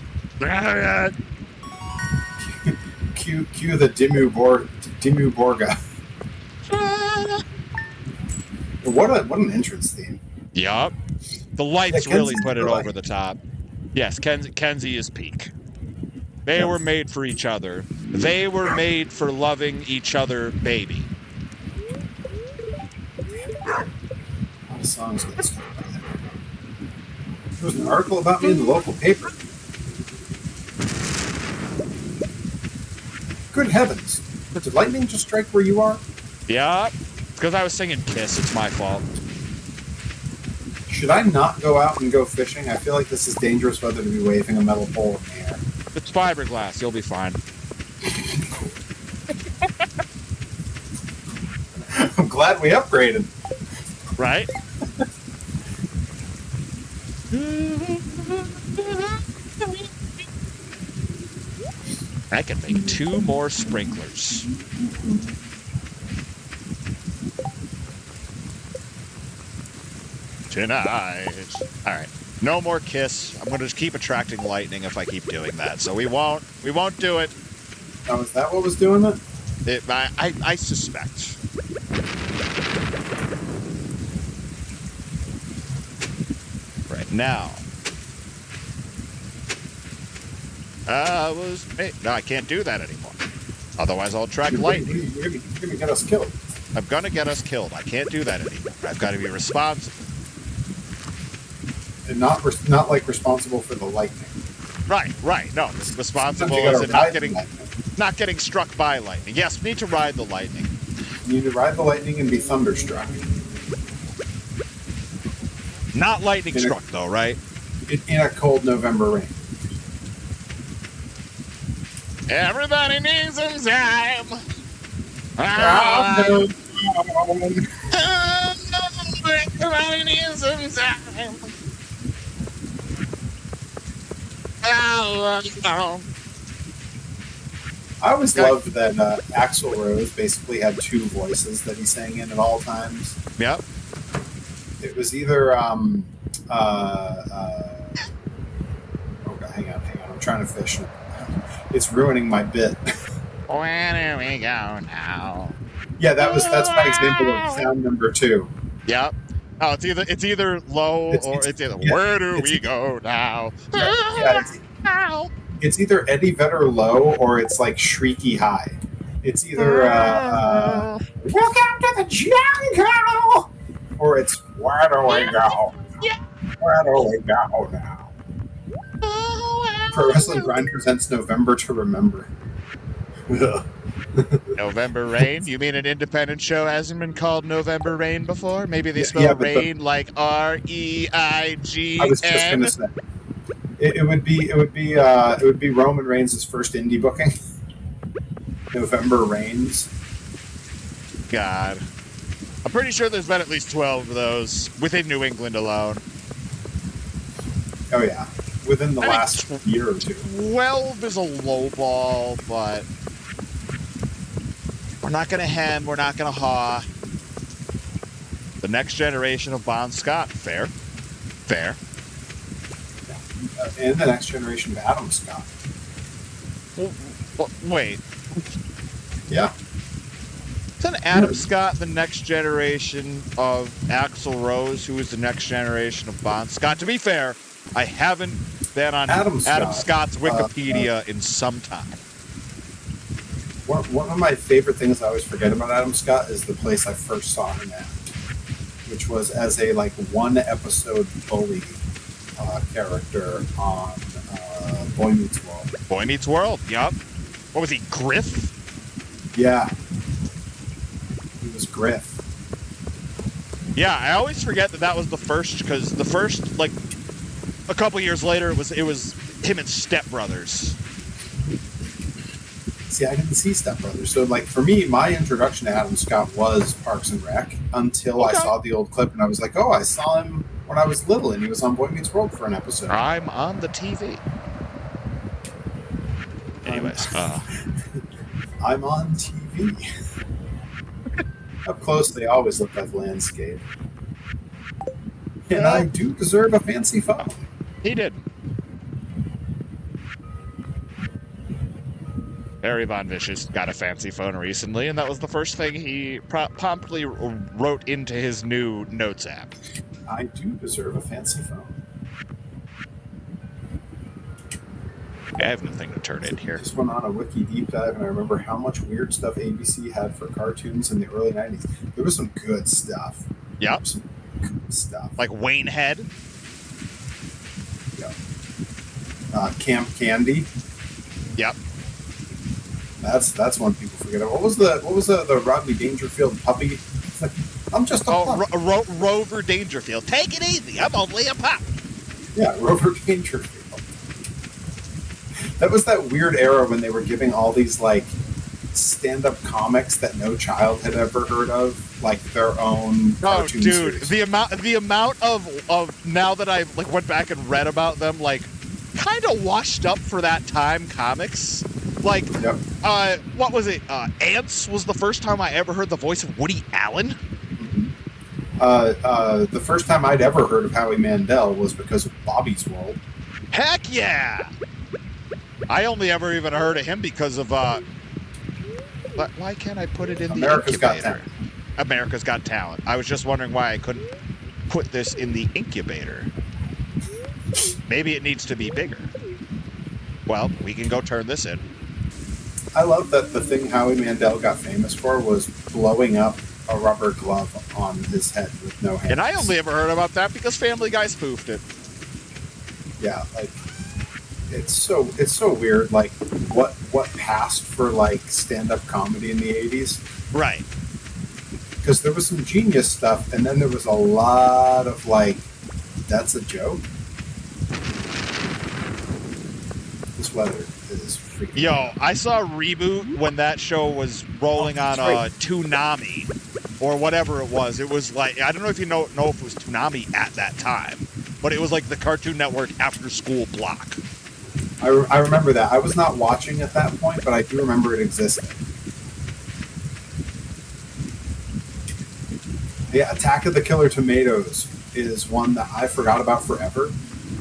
Cue the Dimmu Borga. What an entrance theme. Yup. The lights Yeah, really Kenzie's put it really- over the top. Yes, Kenzie is peak. They were made for each other. They were made for loving each other, baby. A lot of songs get stuck by that. There was an article about me in the local paper. Good heavens. Did lightning just strike where you are? Yeah, because I was singing Kiss. It's my fault. Should I not go out and go fishing? I feel like this is dangerous weather to be waving a metal pole in the air. It's fiberglass. You'll be fine. I'm glad we upgraded. Right? I can make 2 more sprinklers. Tonight. All right. No more Kiss. I'm going to just keep attracting lightning if I keep doing that. So we won't do it. Oh, is that what was doing it? I suspect. Right now. No, I can't do that anymore. Otherwise, I'll attract lightning. You're going to get us killed. I'm going to get us killed. I can't do that anymore. I've got to be responsible. And not responsible for the lightning. Right. No, responsible You gotta as in ride the lightning. not getting struck by lightning. Yes, we need to ride the lightning. You need to ride the lightning and be thunderstruck. Not lightning struck, though, right? In a cold November rain. Everybody needs some time. Everybody needs some time. I always loved that Axl Rose basically had 2 voices that he sang in at all times. Yep. It was either oh God, hang on, I'm trying to fish. It's ruining my bit. Where do we go now? Yeah, that's my example of sound number 2. Yep. Oh, it's either low or it's either where do we go now? Yeah, it's either Eddie Vedder low or it's like shrieky high. It's either welcome to the jungle or it's where do we go? We're at our way now. Pro Wrestling Grind presents November to Remember. November Rain? You mean an independent show hasn't been called November Rain before? Maybe they spell Yeah, but rain like R-E-I-G-N? I was just gonna say it would be Roman Reigns' first indie booking. November Reigns. God. I'm pretty sure there's been at least 12 of those within New England alone. Oh yeah, within the last year or two. 12 is a low ball, but we're not going to hem, we're not going to haw. The next generation of Bon Scott. Fair. Fair. And the next generation of Adam Scott. Well, wait. Yeah. Isn't Adam Scott the next generation of Axl Rose, who is the next generation of Bon Scott? To be fair, I haven't been on Adam Scott's Wikipedia in some time. One of my favorite things I always forget about Adam Scott is the place I first saw him at, which was as a one episode bully character on Boy Meets World. Boy Meets World, yup. What was he, Griff? Yeah. He was Griff. Yeah, I always forget that was the first, because the first, a couple years later, it was him and Step Brothers. See, I didn't see Step Brothers. So, for me, my introduction to Adam Scott was Parks and Rec until I saw the old clip, and I was like, oh, I saw him when I was little, and he was on Boy Meets World for an episode. I'm on the TV. Anyways, I'm on TV. Up close, they always look like landscape. And I do deserve a fancy phone. He did. Barry Von Vicious got a fancy phone recently, and that was the first thing he promptly wrote into his new Notes app. I do deserve a fancy phone. I have nothing to turn in here. I just went on a wiki deep dive, and I remember how much weird stuff ABC had for cartoons in the early 90s. There was some good stuff. Yep. Some good stuff. Like Wayne Head. Yep. Camp Candy. Yep. That's one people forget. What was the Rodney Dangerfield puppy? I'm just a pup. Rover Dangerfield. Take it easy. I'm only a pup. Yeah, Rover Dangerfield. That was that weird era when they were giving all these stand-up comics that no child had ever heard of, their own cartoon series. The amount of now that I went back and read about them, kind of washed up for that time comics. Yep. What was it? Ants was the first time I ever heard the voice of Woody Allen. Mm-hmm. The first time I'd ever heard of Howie Mandel was because of Bobby's World. Heck yeah! I only ever even heard of him because of But why can't I put it in America's the incubator? Got Talent. America's Got Talent. I was just wondering why I couldn't put this in the incubator. Maybe it needs to be bigger. Well, we can go turn this in. I love that the thing Howie Mandel got famous for was blowing up a rubber glove on his head with no hands. And I only ever heard about that because Family Guy spoofed it. Yeah, it's so weird. What passed for stand-up comedy in the 80s? Right. Because there was some genius stuff, and then there was a lot of that's a joke. This weather is freaking. Yo, I saw Reboot when that show was rolling on Toonami or whatever it was. It was I don't know if you know if it was Toonami at that time, but it was the Cartoon Network after-school block. I remember that. I was not watching at that point, but I do remember it existing. Yeah, Attack of the Killer Tomatoes is one that I forgot about forever.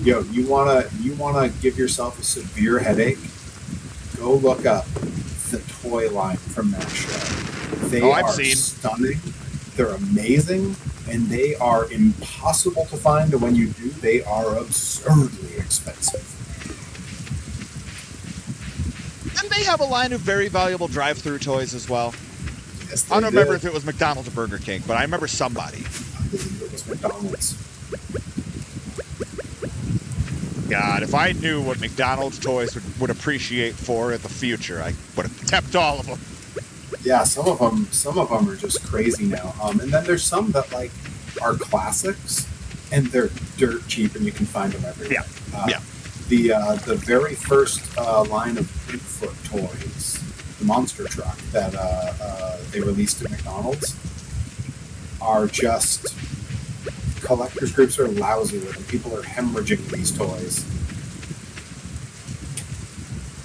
Yo, you wanna give yourself a severe headache? Go look up the toy line from that show. They are stunning. They're amazing, and they are impossible to find. And when you do, they are absurdly expensive. And they have a line of very valuable drive-through toys as well. Yes, I don't remember if it was McDonald's or Burger King, but I remember somebody. I believe it was McDonald's. God, if I knew what McDonald's toys would appreciate for in the future, I would have kept all of them. Yeah, some of them are just crazy now. And then there's some that like are classics, and they're dirt cheap, and you can find them everywhere. Yeah. The very first line of Bigfoot toys, the monster truck that they released at McDonald's, are just collectors groups are lousy with them. People are hemorrhaging these toys.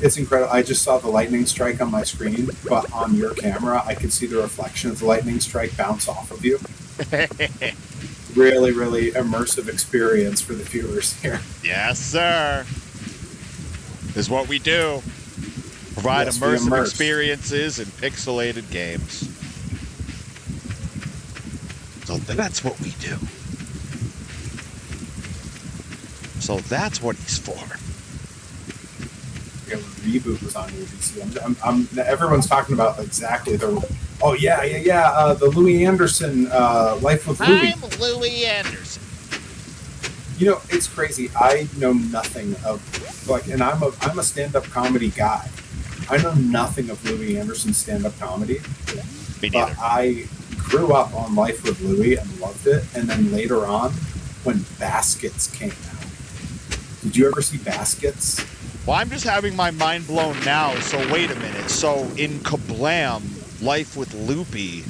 It's incredible. I just saw the lightning strike on my screen, but on your camera, I could see the reflection of the lightning strike bounce off of you. Really, really immersive experience for the viewers here. Yes, sir. This is what we do. Provide immersive experiences in pixelated games. So that's what we do. So that's what he's for. Reboot was on ABC. Everyone's talking about exactly the. Oh yeah. The Louis Anderson Life with Louis. I'm Louis Anderson. You know, it's crazy. I know nothing of and I'm a stand-up comedy guy. I know nothing of Louis Anderson's stand-up comedy. Me neither. But I grew up on Life with Louis and loved it. And then later on, when Baskets came out, did you ever see Baskets? Well, I'm just having my mind blown now, so wait a minute. So in Kablam, Life with Loopy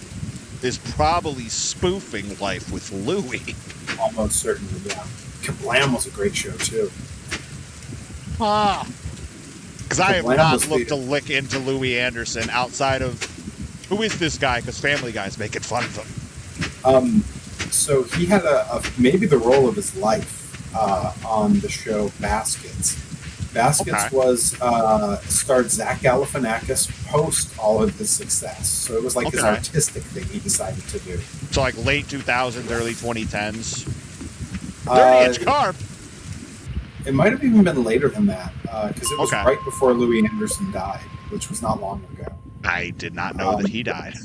is probably spoofing Life with Louie. Almost certainly, yeah. Kablam was a great show, too. Because I have not looked a lick into Louis Anderson outside of, who is this guy? Because Family Guy's making fun of him. So he had maybe the role of his life on the show Baskets. Baskets starred Zach Galifianakis post all of his success. So it was like his artistic thing he decided to do. So like late 2000s, early 2010s. 30-inch carp. It might have even been later than that, because it was right before Louis Anderson died, which was not long ago. I did not know that he died.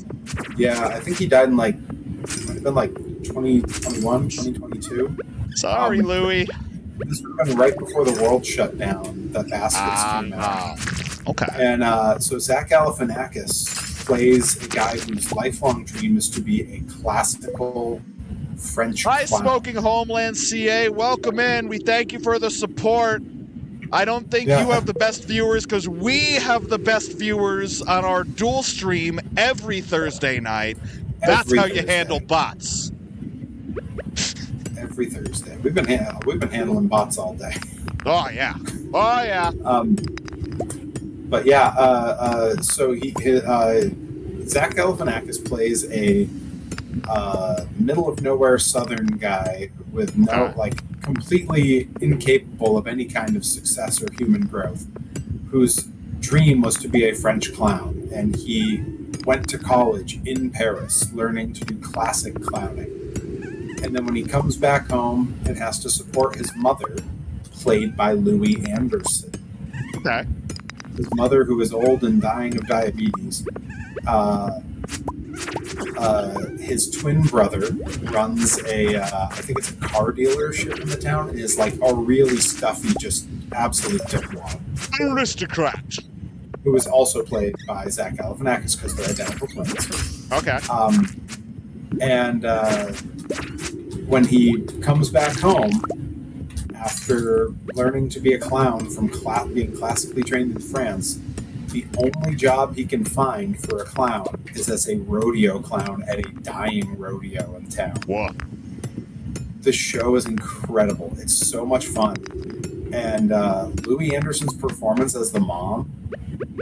Yeah, I think he died in might have been 2021, 2022. Sorry, Louis. This would have been right before the world shut down that Baskets came out. Okay. And so Zach Galifianakis plays a guy whose lifelong dream is to be a classical French clown. Smoking Homeland CA, welcome in. We thank you for the support. I don't think you have the best viewers because we have the best viewers on our dual stream every Thursday night. That's how you handle bots. Every Thursday. We've been handling bots all day. Oh yeah. But yeah, so Zach Galifianakis plays a middle of nowhere Southern guy with completely incapable of any kind of success or human growth, whose dream was to be a French clown, and he went to college in Paris learning to do classic clowning. And then when he comes back home and has to support his mother, played by Louis Anderson. Okay. His mother, who is old and dying of diabetes. His twin brother runs I think it's a car dealership in the town, and is like a really stuffy, just absolute dipwad. Aristocrat. Who is also played by Zach Galifianakis because they're identical twins. Okay. And when he comes back home after learning to be a clown from being classically trained in France, the only job he can find for a clown is as a rodeo clown at a dying rodeo in town. What? The show is incredible. It's so much fun. And Louis Anderson's performance as the mom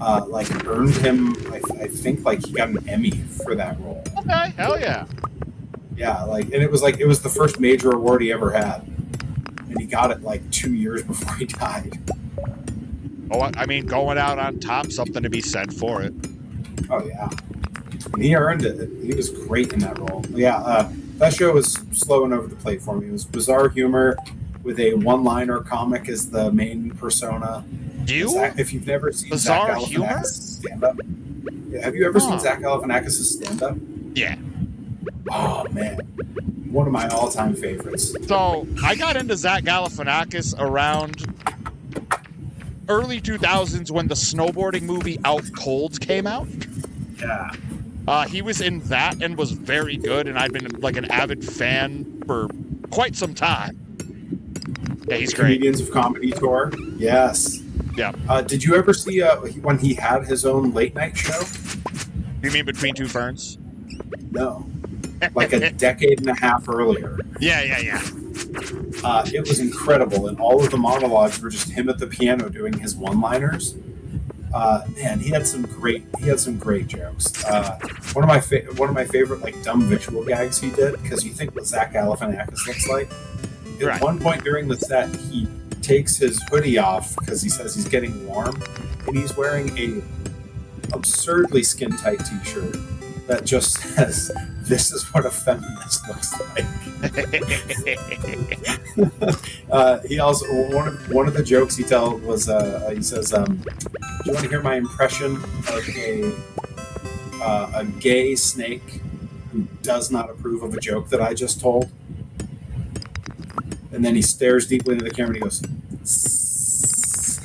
earned him, I think he got an Emmy for that role. Okay, hell yeah. Yeah, and it was the first major award he ever had. And he got it 2 years before he died. Oh, I mean, going out on top, something to be said for it. Oh, yeah. And he earned it. He was great in that role. Yeah, that show was slow and over the plate for me. It was bizarre humor with a one-liner comic as the main persona. If you've never seen bizarre Zach humor Galifianakis stand-up, have you ever seen Zach Galifianakis' stand-up? Yeah. Oh, man. One of my all-time favorites. So, I got into Zach Galifianakis around early 2000s when the snowboarding movie Out Cold came out. Yeah. He was in that and was very good, and I've been like an avid fan for quite some time. Yeah, he's great. Comedians of Comedy Tour. Yes. Yeah. Did you ever see when he had his own late night show? You mean Between Two Ferns? No. Like a decade and a half earlier. Yeah. It was incredible, and all of the monologues were just him at the piano doing his one-liners. Man, he had some great jokes. One of my favorite like dumb visual gags he did, because you think what Zach Galifianakis looks like. At one point during the set, he takes his hoodie off because he says he's getting warm, and he's wearing a absurdly skin tight T-shirt that just says, "This is what a feminist looks like." He also one of the jokes he told was he says, "Do you want to hear my impression of a gay snake who does not approve of a joke that I just told?" And then he stares deeply into the camera and he goes, "Sss."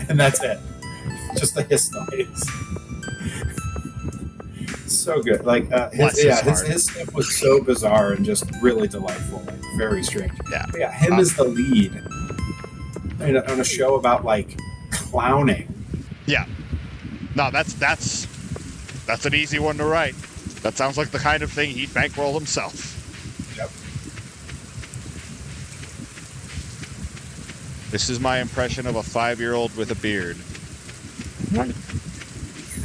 And that's it. Just a hiss noise. So good. Like his stuff was so bizarre and just really delightful, like very strange. Yeah. But yeah, him as the lead on a show about like clowning. Yeah. No, that's an easy one to write. That sounds like the kind of thing he'd bankroll himself. Yep. This is my impression of a 5-year-old with a beard.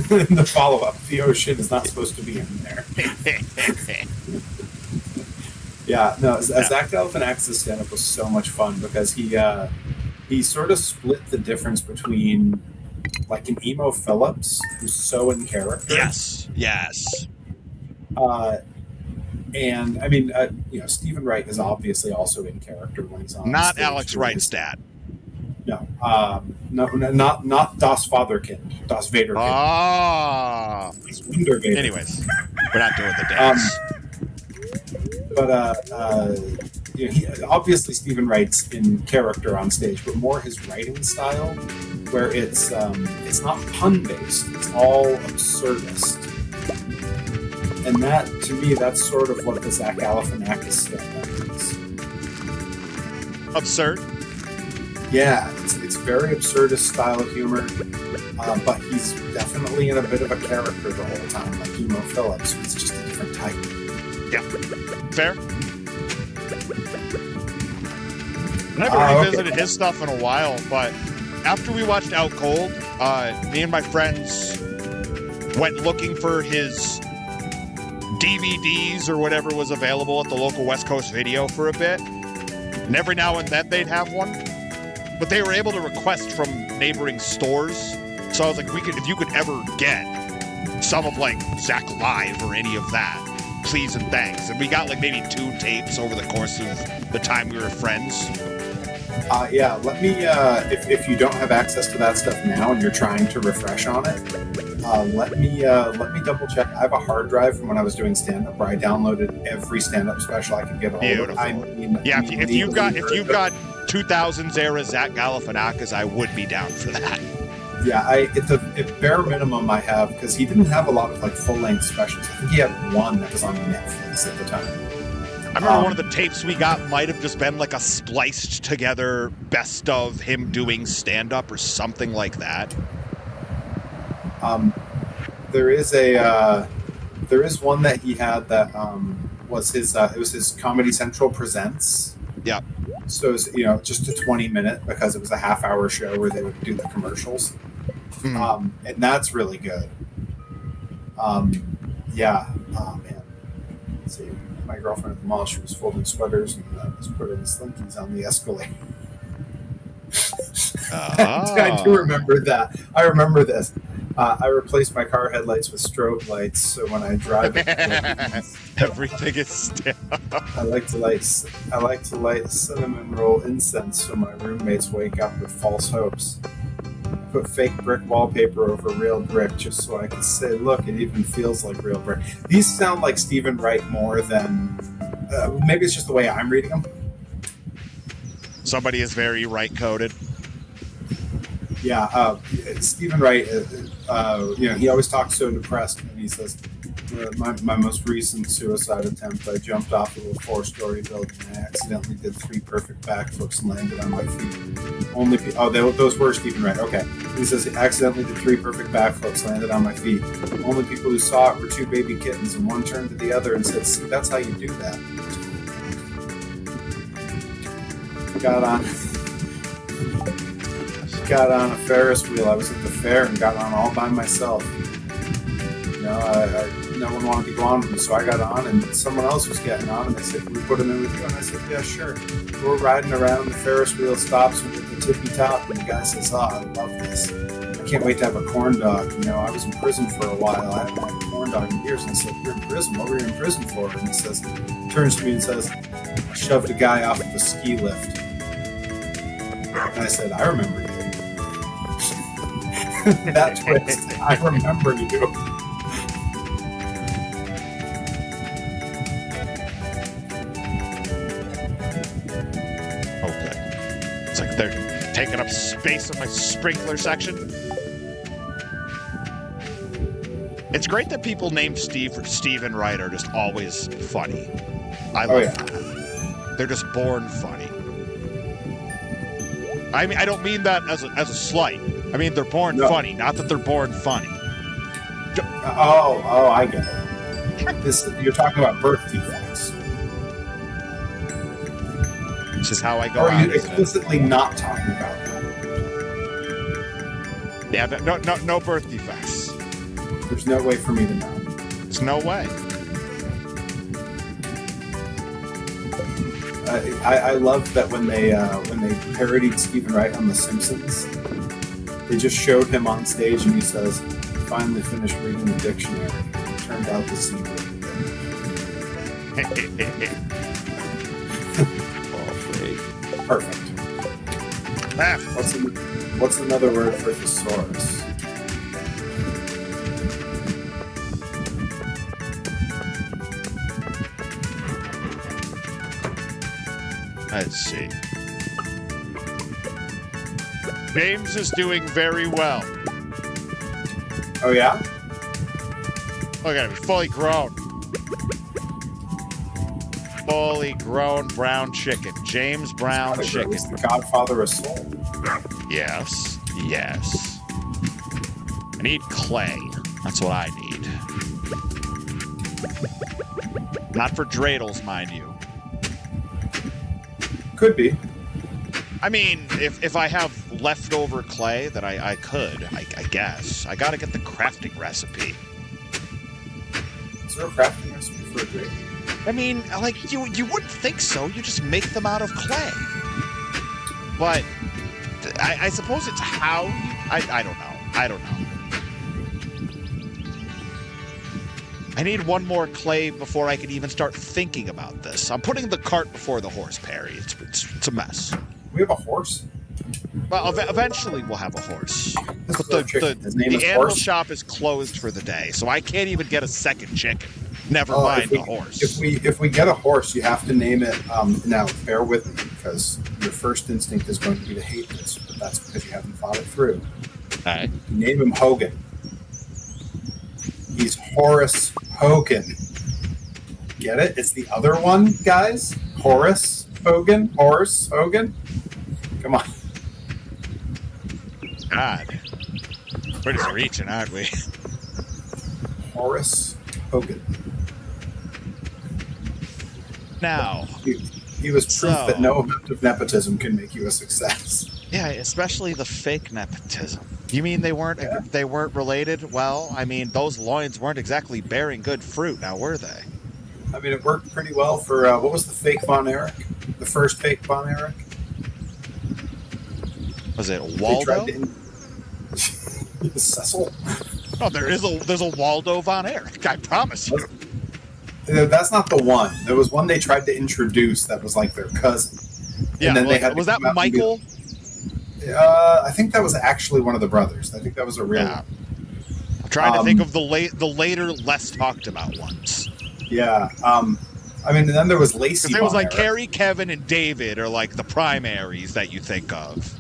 The follow-up, Theo shit is not supposed to be in there. Yeah, no, Zach Galifianakis' stand-up was so much fun because he sort of split the difference between like an emo Phillips who's so in character. Yes. And I mean, Stephen Wright is obviously also in character when he's on. Not Alex Wright's dad. No, not Das Fatherkind, Das Vaderkind. Ah. He's Wonder Vader. Anyways, we're not doing the dance. Obviously Stephen Wright's in character on stage, but more his writing style, where it's not pun based; it's all absurdist. And that, to me, that's sort of what the Zach Galifianakis stand-up is. Absurd. Yeah, it's very absurdist style of humor, but he's definitely in a bit of a character the whole time, like Emo Phillips. It's just a different type. Yeah, fair. I haven't revisited his stuff in a while, but after we watched Out Cold, me and my friends went looking for his DVDs or whatever was available at the local West Coast Video for a bit, and every now and then they'd have one. But they were able to request from neighboring stores. So I was like, if you could ever get some of like Zach Live or any of that, please and thanks. And we got like maybe 2 tapes over the course of the time we were friends. Yeah, let me, if you don't have access to that stuff now and you're trying to refresh on it, let me double check. I have a hard drive from when I was doing stand-up where I downloaded every stand-up special I could get a hold of. Yeah, if you've got 2000s era Zach Galifianakis, I would be down for that. Yeah, at bare minimum I have, because he didn't have a lot of like full-length specials. I think he had one that was on Netflix at the time. I remember one of the tapes we got might have just been like a spliced together best of him doing stand-up or something like that. There is one that he had that was his it was his Comedy Central Presents. Yeah. So it was, just a 20-minute, because it was a half-hour show where they would do the commercials. And that's really good. Yeah. Oh, man. Let's see. My girlfriend at the mall, she was folding sweaters and was putting slinkies on the escalator. I do remember that. I remember this. I replaced my car headlights with strobe lights, so when I drive everything is still. I like to light cinnamon roll incense so my roommates wake up with false hopes. Put fake brick wallpaper over real brick just so I can say, look, it even feels like real brick. These sound like Stephen Wright more than maybe it's just the way I'm reading them. Somebody is very Wright coded. Yeah, Stephen Wright, he always talks so depressed, and he says, my most recent suicide attempt, I jumped off of a 4-story building, and I accidentally did 3 perfect backflips and landed on my feet. Those were Stephen Wright, okay. He says, he accidentally did 3 perfect backflips, landed on my feet. Only people who saw it were 2 baby kittens, and one turned to the other and said, see, that's how you do that. Got on a Ferris wheel. I was at the fair and got on all by myself. No one wanted to go on with me, so I got on, and someone else was getting on, and they said, "Can we put him in with you?" And I said, "Yeah, sure." We're riding around. The Ferris wheel stops with the tippy top, and the guy says, "Oh, I love this. I can't wait to have a corn dog." I was in prison for a while. I haven't had a corn dog in years. And I said, "You're in prison. What were you in prison for?" And he turns to me and says, "I shoved a guy off of a ski lift." And I said, "I remember you." That twist. I remember you. Okay. It's like they're taking up space in my sprinkler section. It's great that people named Stephen Wright are just always funny. I love that. They're just born funny. I mean, I don't mean that as a slight. I mean, they're born funny, not that they're born funny. Oh, I get it. You're talking about birth defects. This is how I go Or are out, you explicitly not talking about that? Yeah, no birth defects. There's no way for me to know. There's no way. I love that when they parodied Stephen Wright on The Simpsons, they just showed him on stage and he says, "Finally finished reading the dictionary. It turned out the C word." Perfect. What's another word for thesaurus? Let's see. James is doing very well. Oh, yeah? Oh, gotta be fully grown. Fully grown brown chicken. James Brown Chicken. He's the godfather of soul. Yes. I need clay. That's what I need. Not for dreidels, mind you. Could be. I mean, if I have leftover clay, then I could, I guess. I gotta get the crafting recipe. Is there a crafting recipe for a dreidel? I mean, like, you wouldn't think so. You just make them out of clay. But I suppose it's how you... I don't know. I need one more clay before I can even start thinking about this. I'm putting the cart before the horse, Perry. It's a mess. We have a horse? Well, eventually we'll have a horse. But the animal horse? shop is closed for the day, so I can't even get a second chicken. Never mind the horse. If we get a horse, you have to name it. Now, bear with me, because your first instinct is going to be to hate this, but that's because you haven't thought it through. All right. Name him Hogan. He's Horace Hogan. Get it? It's the other one, guys. Horace Hogan. Come on. God. We're just reaching, aren't we? Horace Hogan. Now. He was proof that no amount of nepotism can make you a success. Yeah, especially the fake nepotism. You mean they weren't related? Well, I mean, those loins weren't exactly bearing good fruit, now were they? I mean, it worked pretty well for, what was the fake Von Erich? The first fake Von Erich? Was it Waldo? Cecil? Oh, there's a Waldo Von Erich, I promise you. That's not the one. There was one they tried to introduce that was like their cousin. Yeah, and then they had was that Michael? I think that was actually one of the brothers. I think that was a real one. I'm trying to think of the later, less talked about ones. Yeah. I mean, and then there was Lacey. Because it was like Carrie, Kevin, and David are like the primaries that you think of.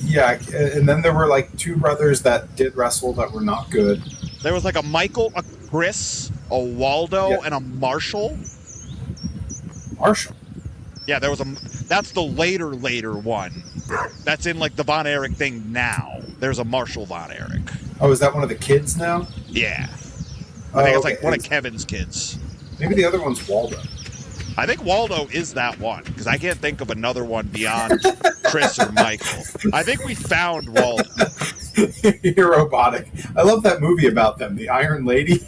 Yeah, and then there were like two brothers that did wrestle that were not good. There was like a Michael, a Chris, a Waldo, and a Marshall. Marshall? Yeah, there was a... That's the later one. That's in like the Von Erich thing now. There's a Marshall Von Erich. Oh, is that one of the kids now? Yeah. I think it's like one of Kevin's kids. Maybe the other one's Waldo. I think Waldo is that one, because I can't think of another one beyond Chris or Michael. I think we found Waldo. Robotic. I love that movie about them, The Iron Lady.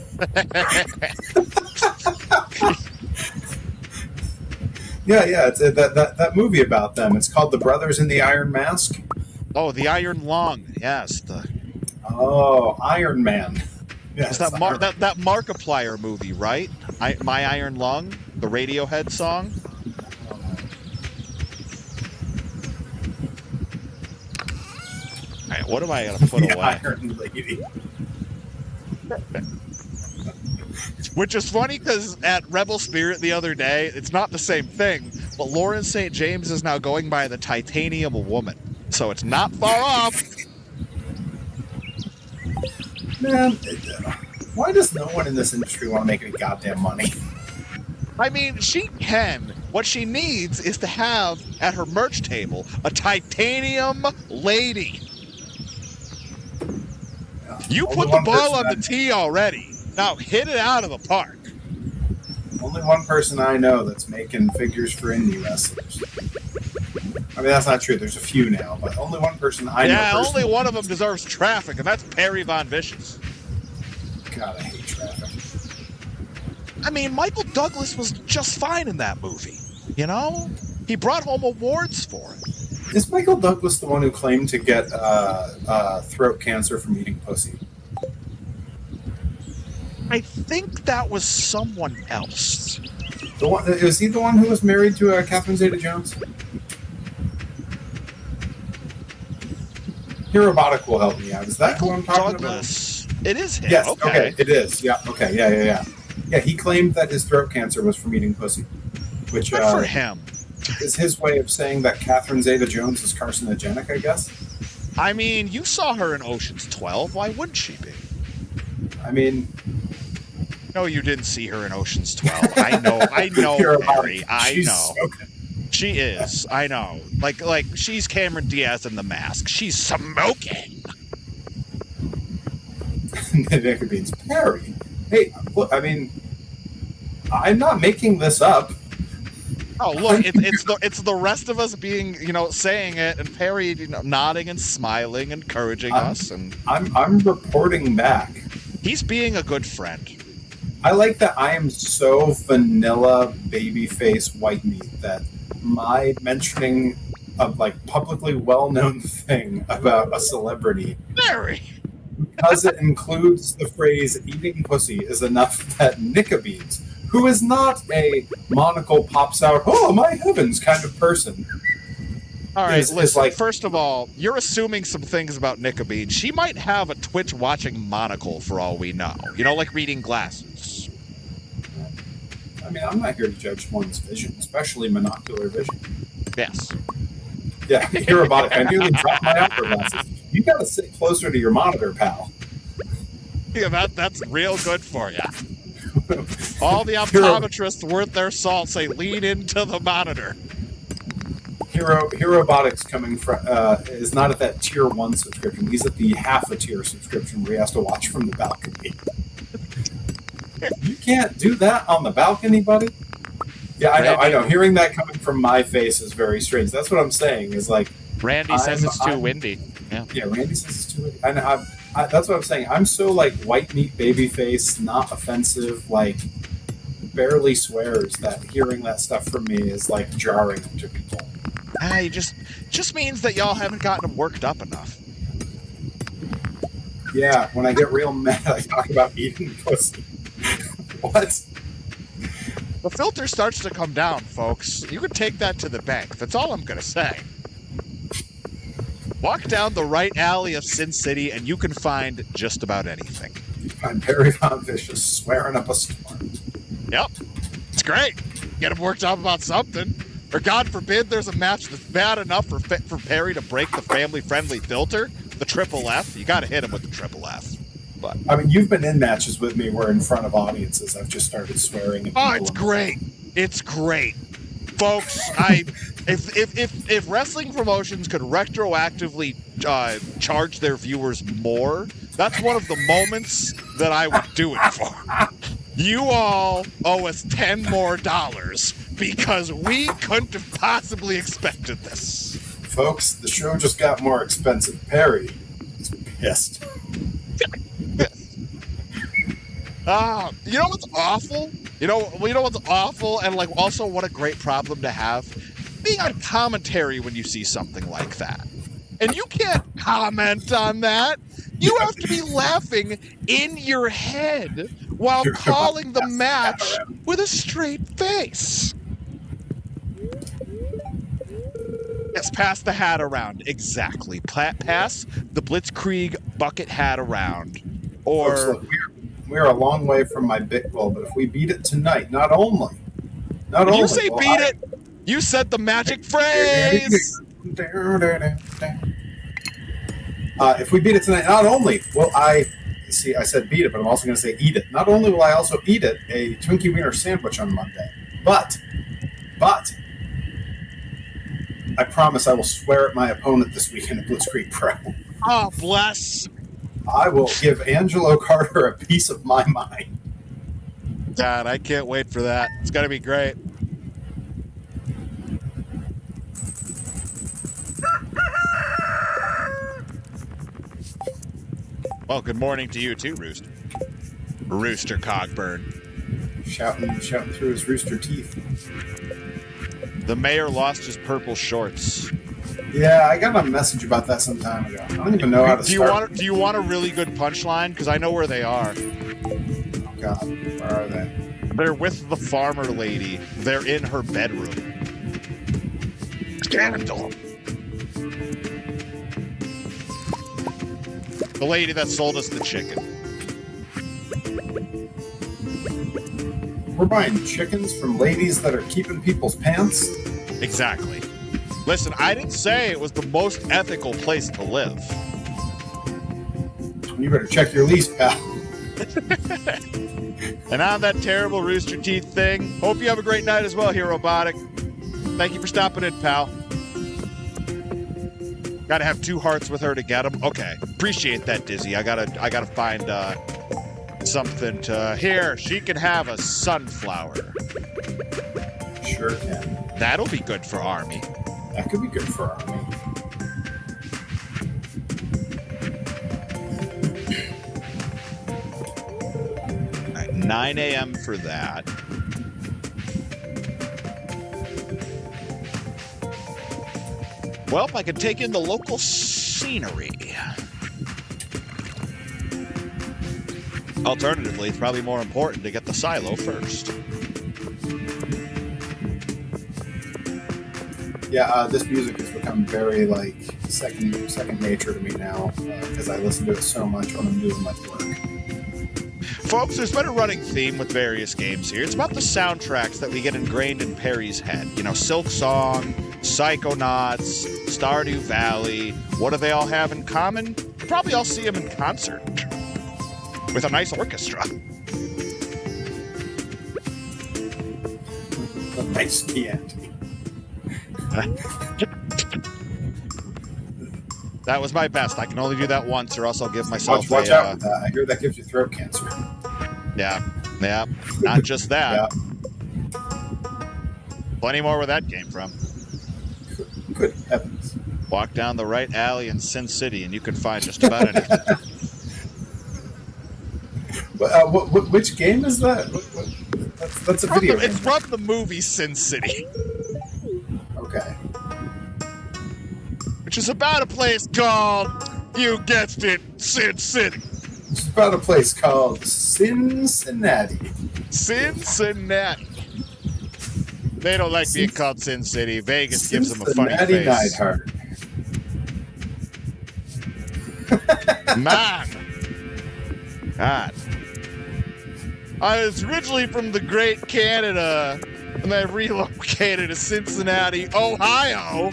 Yeah, it's that movie about them. It's called The Brothers in the Iron Mask. Oh, The Iron Lung. Yes. Oh, Iron Man. Yes, that Markiplier movie, right? My Iron Lung, the Radiohead song. All right, what am I gonna put away? Iron Lady. Which is funny because at Rebel Spirit the other day, it's not the same thing, but Lauren St. James is now going by the Titanium Woman, so it's not far off. Man, why does no one in this industry want to make any goddamn money? I mean, she can. What she needs is to have at her merch table a titanium lady. You put the ball on the tee already. Now hit it out of the park. Only one person I know that's making figures for indie wrestlers. I mean, that's not true. There's a few now, but only one person I know. Yeah, only one of them deserves traffic, and that's Perry Von Vicious. God, I hate traffic. I mean, Michael Douglas was just fine in that movie. You know? He brought home awards for it. Is Michael Douglas the one who claimed to get throat cancer from eating pussy? I think that was someone else. Was he the one who was married to Catherine Zeta-Jones? Robotic will help me out. Is that Michael who I'm talking Douglas. About? It is him. Yes. Okay. It is. Yeah. Okay. Yeah. Yeah. He claimed that his throat cancer was from eating pussy, which good for him. Is his way of saying that Catherine Zeta-Jones is carcinogenic, I guess. I mean, you saw her in Ocean's 12. Why wouldn't she be? I mean, no, you didn't see her in Ocean's 12. I know, Harry. I know. Smoking. She is. I know. Like she's Cameron Diaz in The Mask. She's smoking. Nick Beans Perry. Hey, look, I mean, I'm not making this up. Oh, look, it's the rest of us being, saying it, and Perry, nodding and smiling, encouraging us, and I'm reporting back. He's being a good friend. I like that I am so vanilla babyface white meat that my mentioning of like publicly well-known thing about a celebrity, Perry, because it includes the phrase "eating pussy," is enough that Nickabeans, who is not a monocle pops out, "Oh my heavens" kind of person. All right, listen, first of all, you're assuming some things about Nickabean. She might have a Twitch watching monocle for all we know. Like reading glasses. I mean, I'm not here to judge one's vision, especially monocular vision. Yes. Yeah, you're robotic. I nearly dropped my opera glasses. You got to sit closer to your monitor, pal. Yeah, that's real good for you. All the optometrists worth their salt say lean into the monitor. Hero Robotics coming from is not at that tier 1 subscription. He's at the half a tier subscription where he has to watch from the balcony. You can't do that on the balcony, buddy. Yeah, I know. Hearing that coming from my face is very strange. That's what I'm saying. Is like Randy says it's too windy. Yeah, Randy says it's too windy. And that's what I'm saying. I'm so like white meat baby face, not offensive, like barely swears that hearing that stuff from me is like jarring to people. It just means that y'all haven't gotten them worked up enough. Yeah, when I get real mad, I talk about eating pussy. What? The filter starts to come down, folks. You can take that to the bank. That's all I'm going to say. Walk down the right alley of Sin City, and you can find just about anything. You find Perry Von Vicious swearing up a storm. Yep. It's great. Get him worked up about something. Or God forbid there's a match that's bad enough for Perry to break the family-friendly filter, the triple F. You got to hit him with the triple F. But I mean, you've been in matches with me where in front of audiences I've just started swearing. Oh, it's great. It's great. Folks, if wrestling promotions could retroactively charge their viewers more, that's one of the moments that I would do it for. You all owe us $10 more because we couldn't have possibly expected this. Folks, the show just got more expensive. Perry is pissed. You know what's awful? You know what's awful, and like also what a great problem to have? Being on commentary when you see something like that. And you can't comment on that. You have to be laughing in your head while calling the match with a straight face. Yes, pass the hat around. Exactly. Pass the Blitzkrieg bucket hat around. Or... Folks, look, we're a long way from my big goal, but if we beat it tonight, not only you say beat it, you said the magic phrase. If we beat it tonight, not only will I said beat it, but I'm also going to say eat it. Not only will I also eat it, a Twinkie Wiener sandwich on Monday, but I promise I will swear at my opponent this weekend at Blitzkrieg Pro. Oh, bless. I will give Angelo Carter a piece of my mind. God, I can't wait for that. It's going to be great. Well, good morning to you too, Rooster Cogburn. Shouting through his rooster teeth. The mayor lost his purple shorts. Yeah, I got a message about that some time ago. I don't even know how to start. Do you want a really good punchline? Because I know where they are. Oh, God. Where are they? They're with the farmer lady. They're in her bedroom. Scandal. The lady that sold us the chicken. We're buying chickens from ladies that are keeping people's pants? Exactly. Listen, I didn't say it was the most ethical place to live. You better check your lease, pal. And on that terrible rooster teeth thing, hope you have a great night as well, Hero Robotic. Thank you for stopping in, pal. Gotta have 2 hearts with her to get them. Okay, appreciate that, Dizzy. I gotta find something to... Here, she can have a sunflower. Sure can. That'll be good for Army. That could be good for Army. All right, 9 a.m. for that. Well, I could take in the local scenery. Alternatively, it's probably more important to get the silo first. Yeah, this music has become very, like, second nature to me now, because I listen to it so much when I'm doing my work. Folks, there's been a running theme with various games here. It's about the soundtracks that we get ingrained in Perry's head. You know, Silk Song, Psychonauts, Stardew Valley. What do they all have in common? You probably all see them in concert with a nice orchestra. Nice Chianti. That was my best. I can only do that once, or else I'll give myself Watch out with that. I hear that gives you throat cancer. Yeah. Not just that. Yeah. Plenty more where that came from. Good heavens. Walk down the right alley in Sin City, and you can find just about anything. Which game is that? That's a video game. It's from the movie Sin City. Okay. Which is about a place called, you guessed it, Sin City. It's about a place called Cincinnati. Cincinnati. They don't like being called Sin City. Vegas gives them a funny Cincinnati face. Neidhart. Man. God. I was originally from the great Canada, And they relocated to Cincinnati, Ohio.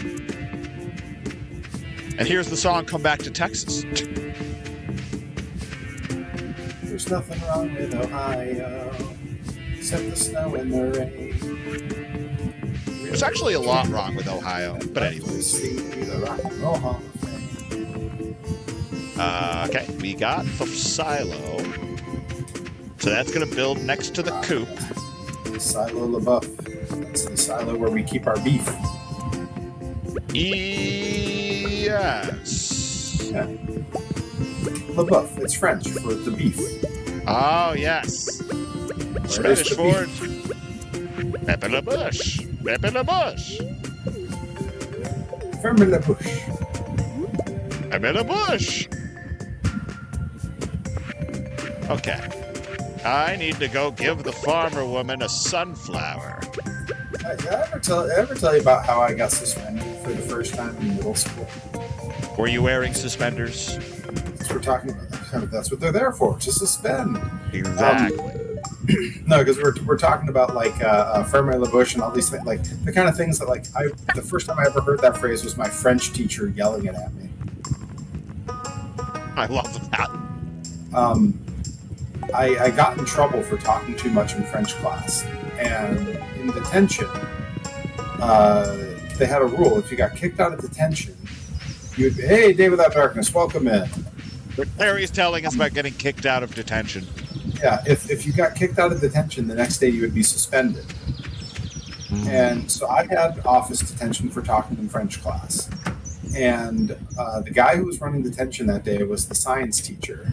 And here's the song, Come Back to Texas. There's nothing wrong with Ohio, except the snow and the rain. There's actually a lot wrong with Ohio, but anyways. See the Rock and Roll Hall of Fame. Okay, we got the silo. So that's going to build next to the coop. Silo LaBeouf. That's the silo where we keep our beef. Yes. Yeah. LaBeouf. It's French for the beef. Oh, yes. Spanish for Pepe la Bush. Pepe la Bush. Ferme la bouche. Pepe la Bush. Okay. I need to go give the farmer woman a sunflower. Did I ever tell you about how I got suspended for the first time in middle school? Were you wearing suspenders? That's what we're talking about. That's what they're there for, to suspend. Exactly. No, because we're talking about like Ferme la Bouche and all these things, like the kind of things that like the first time I ever heard that phrase was my French teacher yelling it at me. I love that. I got in trouble for talking too much in French class, and in detention, they had a rule: if you got kicked out of detention, you'd be, "Hey, Day Without Darkness, welcome in." Larry's telling us about getting kicked out of detention. Yeah, if you got kicked out of detention, the next day you would be suspended. And so I had office detention for talking in French class. And the guy who was running detention that day was the science teacher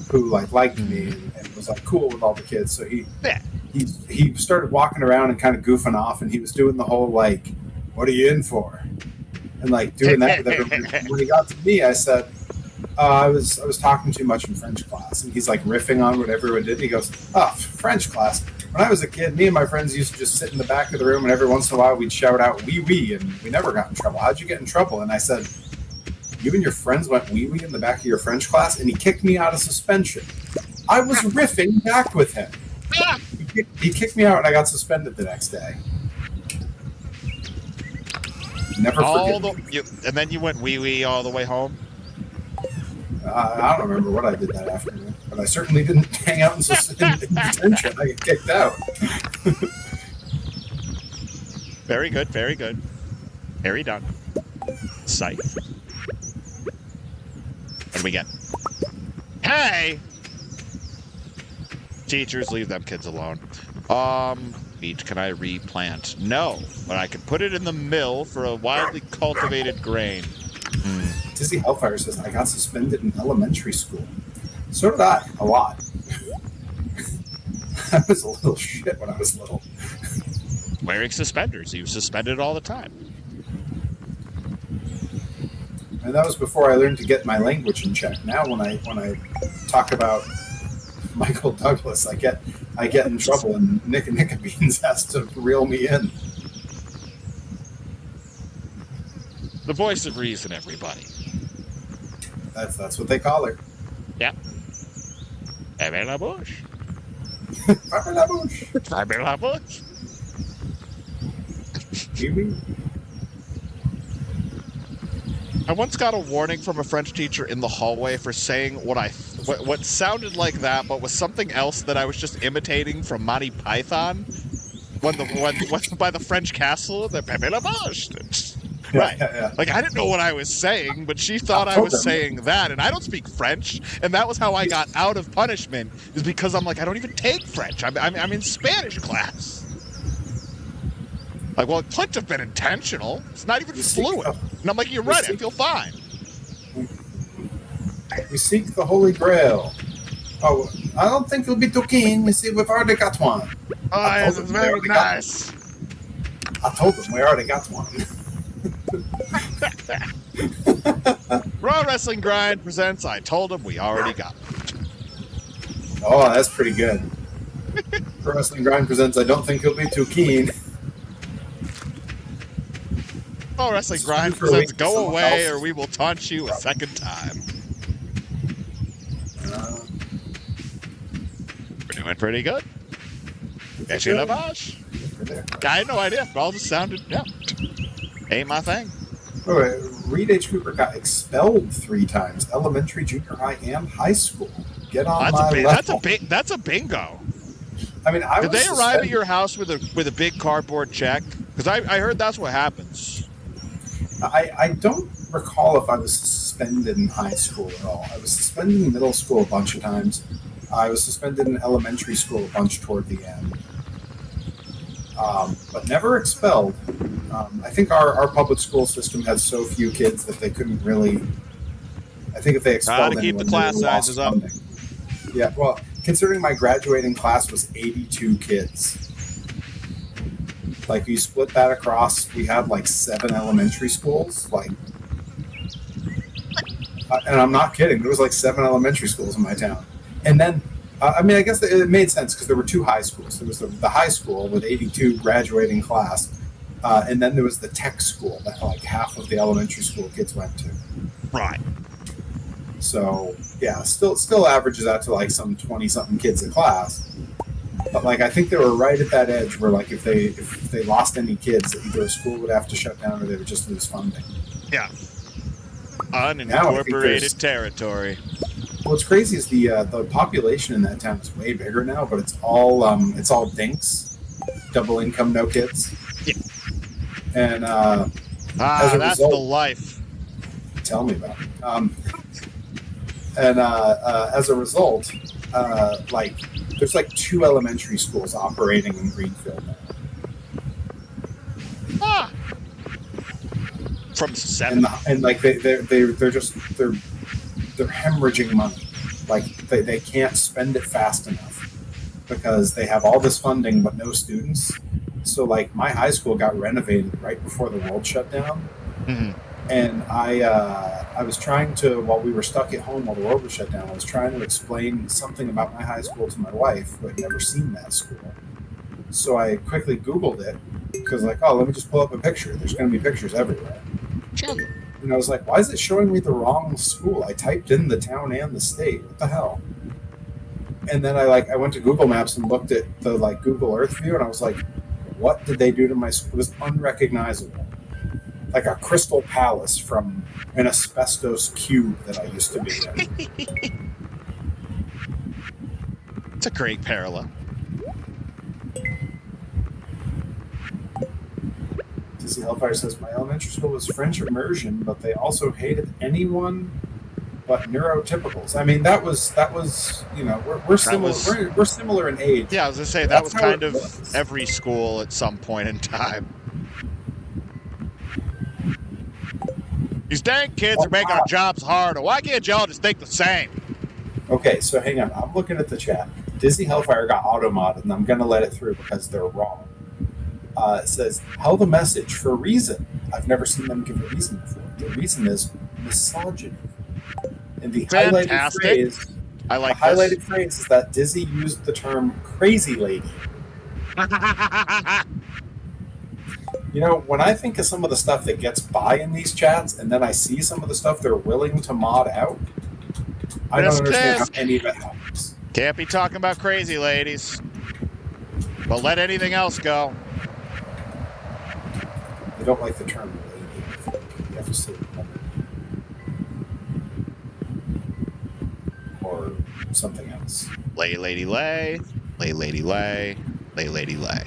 who liked me and was cool with all the kids. So he started walking around and kind of goofing off, and he was doing the whole what are you in for? And doing that with everybody. When he got to me, I said, I was talking too much in French class, and he's riffing on what everyone did. And he goes, French class. When I was a kid, me and my friends used to just sit in the back of the room, and every once in a while we'd shout out "wee wee," and we never got in trouble. How'd you get in trouble? And I said, you and your friends went wee wee in the back of your French class, and he kicked me out of suspension. I was riffing back with him. He kicked me out, and I got suspended the next day. Never forget. And then you went wee wee all the way home. I don't remember what I did that afternoon, but I certainly didn't hang out in detention. I get kicked out. Very good, very good. Very done. Psych. What do we get? Hey! Teachers, leave them kids alone. Wheat, can I replant? No, but I can put it in the mill for a widely cultivated grain. Dizzy Hellfire says, I got suspended in elementary school. So did I, a lot. I was a little shit when I was little. Wearing suspenders. You suspended all the time. And that was before I learned to get my language in check. Now when I talk about Michael Douglas, I get in trouble, and Nick Beans has to reel me in. The voice of reason, everybody. That's what they call her. Yeah. Ferme la Bouche. Ferme la Bouche. Ferme la Bouche. I once got a warning from a French teacher in the hallway for saying what sounded like that, but was something else that I was just imitating from Monty Python when by the French castle, the Pepe la Bouche. Right. Yeah. I didn't know what I was saying, but she thought I was saying that, and I don't speak French, and that was how I got out of punishment, is because I'm I don't even take French. I'm in Spanish class. Well, it couldn't have been intentional. It's not even fluent. And I'm you're right, I feel fine. We seek the Holy Grail. Oh, I don't think it'll be too keen. You see, we've already got one. Oh, yes, it's very nice. I told them we already got one. Raw Wrestling Grind presents I Told Him We Already Got. Oh, that's pretty good. Pro Wrestling Grind presents I Don't Think He'll Be Too Keen. Raw Wrestling Grind presents Go Away or We Will Taunt You a Second Time. We're doing pretty good. Catch you, Lavash. there? I had no idea. It all just sounded, ain't my thing. Oh, wait, Reed H. Cooper got expelled 3 times, elementary, junior high, and high school. Get on my level. That's a bingo. I mean, Did they arrive at your house with a big cardboard check? Because I heard that's what happens. I don't recall if I was suspended in high school at all. I was suspended in middle school a bunch of times. I was suspended in elementary school a bunch toward the end. But never expelled. I think our public school system had so few kids that they couldn't really. I think if they expelled to keep anyone, the class they sizes up. funding. Yeah, well, considering my graduating class was 82 kids, like you split that across, we had like 7 elementary schools, like, and I'm not kidding. There was like 7 elementary schools in my town, and then. I mean, I guess it made sense because there were 2 high schools. There was the high school with 82 graduating class, and then there was the tech school that like half of the elementary school kids went to. Right. So yeah, still averages out to like some 20-something kids a class. But like I think they were right at that edge where like if they lost any kids, either a school would have to shut down or they would just lose funding. Yeah. Unincorporated territory. What's crazy is the population in that town is way bigger now, but it's all dinks, double income, no kids. Yeah. And that's result, the life. Tell me about it. And as a result, like there's like 2 elementary schools operating in Greenfield now. Ah. From 7. And like they're hemorrhaging money. Like they can't spend it fast enough because they have all this funding but no students. So like my high school got renovated right before the world shut down. Mm-hmm. And I was trying to, while we were stuck at home while the world was shut down, I was trying to explain something about my high school to my wife who had never seen that school. So I quickly Googled it because like, oh, let me just pull up a picture. There's going to be pictures everywhere. And I was like, why is it showing me the wrong school? I typed in the town and the state. What the hell? And then I went to Google Maps and looked at the like Google Earth view, and I was like, what did they do to my school? It was unrecognizable. Like a crystal palace from an asbestos cube that I used to be in. It's a great parallel. Dizzy Hellfire says, my elementary school was French immersion, but they also hated anyone but neurotypicals. I mean, that was we're similar. We're similar in age. Yeah, I was gonna say that was kind of every school at some point in time. These dang kids are making our jobs harder. Why can't y'all just think the same? Okay, so hang on. I'm looking at the chat. Dizzy Hellfire got auto-modded, and I'm going to let it through because they're wrong. It says, held a message for a reason. I've never seen them give a reason before. The reason is misogyny. And the highlighted phrase is that Dizzy used the term crazy lady. You know, when I think of some of the stuff that gets by in these chats, and then I see some of the stuff they're willing to mod out, I don't understand how any of it happens. Can't be talking about crazy ladies. But let anything else go. I don't like the term lady. You have to say woman. Or something else. Lay, lady, lay. Lay, lady, lay. Lay, lady, lay.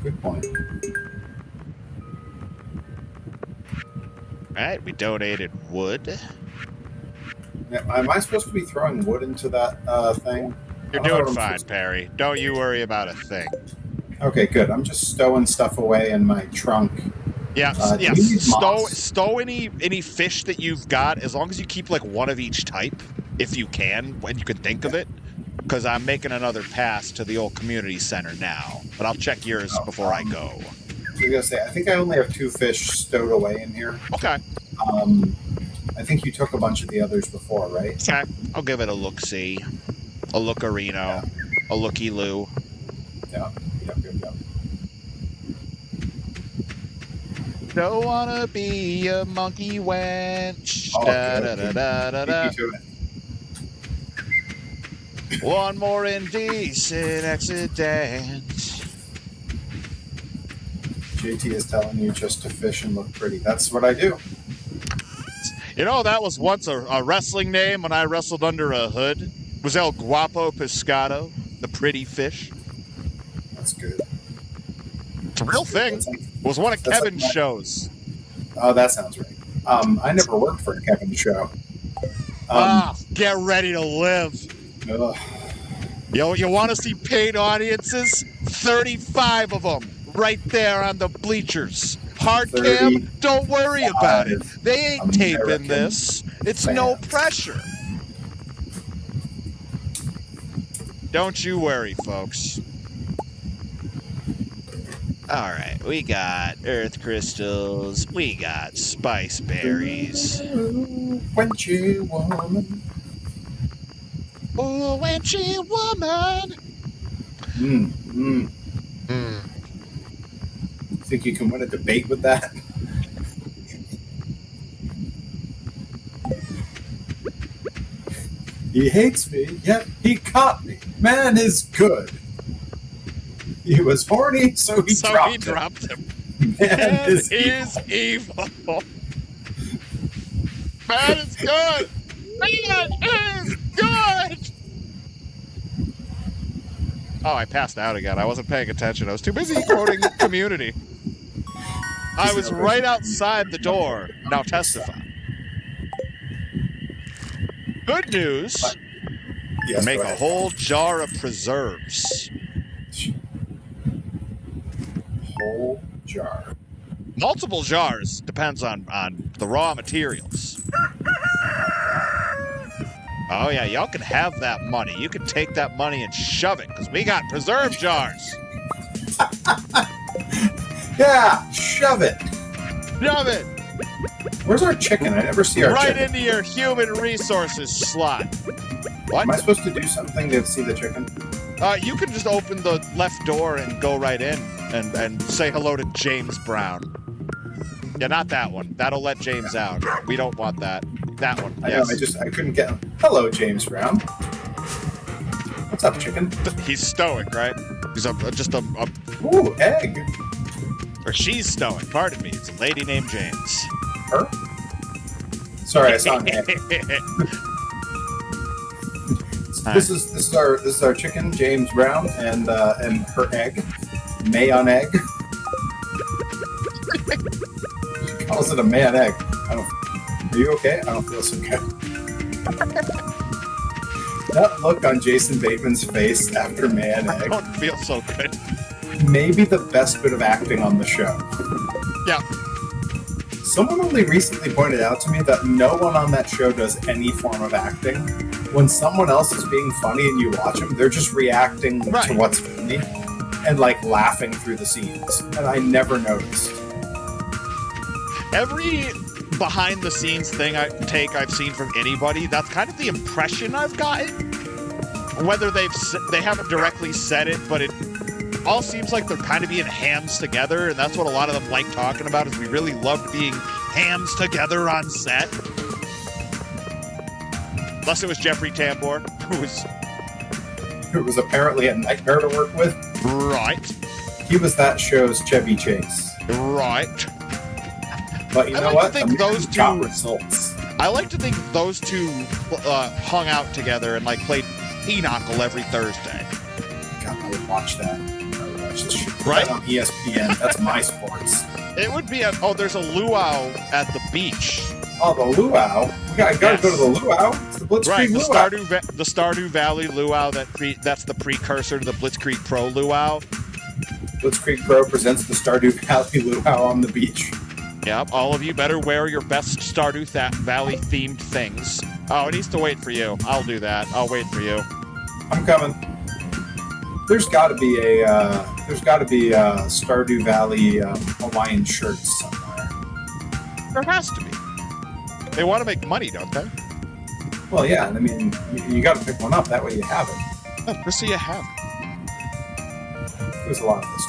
Good point. Alright, we donated wood. Now, am I supposed to be throwing wood into that thing? You're doing fine, Perry. Don't you worry about a thing. Okay, good. I'm just stowing stuff away in my trunk. Yeah, stow any fish that you've got, as long as you keep like one of each type, if you can, when you can think of it. Because I'm making another pass to the old community center now. But I'll check yours before I go. I was going to say, I think I only have 2 fish stowed away in here. Okay. I think you took a bunch of the others before, right? Okay. I'll give it a look-see. A lookarino. A looky-loo. Yep. Don't wanna be a monkey wench. Oh, Da-da-da-da-da-da. One more indecent accident. JT is telling you just to fish and look pretty. That's what I do. You know, that was once a wrestling name when I wrestled under a hood. It was El Guapo Pescado, the pretty fish. That's good. It's a real thing. It was one of Kevin's shows. Oh, that sounds right. I never worked for a Kevin show. Get ready to live. Ugh. You want to see paid audiences? 35 of them right there on the bleachers. Hard cam, don't worry about it. They ain't taping this. It's no pressure. Don't you worry, folks. All right, we got earth crystals. We got spice berries. Wenchy woman. Ooh, wenchy woman. Think you can win a debate with that? He hates me, yet he caught me. Man is good. He was horny, so he dropped him. Man is evil. Man is good. Man is good. Oh, I passed out again. I wasn't paying attention. I was too busy quoting Community. I was right outside the door. Now testify. Good news. Yes, make a whole jar of preserves. Whole jar. Multiple jars. Depends on the raw materials. Oh, yeah, y'all can have that money. You can take that money and shove it, because we got preserve jars. Yeah, shove it. Shove it. Where's our chicken? I never see our chicken. Right into your human resources slot. What? Am I supposed to do something to see the chicken? You can just open the left door and go right in and say hello to James Brown. Yeah, not that one. That'll let James out. We don't want that. That one. I Yes. know, I couldn't get him. Hello, James Brown. What's up, chicken? He's stoic, right? He's just a Ooh, egg. or she's stoic. Pardon me. It's a lady named James. Her? Sorry, I saw an egg. This is our chicken, James Brown, and her egg, Mayon egg. She calls it a man egg. Are you okay? I don't feel so good. That look on Jason Bateman's face after man egg. I don't feel so good. Maybe the best bit of acting on the show. Yeah. Someone only recently pointed out to me that no one on that show does any form of acting. When someone else is being funny and you watch them, they're just reacting to what's funny and like laughing through the scenes. And I never noticed. Every behind the scenes thing I've seen from anybody, that's kind of the impression I've gotten. Whether they haven't directly said it, but it all seems like they're kind of being hams together, and that's what a lot of them like talking about, is we really loved being hams together on set. Unless it was Jeffrey Tambor, who was apparently a nightmare to work with. Right. He was that show's Chevy Chase. Right. But you know what? Those two got results. I like to think those two hung out together and like played Pinochle every Thursday. God, I would watch that. I would watch this shit. Right? On ESPN. That's my sports. It would be there's a luau at the beach. Oh, the luau. We gotta go to the luau. It's the Blitzkrieg luau. The Stardew Valley luau. That's the precursor to the Blitzkrieg Pro luau. Blitzkrieg Pro presents the Stardew Valley luau on the beach. Yep, all of you better wear your best Stardew Valley themed things. Oh, it needs to wait for you. I'll do that. I'll wait for you. I'm coming. There's got to be a Stardew Valley Hawaiian shirts somewhere. There has to be. They want to make money, don't they? Well, yeah. I mean, you got to pick one up. That way you have it. Oh, just so you have it. There's a lot of this.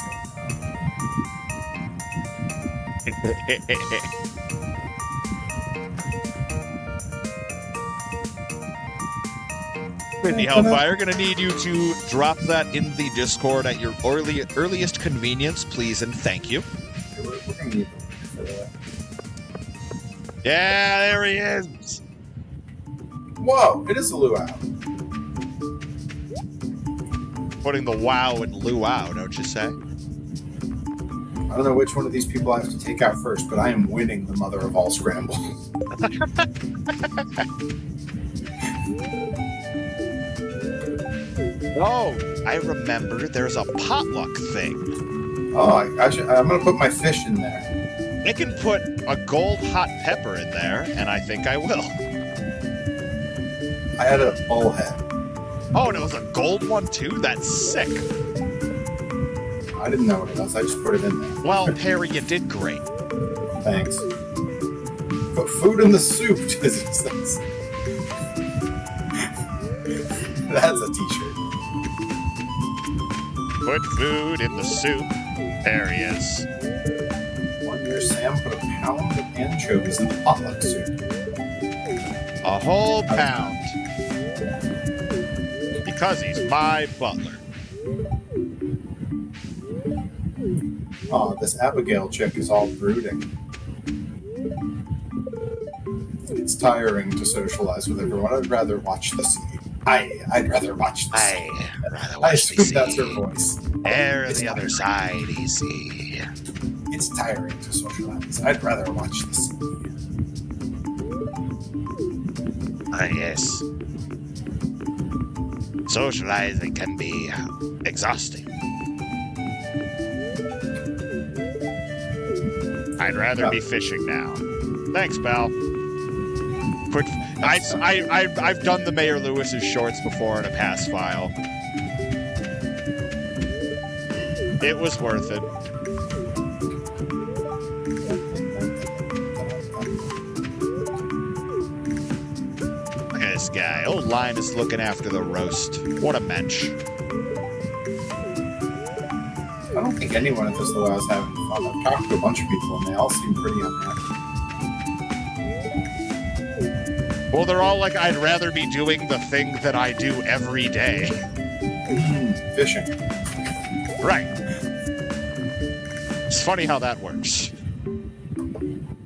Whitney Hellfire, gonna need you to drop that in the Discord at your earliest convenience, please and thank you. Yeah, there he is. Whoa, it is a luau. Putting the wow in luau, don't you say? I don't know which one of these people I have to take out first, but I am winning the mother of all scramble. Oh, I remember there's a potluck thing. Oh, I'm going to put my fish in there. I can put a gold hot pepper in there, and I think I will. I had a bullhead. Oh, and it was a gold one, too? That's sick. I didn't know what it was. I just put it in there. Well, Perry, you did great. Thanks. Put food in the soup, Jesus. That's a t-shirt. Put food in the soup. There he is. 1 year Sam put a pound of anchovies in the potluck soup. A whole pound. Because he's my butler. Oh, this Abigail chick is all brooding. It's tiring to socialize with everyone. I'd rather watch the sea. I'd rather watch the sea. I'd rather I watch the assume sea. that's her voice. Air the other side, easy. It's tiring to socialize. I'd rather watch the sea. Ah, yes. Socializing can be exhausting. I'd rather be fishing now. Thanks, pal. Quick, I've done the Mayor Lewis's shorts before in a pass file. It was worth it. Look at this guy. Old Linus looking after the roast. What a mensch. I don't think anyone at this luau is having fun. I've talked to a bunch of people and they all seem pretty unhappy. Well, they're all like, I'd rather be doing the thing that I do every day. Fishing. Right. It's funny how that works.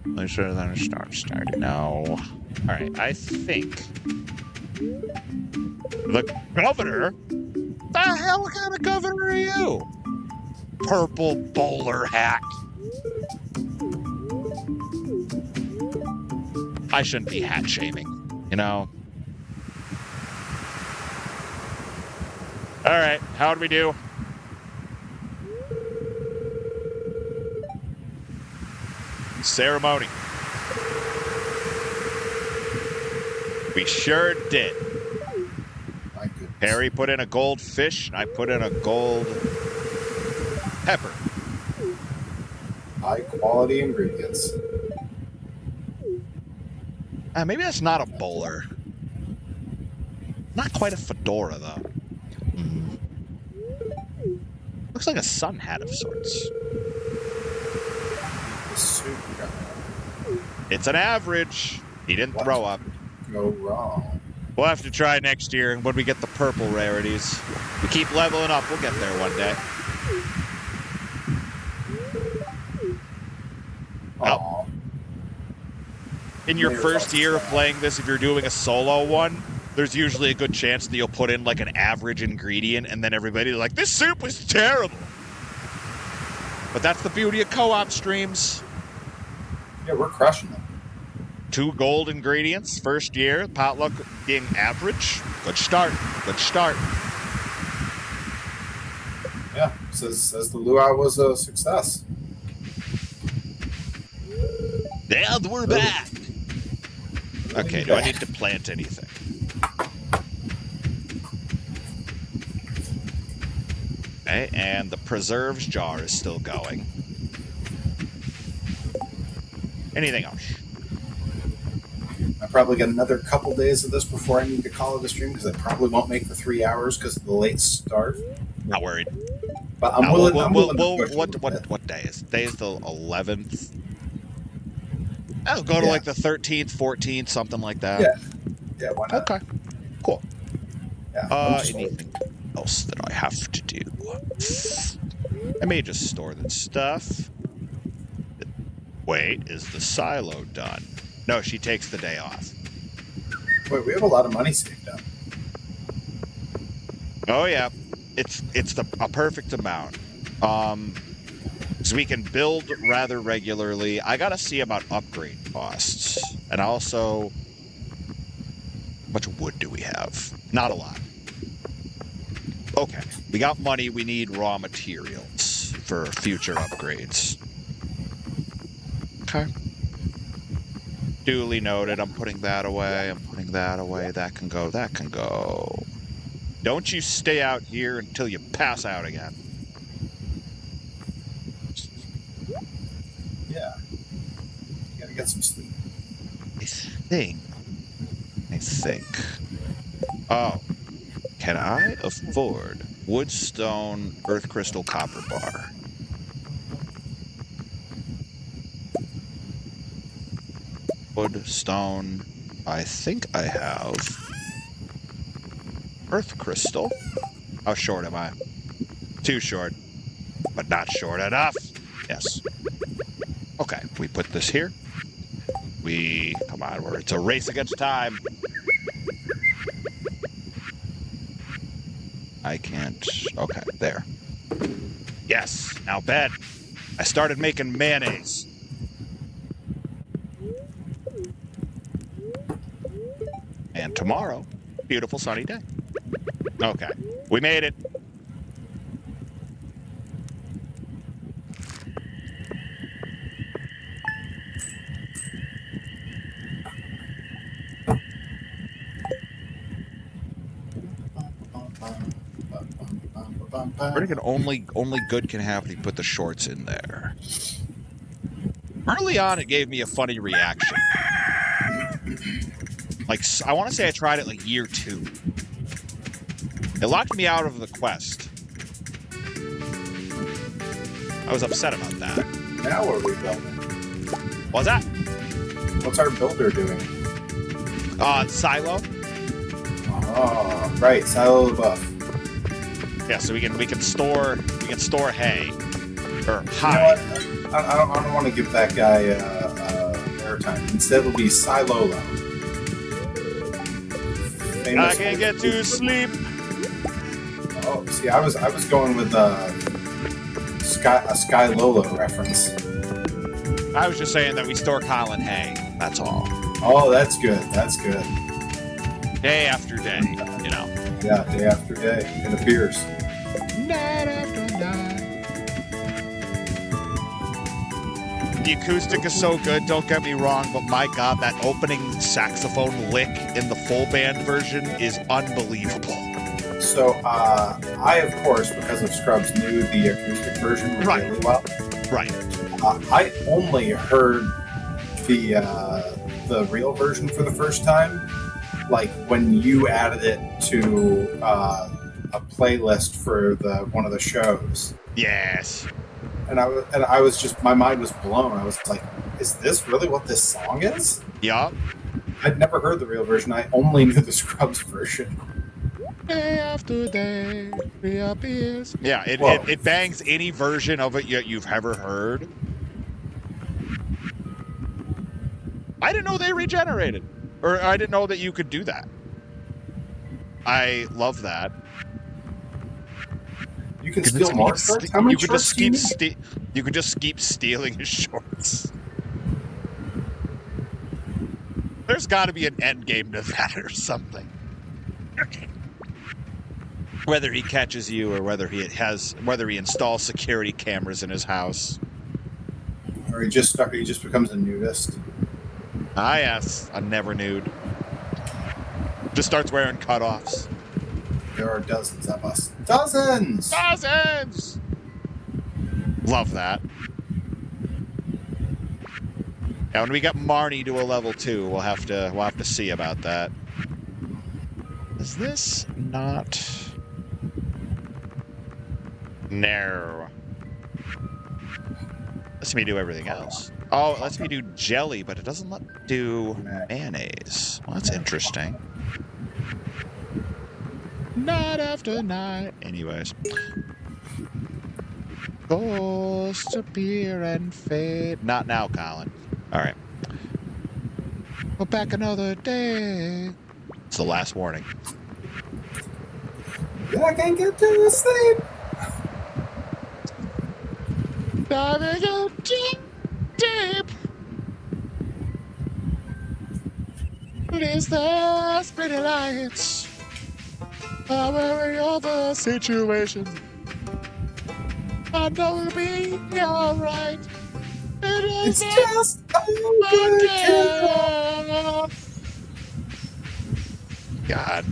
Make sure that started. No. All right, I think the governor. The hell kind of governor are you? Purple bowler hat. I shouldn't be hat shaming, you know. All right, how'd we do? Ceremony. We sure did. My goodness. Harry put in a gold fish, and I put in a gold pepper. High quality ingredients. Maybe that's not a bowler. Not quite a fedora, though. Looks like a sun hat of sorts. Super. It's an average. He didn't throw up. Go wrong. We'll have to try next year, and when we get the purple rarities. We keep leveling up. We'll get there one day. Oh. In your first year of playing this, if you're doing a solo one, there's usually a good chance that you'll put in like an average ingredient, and then everybody's like, this soup was terrible. But that's the beauty of co-op streams. Yeah, we're crushing them. 2 gold ingredients, first year, potluck being average. Good start. Good start. Yeah, says the luau was a success. And we're back. Okay, do I need to plant anything? Okay, and the preserves jar is still going. Anything else? I probably got another couple days of this before I need to call it a stream because I probably won't make the 3 hours because of the late start. Not worried. But I'm willing. I'm willing to push what day is? Today is the 11th. I'll go to like the 13th, 14th, something like that. Yeah, why not? Okay, cool. Yeah, anything else that I have to do? I may just store that stuff. Wait, is the silo done? No, she takes the day off. Wait, we have a lot of money saved up. Oh yeah, it's a perfect amount. So we can build rather regularly. I gotta see about upgrade costs, and also, how much wood do we have? Not a lot. Okay, we got money. We need raw materials for future upgrades. Okay. Duly noted. I'm putting that away. I'm putting that away. That can go. That can go. Don't you stay out here until you pass out again. Yeah. You gotta get some sleep. I think. Oh. Can I afford wood, stone, earth crystal, copper bar? Wood, stone. I think I have earth crystal. How short am I? Too short, but not short enough. Yes. Okay, we put this here. Come on, it's a race against time. I can't, okay, there. Yes, now bed. I started making mayonnaise. And tomorrow, beautiful sunny day. Okay, we made it. Pretty good. Only good can happen if you put the shorts in there. Early on, it gave me a funny reaction. Like, I want to say I tried it like year 2. It locked me out of the quest. I was upset about that. Now what are we building? What's that? What's our builder doing? Silo. Oh, right, silo buff. Yeah, so we can store hay or You know hide. what? I don't want to give that guy airtime. Instead, it'll be Silolo. I can't get to sleep. Oh, see, I was going with a Sky Lolo reference. I was just saying that we store Colin hay. That's all. Oh, that's good. That's good. Day after day, you know. Yeah, day after day, it appears. Night after night. The acoustic is so good, don't get me wrong, but my God, that opening saxophone lick in the full band version is unbelievable. So, I, of course, because of Scrubs, knew the acoustic version really well. Right. I only heard the real version for the first time, like when you added it to a playlist for one of the shows. Yes. And I was just, my mind was blown. I was like, is this really what this song is? Yup. I'd never heard the real version. I only knew the Scrubs version. Day after day, reappears. Yeah, it bangs any version of it you've ever heard. I didn't know they regenerated. Or I didn't know that you could do that. I love that. You can steal more shorts? How many shorts do you need? You could just keep stealing his shorts. There's got to be an end game to that or something. Whether he catches you or whether he installs security cameras in his house. Or he just becomes a nudist. Ah, yes, a never nude. Just starts wearing cutoffs. There are dozens of us. Dozens! Dozens! Love that. Now, when we get Marnie to a level 2, we'll have to see about that. Is this not? No. Lets me do everything else. Oh, it lets me do jelly, but it doesn't let me do mayonnaise. Well, that's interesting. Night after night. Anyways. Ghosts appear and fade. Not now, Colin. All right. Go back another day. It's the last warning. I can't get to sleep. Diving in deep, deep. It is the pretty lights. Covering all the situations. I know it'll be alright. It's just overkill. God.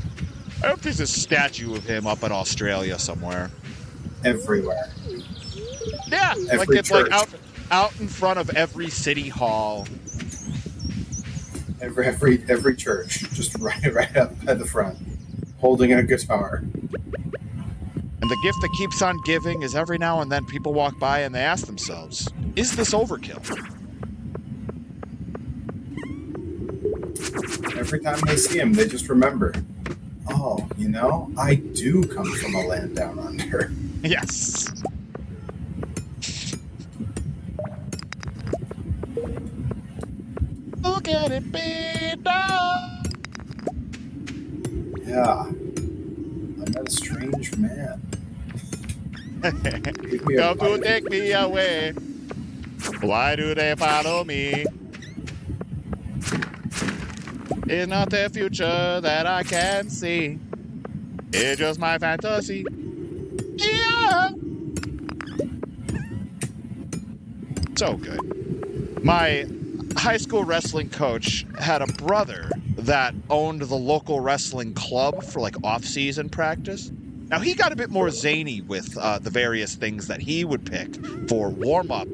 I hope there's a statue of him up in Australia somewhere. Everywhere. Yeah, like it's church. like out in front of every city hall. Every church, just right up at the front, holding a guitar. And the gift that keeps on giving is every now and then people walk by and they ask themselves, is this overkill? Every time they see him, they just remember, oh, I do come from a land down under. Yes. Look at it be done. Yeah. I met a strange man. Come to take me away. Why do they follow me? It's not the future that I can see. It's just my fantasy. Yeah. So good. My high school wrestling coach had a brother that owned the local wrestling club for like off-season practice. Now, he got a bit more zany with the various things that he would pick for warm-up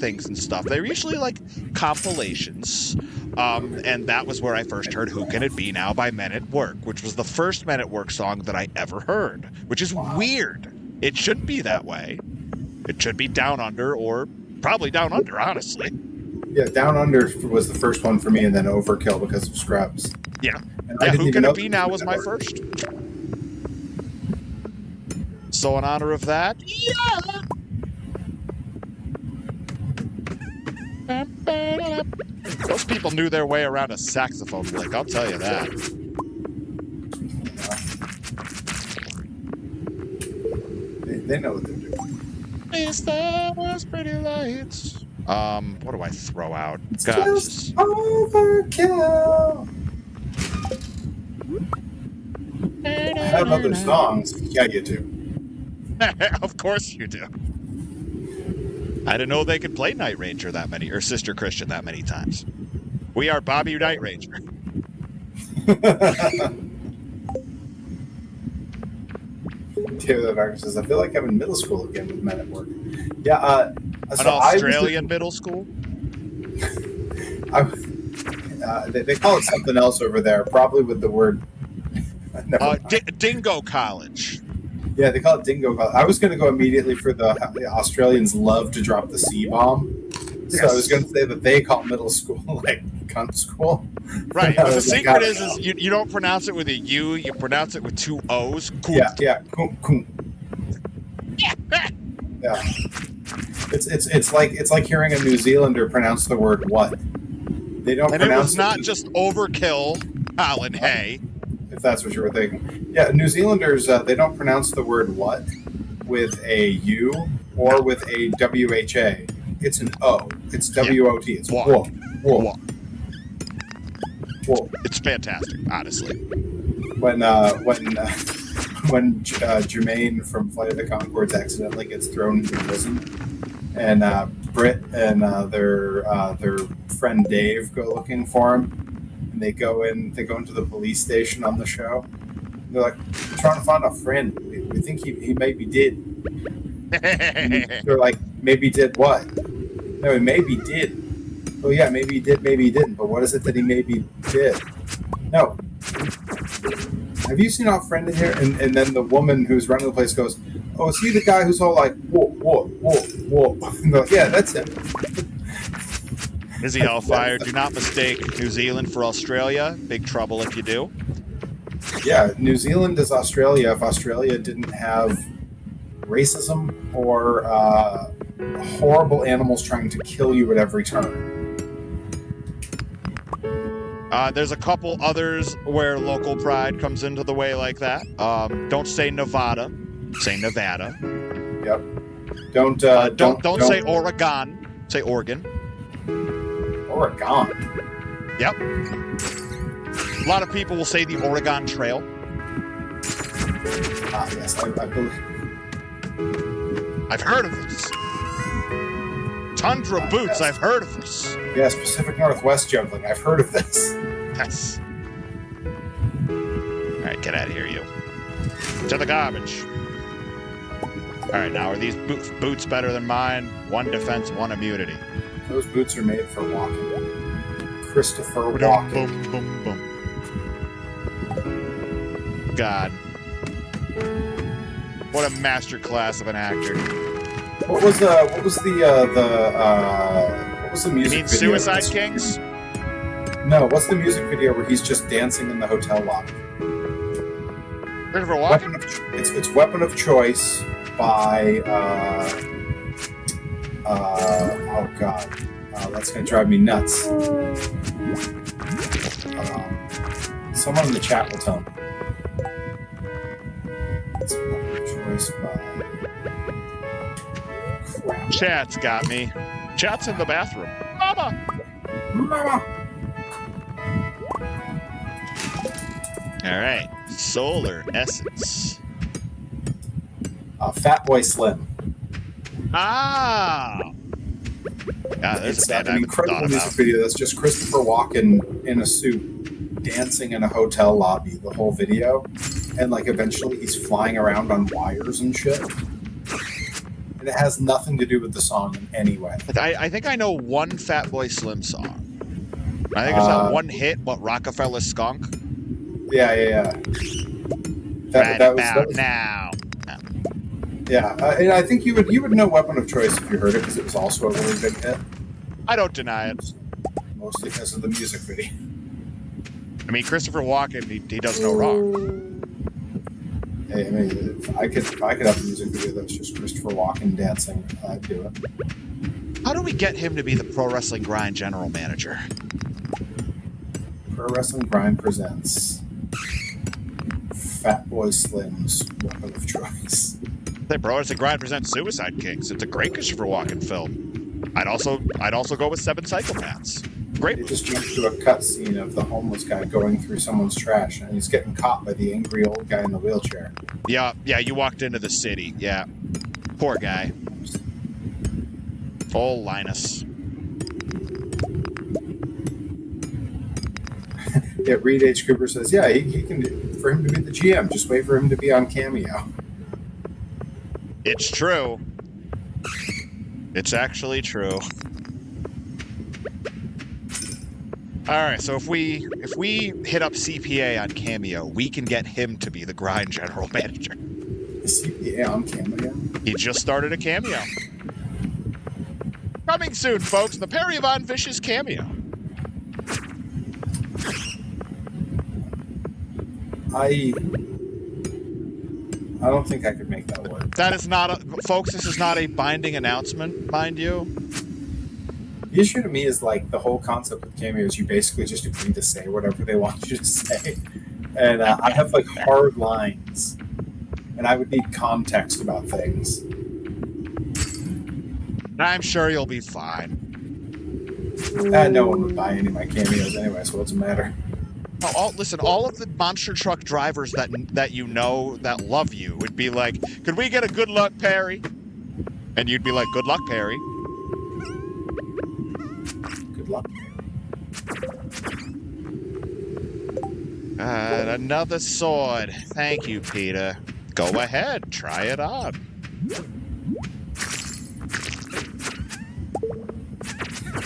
things and stuff. They were usually like compilations. And that was where I first heard Who Can It Be Now by Men at Work, which was the first Men at Work song that I ever heard, which is weird. It shouldn't be that way. It should be Down Under, or probably Down Under, honestly. Yeah, Down Under was the first one for me, and then Overkill because of Scrubs. Yeah. And Yeah, Who Can It Be Now was my first. So in honor of that, yeah! Those people knew their way around a saxophone lick, I'll tell you that. They know what they're doing. These stars, pretty lights. What do I throw out? It's just overkill. I have other songs. Yeah, you do. Of course you do. I didn't know they could play Night Ranger that many, or Sister Christian that many times. We are Bobby Night Ranger. Taylor Dark says, I feel like I'm in middle school again with Men at Work. Yeah, an Australian middle school? They call it something else over there, probably with the word... Dingo College. Yeah, they call it Dingo College. I was going to go immediately for the Australians love to drop the C-bomb. So yes. I was going to say that they call middle school like cunt school. Right. But the secret is you don't pronounce it with a U, you pronounce it with two O's. Yeah. Yeah. It's like hearing a New Zealander pronounce the word what. They don't and pronounce it was not just overkill, Alan Hay. If that's what you were thinking. Yeah, New Zealanders, they don't pronounce the word what with a U or with a WHA. It's an O. It's WOT. It's whoa. Whoa. Whoa. It's fantastic, honestly. When Jermaine from Flight of the Conchords accidentally gets thrown into prison, and Britt and their friend Dave go looking for him, and they go into the police station on the show. They're like, we're trying to find a friend. We think he maybe did. They're like, maybe did what? No, he maybe did. Oh yeah, maybe he did, maybe he didn't. But what is it that he maybe did? No. Have you seen our friend in here? And then the woman who's running the place goes, oh, is he the guy who's all like, whoa, whoa, whoa, whoa? And they're like, yeah, that's him. Izzy Hellfire, do not mistake New Zealand for Australia. Big trouble if you do. Yeah, New Zealand is Australia if Australia didn't have racism or horrible animals trying to kill you at every turn. There's a couple others where local pride comes into the way like that. Don't say Nevada, say Nevada. Yep. Don't say Oregon, say Oregon. Oregon. Yep. A lot of people will say the Oregon Trail. Ah, yes, I believe. I've heard of this. Tundra boots, yes. I've heard of this. Yes, Pacific Northwest juggling. I've heard of this. Yes. All right, get out of here, you. To the garbage. All right, now are these boots better than mine? One defense, one immunity. Those boots are made for walking. Christopher Boom, Walken. boom, boom. God. What a masterclass of an actor. What was the music You mean video? Suicide Kings? No, what's the music video where he's just dancing in the hotel lobby? Christopher Walken? It's Weapon of Choice by oh god. That's gonna drive me nuts. Someone in the chat will tell me. It's Weapon of Choice by crap. Chat's got me. Chat's in the bathroom. Mama! All right. Solar Essence. Fatboy Slim. Ah! Yeah, there's It's a band I an haven't incredible thought music about. video that's just Christopher Walken in a suit dancing in a hotel lobby the whole video, and like eventually he's flying around on wires and shit, and it has nothing to do with the song in any way. I think I know one Fatboy Slim song. I think it's that one hit, what, Rockefeller Skunk? Yeah. Right That about was now. yeah, and I think you would know Weapon of Choice if you heard it because it was also a really big hit, I don't deny it. mostly because of the music video. I mean, Christopher Walken, he does no wrong. Hey, I mean, if I could have a music video that was just Christopher Walken dancing, I'd do it. How do we get him to be the Pro Wrestling Grind general manager? Pro Wrestling Grind presents Fatboy Slim's Weapon of Choice. Say, Pro Wrestling Grind presents Suicide Kings. It's a great Christopher Walken film. I'd also go with Seven Psychopaths. Great. It just jumped to a cutscene of the homeless guy going through someone's trash, and he's getting caught by the angry old guy in the wheelchair. Yeah, you walked into the city. Yeah. Poor guy. Full Linus. Yeah, Reed H. Cooper says, yeah, he can do, for him to be the GM, just wait for him to be on Cameo. It's true. It's actually true. All right, so if we hit up CPA on Cameo, we can get him to be the Grind general manager. Is CPA on Cameo? He just started a Cameo. Coming soon, folks, the Perry Von Vicious Cameo. I don't think I could make that work. That is not folks, this is not a binding announcement, mind you. The issue to me is like the whole concept of Cameo is you basically just agree to say whatever they want you to say. And I have like hard lines, and I would need context about things. I'm sure you'll be fine. No one would buy any of my cameos anyway, so what's the matter? Listen, all of the monster truck drivers that you know that love you would be like, could we get a good luck, Perry? And you'd be like, good luck, Perry. Good luck. Another sword. Thank you, Peter. Go ahead, try it on.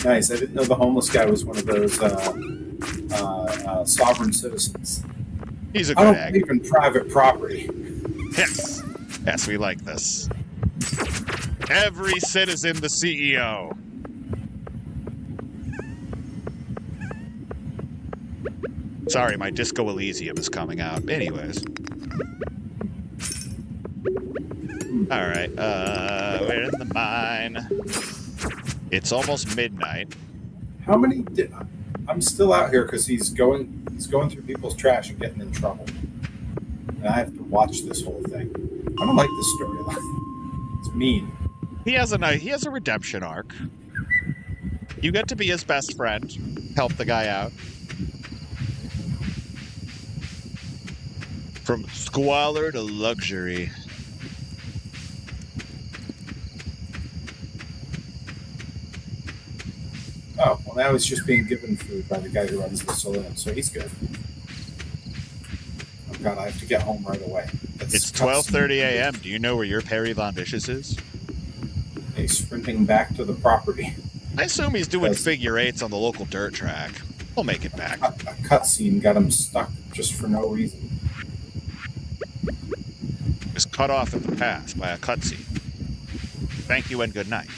Nice. I didn't know the homeless guy was one of those sovereign citizens. He's a I good don't egg. believe in private property. Yes. Yes, we like this. Every citizen the CEO. Sorry, my Disco Elysium is coming out. Anyways. Alright, we're in the mine. It's almost midnight. How many I'm still out here because he's going through people's trash and getting in trouble, and I have to watch this whole thing. I don't like this storyline. It's mean. He has a redemption arc. You get to be his best friend, help the guy out. From squalor to luxury. Oh, well, now he's just being given food by the guy who runs the saloon, so he's good. Oh god, I have to get home right away. It's 12:30 a.m. Do you know where your Perry Von Vicious is? He's sprinting back to the property. I assume he's doing figure eights on the local dirt track. He'll make it back. A cutscene got him stuck just for no reason. Was cut off in the past by a cutscene. Thank you and good night.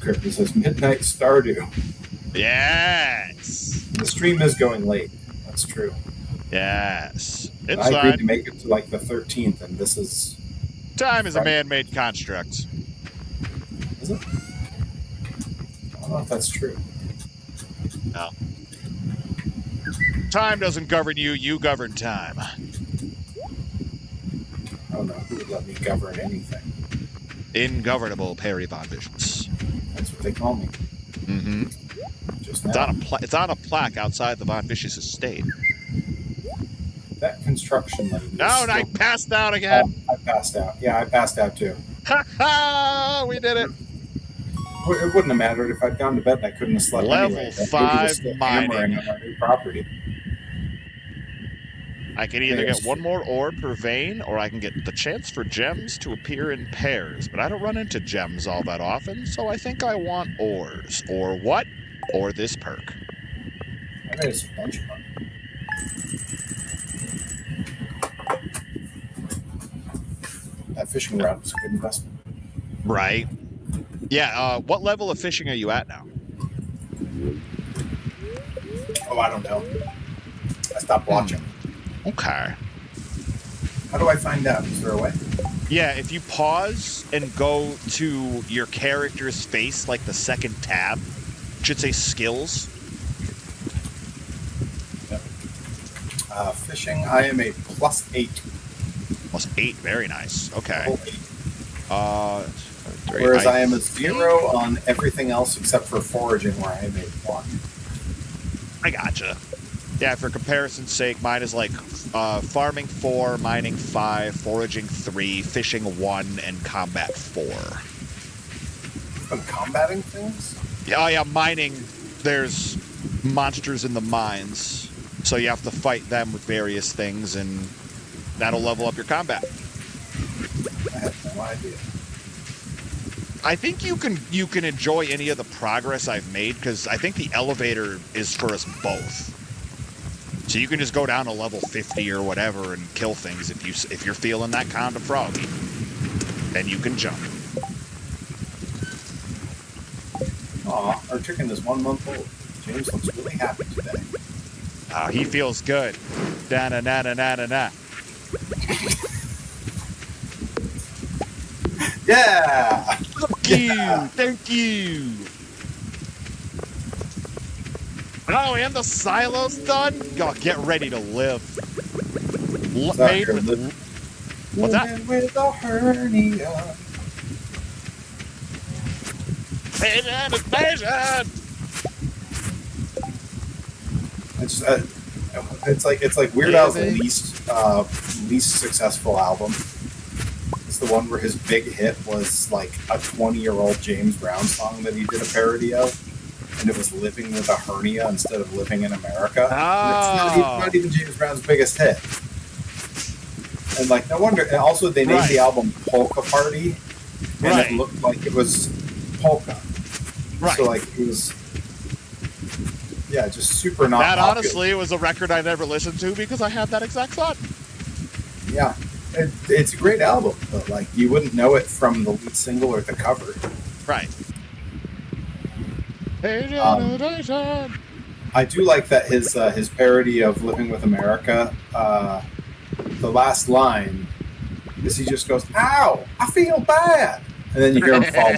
Crypto says Midnight Stardew. Yes! The stream is going late. That's true. Yes. It's I agreed fine. to make it to like the 13th, and this is... Time is a man-made construct. Is it? I don't know if that's true. No. Time doesn't govern you, you govern time. I don't know who would let me govern anything. Ingovernable Perry Von Vicious. That's what they call me. Mm-hmm. Just now. It's on a plaque outside the Von Vicious estate. That construction lady. No, and I passed out again. Oh, I passed out. Yeah, I passed out too. Ha ha! We did it. It wouldn't have mattered if I'd gone to bed and I couldn't have slept Level anyway. 5 hammering mining. on our new property. I can either get one more ore per vein, or I can get the chance for gems to appear in pairs. But I don't run into gems all that often, so I think I want ores. Or what? Or this perk. I made us a bunch of money. That fishing rod was a good investment. Right. Yeah, what level of fishing are you at now? Oh, I don't know. I stopped watching. Okay. How do I find out? Is there a way? Yeah, if you pause and go to your character's face, like the second tab, it should say skills. Yep. Fishing, I am a +8. +8, very nice. Okay. Level 8. 3, Whereas I am a 0 on everything else except for foraging, where I am a 1. I gotcha. Yeah, for comparison's sake, mine is like farming 4, mining 5, foraging 3, fishing 1, and combat 4. I'm combating things? Yeah, mining, there's monsters in the mines, so you have to fight them with various things, and that'll level up your combat. I have no idea. I think you can enjoy any of the progress I've made, because I think the elevator is for us both. So you can just go down to level 50 or whatever and kill things if you're feeling that kind of froggy. Then you can jump. Aw, our chicken is 1 month old. James looks really happy today. Oh, he feels good. Da-na-na-na-na-na-na. Yeah! Thank you! Thank you! Oh, and the silo's done? Oh, get ready to live. Made with... What's that? With a hernia. Patient is patient! It's like Weird Al's least successful album. It's the one where his big hit was like a 20-year-old James Brown song that he did a parody of, and it was "Living with a Hernia" instead of "Living in America." Oh. It's not even James Brown's biggest hit. And like, no wonder. And also, they named the album "Polka Party," and it looked like it was polka. Right. So like, it was. Yeah, just super not That popular. honestly was a record I never listened to because I had that exact thought. Yeah, it's a great album, but like you wouldn't know it from the lead single or the cover. Right. I do like that his parody of "Living with America." The last line is he just goes, "Ow, I feel bad," and then you hear him fall.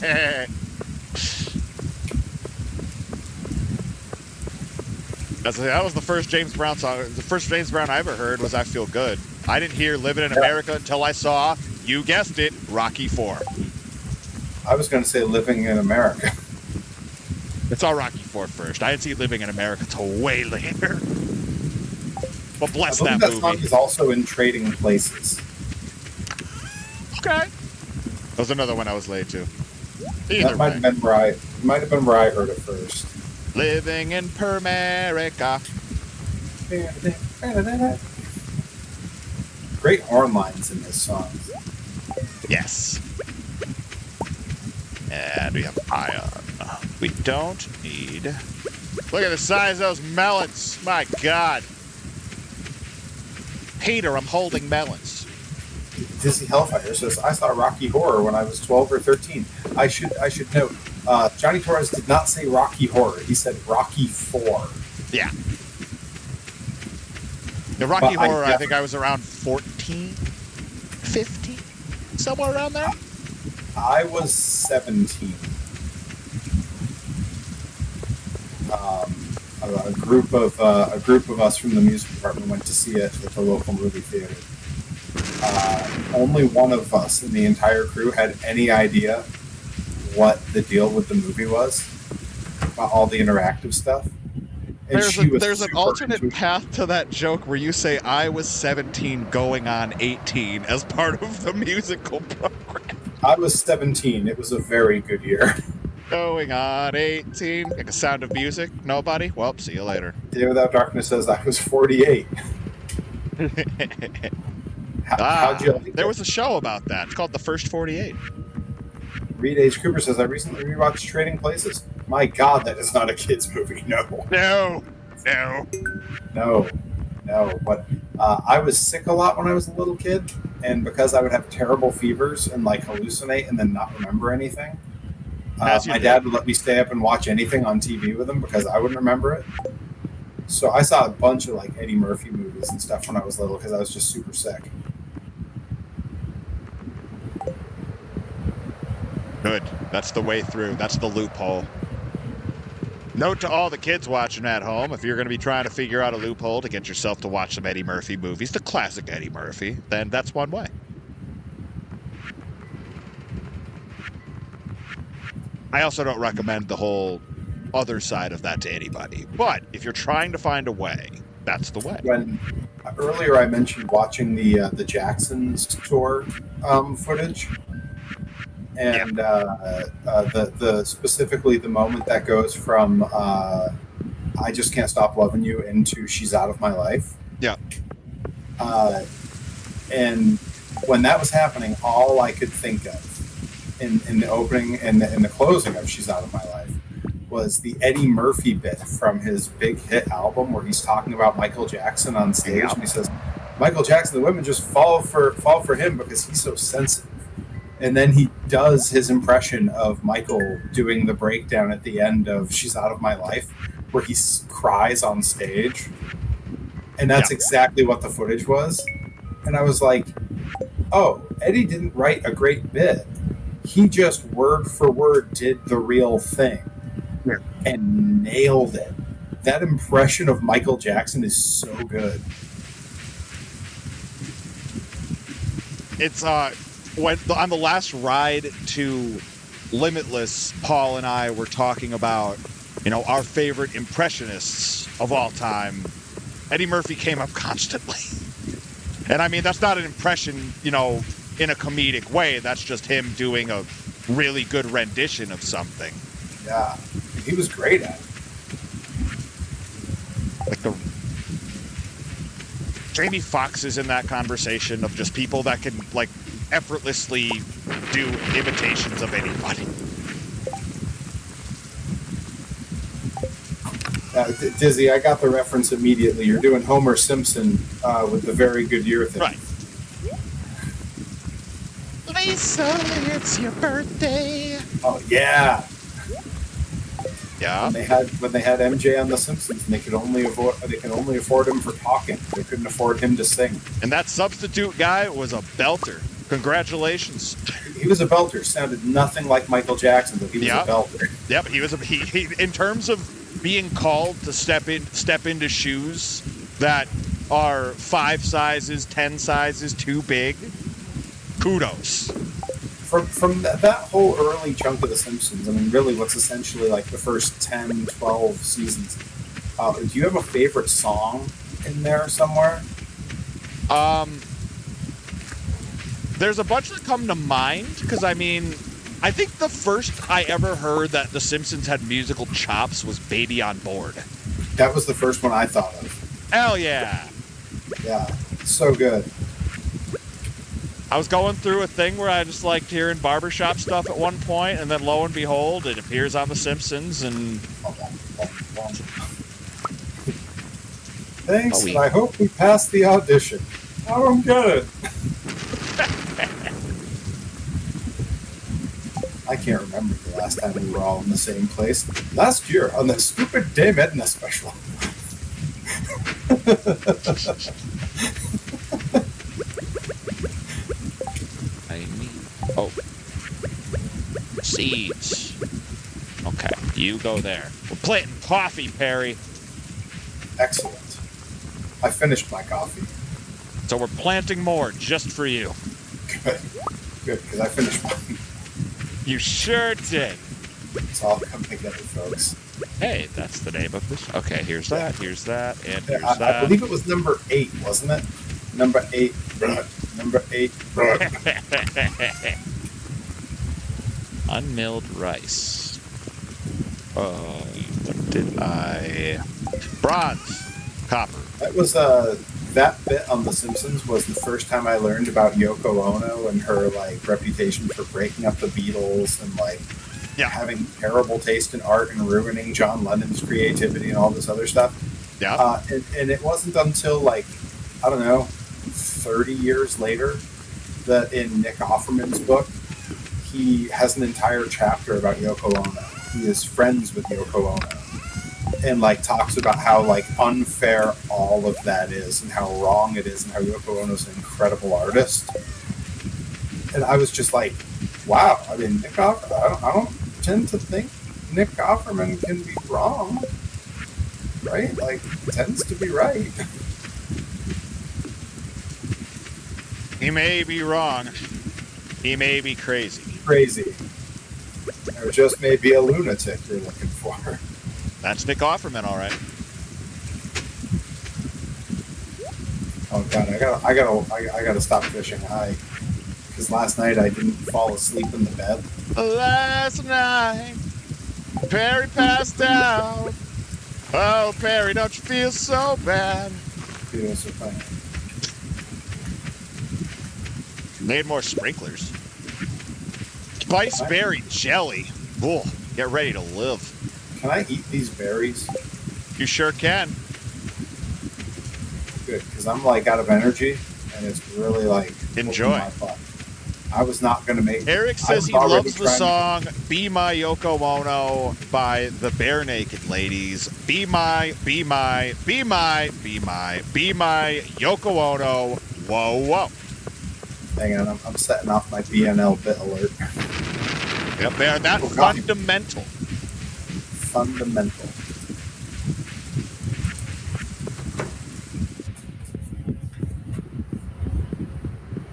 That was the first James Brown song. The first James Brown I ever heard was "I Feel Good." I didn't hear "Living in America" until I saw, you guessed it, Rocky IV. I was going to say "Living in America." It's all Rocky IV first. I didn't see "Living in America" till way later. But bless that movie. That song is also in Trading Places. Okay. That was another one I was late to. That might have been where I heard it first. Living in Permerica. Great horn lines in this song. Yes. And we have iron. We don't need... Look at the size of those melons. My God. Peter, I'm holding melons. Dizzy Hellfire says, I saw Rocky Horror when I was 12 or 13. I should note, Johnny Torres did not say Rocky Horror. He said Rocky 4. Yeah. The Rocky Horror, I think I was around 14, 15, somewhere around there. I was 17. A group of us from the music department went to see it at the local movie theater. Only one of us in the entire crew had any idea what the deal with the movie was, about all the interactive stuff. And there's an alternate path to that joke where you say I was 17 going on 18 as part of the musical program. I was 17. It was a very good year. Going on 18. Like a Sound of Music. Nobody? Well, see you later. Day Without Darkness says I was 48. How'd you like there was a show about that. It's called The First 48. Reed H. Cooper says, I recently rewatched Trading Places. My God, that is not a kid's movie. No. But I was sick a lot when I was a little kid, and because I would have terrible fevers and like hallucinate and then not remember anything, my dad would let me stay up and watch anything on TV with him because I wouldn't remember it. So I saw a bunch of like Eddie Murphy movies and stuff when I was little because I was just super sick. Good. That's the way through. That's the loophole. Note to all the kids watching at home, if you're going to be trying to figure out a loophole to get yourself to watch some Eddie Murphy movies, the classic Eddie Murphy, then that's one way. I also don't recommend the whole other side of that to anybody. But if you're trying to find a way, that's the way. When earlier I mentioned watching the Jacksons tour footage, and the specifically the moment that goes from I Just Can't Stop Loving You into She's Out of My Life. Yeah. And when that was happening, all I could think of in the opening and the closing of She's Out of My Life was the Eddie Murphy bit from his big hit album where he's talking about Michael Jackson on stage, and he says, Michael Jackson, the women just fall for him because he's so sensitive. And then he does his impression of Michael doing the breakdown at the end of She's Out of My Life, where he cries on stage. And that's exactly what the footage was. And I was like, oh, Eddie didn't write a great bit. He just word for word did the real thing and nailed it. That impression of Michael Jackson is so good. It's when on the last ride to Limitless, Paul and I were talking about, our favorite impressionists of all time. Eddie Murphy came up constantly. And I mean, that's not an impression, in a comedic way. That's just him doing a really good rendition of something. Yeah, he was great at it. Like Jamie Foxx is in that conversation of just people that can like effortlessly do imitations of anybody. Dizzy, I got the reference immediately. You're doing Homer Simpson with the very good year thing. Right. Lisa, it's your birthday. Oh yeah. Yeah. When they had MJ on The Simpsons, and they could only afford him for talking. They couldn't afford him to sing. And that substitute guy was a belter. Congratulations. He was a belter. Sounded nothing like Michael Jackson, but he was a belter. Yep, he was he in terms of being called to step into shoes that are 5 sizes, 10 sizes too big, kudos. From that whole early chunk of The Simpsons, I mean, really what's essentially like the first 10, 12 seasons, do you have a favorite song in there somewhere? There's a bunch that come to mind, because I mean, I think the first I ever heard that The Simpsons had musical chops was Baby on Board. That was the first one I thought of. Hell yeah. Yeah, so good. I was going through a thing where I just liked hearing barbershop stuff at one point, and then lo and behold, it appears on The Simpsons, and... Thanks, and I hope we pass the audition. I don't get it. I can't remember the last time we were all in the same place. Last year, on the stupid Dame Edna special. Oh. Seeds. Okay, you go there. We're planting coffee, Perry. Excellent. I finished my coffee. So we're planting more just for you. Good. Good, because I finished mine. You sure did. It's all come together, folks. Hey, that's the name of this. Okay, here's that, and here's that. I believe it was number 8, wasn't it? Number 8. Number 8. Unmilled rice. What did I... Bronze. Copper. That was, that bit on The Simpsons was the first time I learned about Yoko Ono and her, like, reputation for breaking up the Beatles and, like, having terrible taste in art and ruining John Lennon's creativity and all this other stuff. Yeah. And it wasn't until, like, I don't know, 30 years later that in Nick Offerman's book, he has an entire chapter about Yoko Ono. He is friends with Yoko Ono. And, like, talks about how, like, unfair all of that is and how wrong it is and how Yoko Ono's an incredible artist. And I was just like, wow. I mean, Nick Offerman, I don't tend to think Nick Offerman can be wrong. Right? Like, he tends to be right. He may be wrong. He may be crazy. Crazy. Or just may be a lunatic you're looking for. That's Nick Offerman, all right. Oh God, I gotta stop fishing high. Because last night I didn't fall asleep in the bed. Last night, Perry passed out. Oh, Perry, don't you feel so bad? Feels so bad. Need more sprinklers. Spice berry jelly. Ooh, get ready to live. Can I eat these berries? You sure can. Good, because I'm like out of energy, and it's really like enjoy. My butt. I was not going to make. Eric says he loves the song "Be My Yoko Ono" by the Bare Naked Ladies. Be my Yoko Ono. Whoa, whoa. Hang on, I'm setting off my BNL bit alert. Yep, they're that fundamental. Fundamental.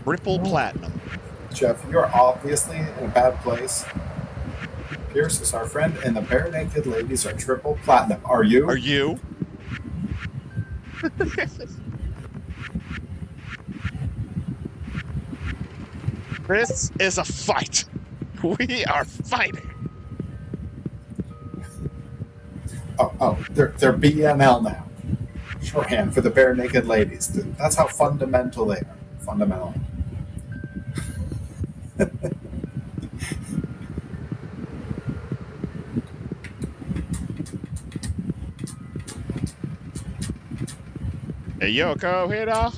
Triple platinum. Jeff, you're obviously in a bad place. Pierce is our friend, and the Bare Naked Ladies are triple platinum. Are you? Are you? This is a fight. We are fighting. Oh, they're BNL now. Shorthand for the Bare Naked Ladies. That's how fundamental they are. Fundamental. Hey, Yoko, hit a...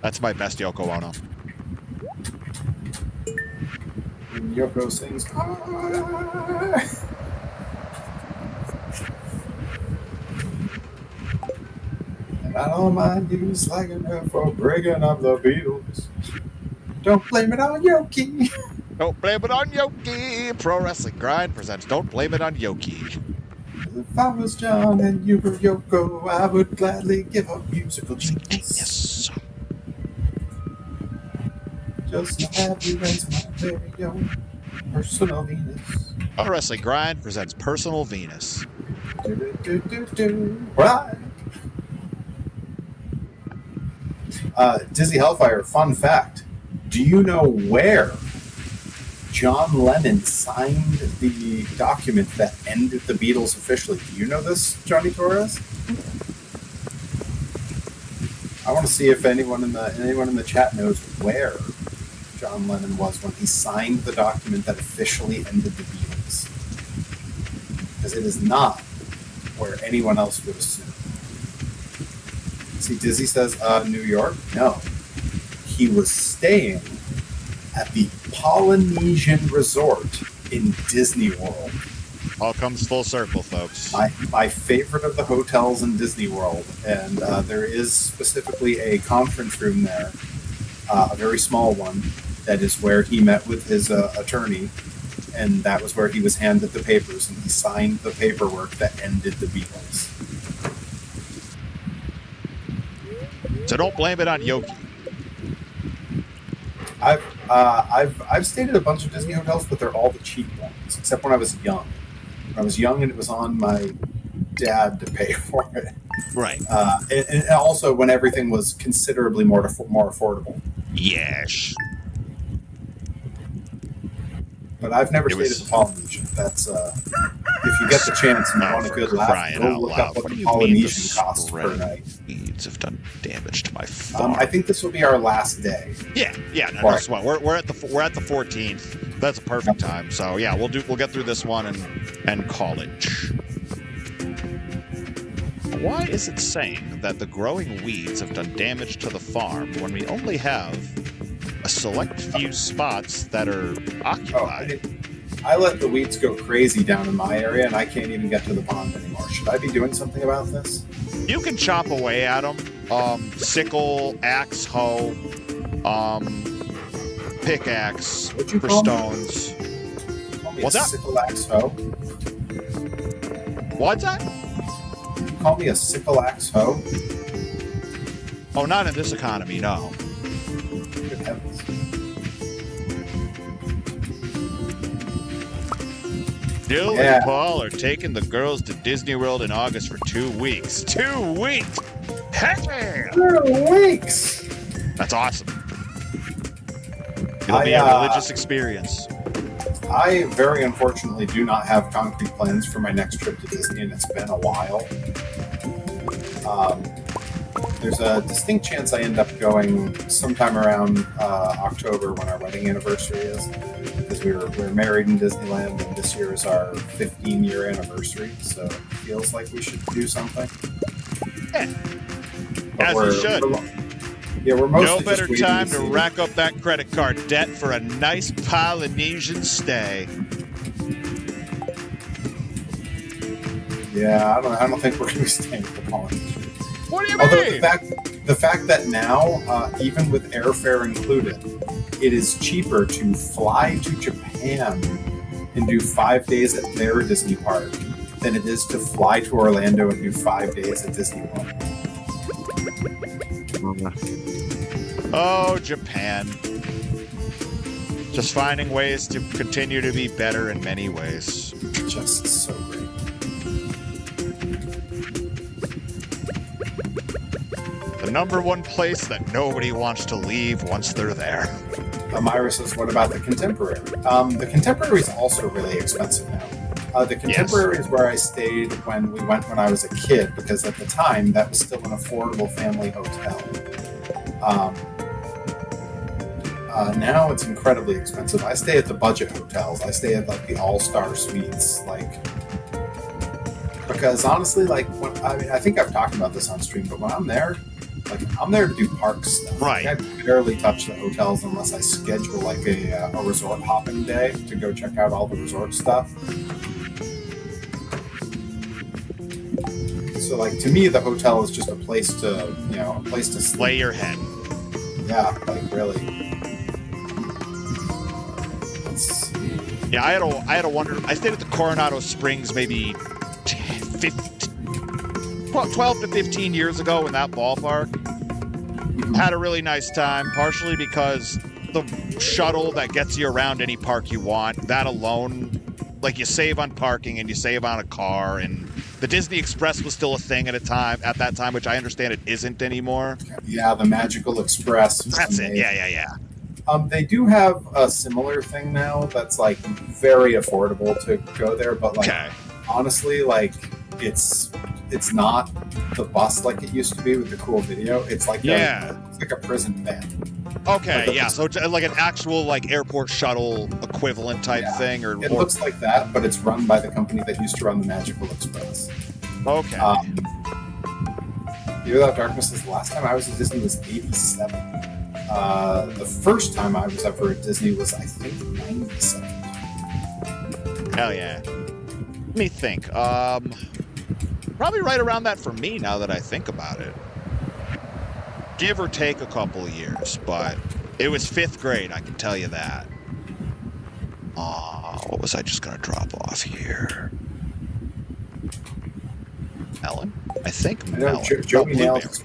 That's my best Yoko Ono. And Yoko sings... And I don't mind you slagging her for breaking up the Beatles. Don't blame it on Yoki. Don't blame it on Yoki. Pro Wrestling Grind presents Don't Blame It on Yoki. If I was John and you were Yoko, I would gladly give up musical genius. Yes. Just to have you as my very own personal Venus. Pro Wrestling Grind presents Personal Venus. Right. Dizzy Hellfire, fun fact. Do you know where John Lennon signed the document that ended the Beatles officially? Do you know this, Johnny Torres? I want to see if anyone in the chat knows where John Lennon was when he signed the document that officially ended the Beatles. Because it is not where anyone else would assume. See, Dizzy says, New York? No. He was staying at the Polynesian Resort in Disney World. All comes full circle, folks. My favorite of the hotels in Disney World. And there is specifically a conference room there, a very small one, that is where he met with his attorney. And that was where he was handed the papers, and he signed the paperwork that ended the Beatles. So don't blame it on Yoki. I've stayed at a bunch of Disney hotels, but they're all the cheap ones, except when I was young. When I was young, and it was on my dad to pay for it. Right. And also when everything was considerably more affordable. Yes. But I've never stayed at the Polynesian. That's if you get the chance and you want a good laugh, go look up what the Polynesian costs per night. Weeds have done damage to my farm. I think this will be our last day. Yeah. No, that's what we're at the 14th. That's a perfect time. So yeah, we'll get through this one and call it. Why is it saying that the growing weeds have done damage to the farm when we only have a select few spots that are occupied? I let the weeds go crazy down in my area, and I can't even get to the pond anymore. Should I be doing something about this? You can chop away at them. Sickle, axe, hoe, pickaxe for stones. What's that? Sickle, axe, hoe? What's that? You call me a sickle, axe, hoe? Oh, not in this economy, no. Good heavens. Dill and Paul are taking the girls to Disney World in August for 2 weeks. 2 weeks! Hey! 2 weeks! That's awesome. It'll be a religious experience. I very unfortunately do not have concrete plans for my next trip to Disney, and it's been a while. There's a distinct chance I end up going sometime around October when our wedding anniversary is, because we're married in Disneyland, and this year is our 15-year anniversary, so it feels like we should do something. Yeah. As we should. We're mostly no better time to rack up that credit card debt for a nice Polynesian stay. Yeah, I don't think we're going to be staying at the Polynesian. What do you Although mean? the fact that now, even with airfare included, it is cheaper to fly to Japan and do 5 days at their Disney park than it is to fly to Orlando and do 5 days at Disney World. Oh, Japan. Just finding ways to continue to be better in many ways. Just so great. The number one place that nobody wants to leave once they're there. Myra says, what about the Contemporary? The Contemporary is also really expensive now. The Contemporary is where I stayed when we went when I was a kid, because at the time that was still an affordable family hotel. Now it's incredibly expensive. I stay at the budget hotels. I stay at like the all-star suites, because honestly, I think I've talked about this on stream, but when I'm there to do park stuff. Right. I barely touch the hotels unless I schedule like a resort hopping day to go check out all the resort stuff. So to me, the hotel is just a place to sleep. Lay your head. Yeah, really. Yeah, I had a wonder. I stayed at the Coronado Springs maybe 12 to 15 years ago in that ballpark. Had a really nice time, partially because the shuttle that gets you around any park you want, that alone, like you save on parking and you save on a car, and the Disney Express was still a thing at that time, which I understand it isn't anymore. Yeah, the Magical Express. That's it. Yeah. They do have a similar thing now that's like very affordable to go there, but like honestly, like it's not the bus like it used to be with the cool video. It's like it's like a prison van. Okay, like so it's like an actual like airport shuttle equivalent type thing, or it looks like that, but it's run by the company that used to run the Magical Express. Okay. Year Without Darkness is the last time I was at Disney was 87. The first time I was ever at Disney was, I think, 97. Hell yeah. Let me think. Probably right around that for me now that I think about it. Give or take a couple of years, but it was 5th grade, I can tell you that. What was I just going to drop off here? Ellen? I think Melon. Joey Nails is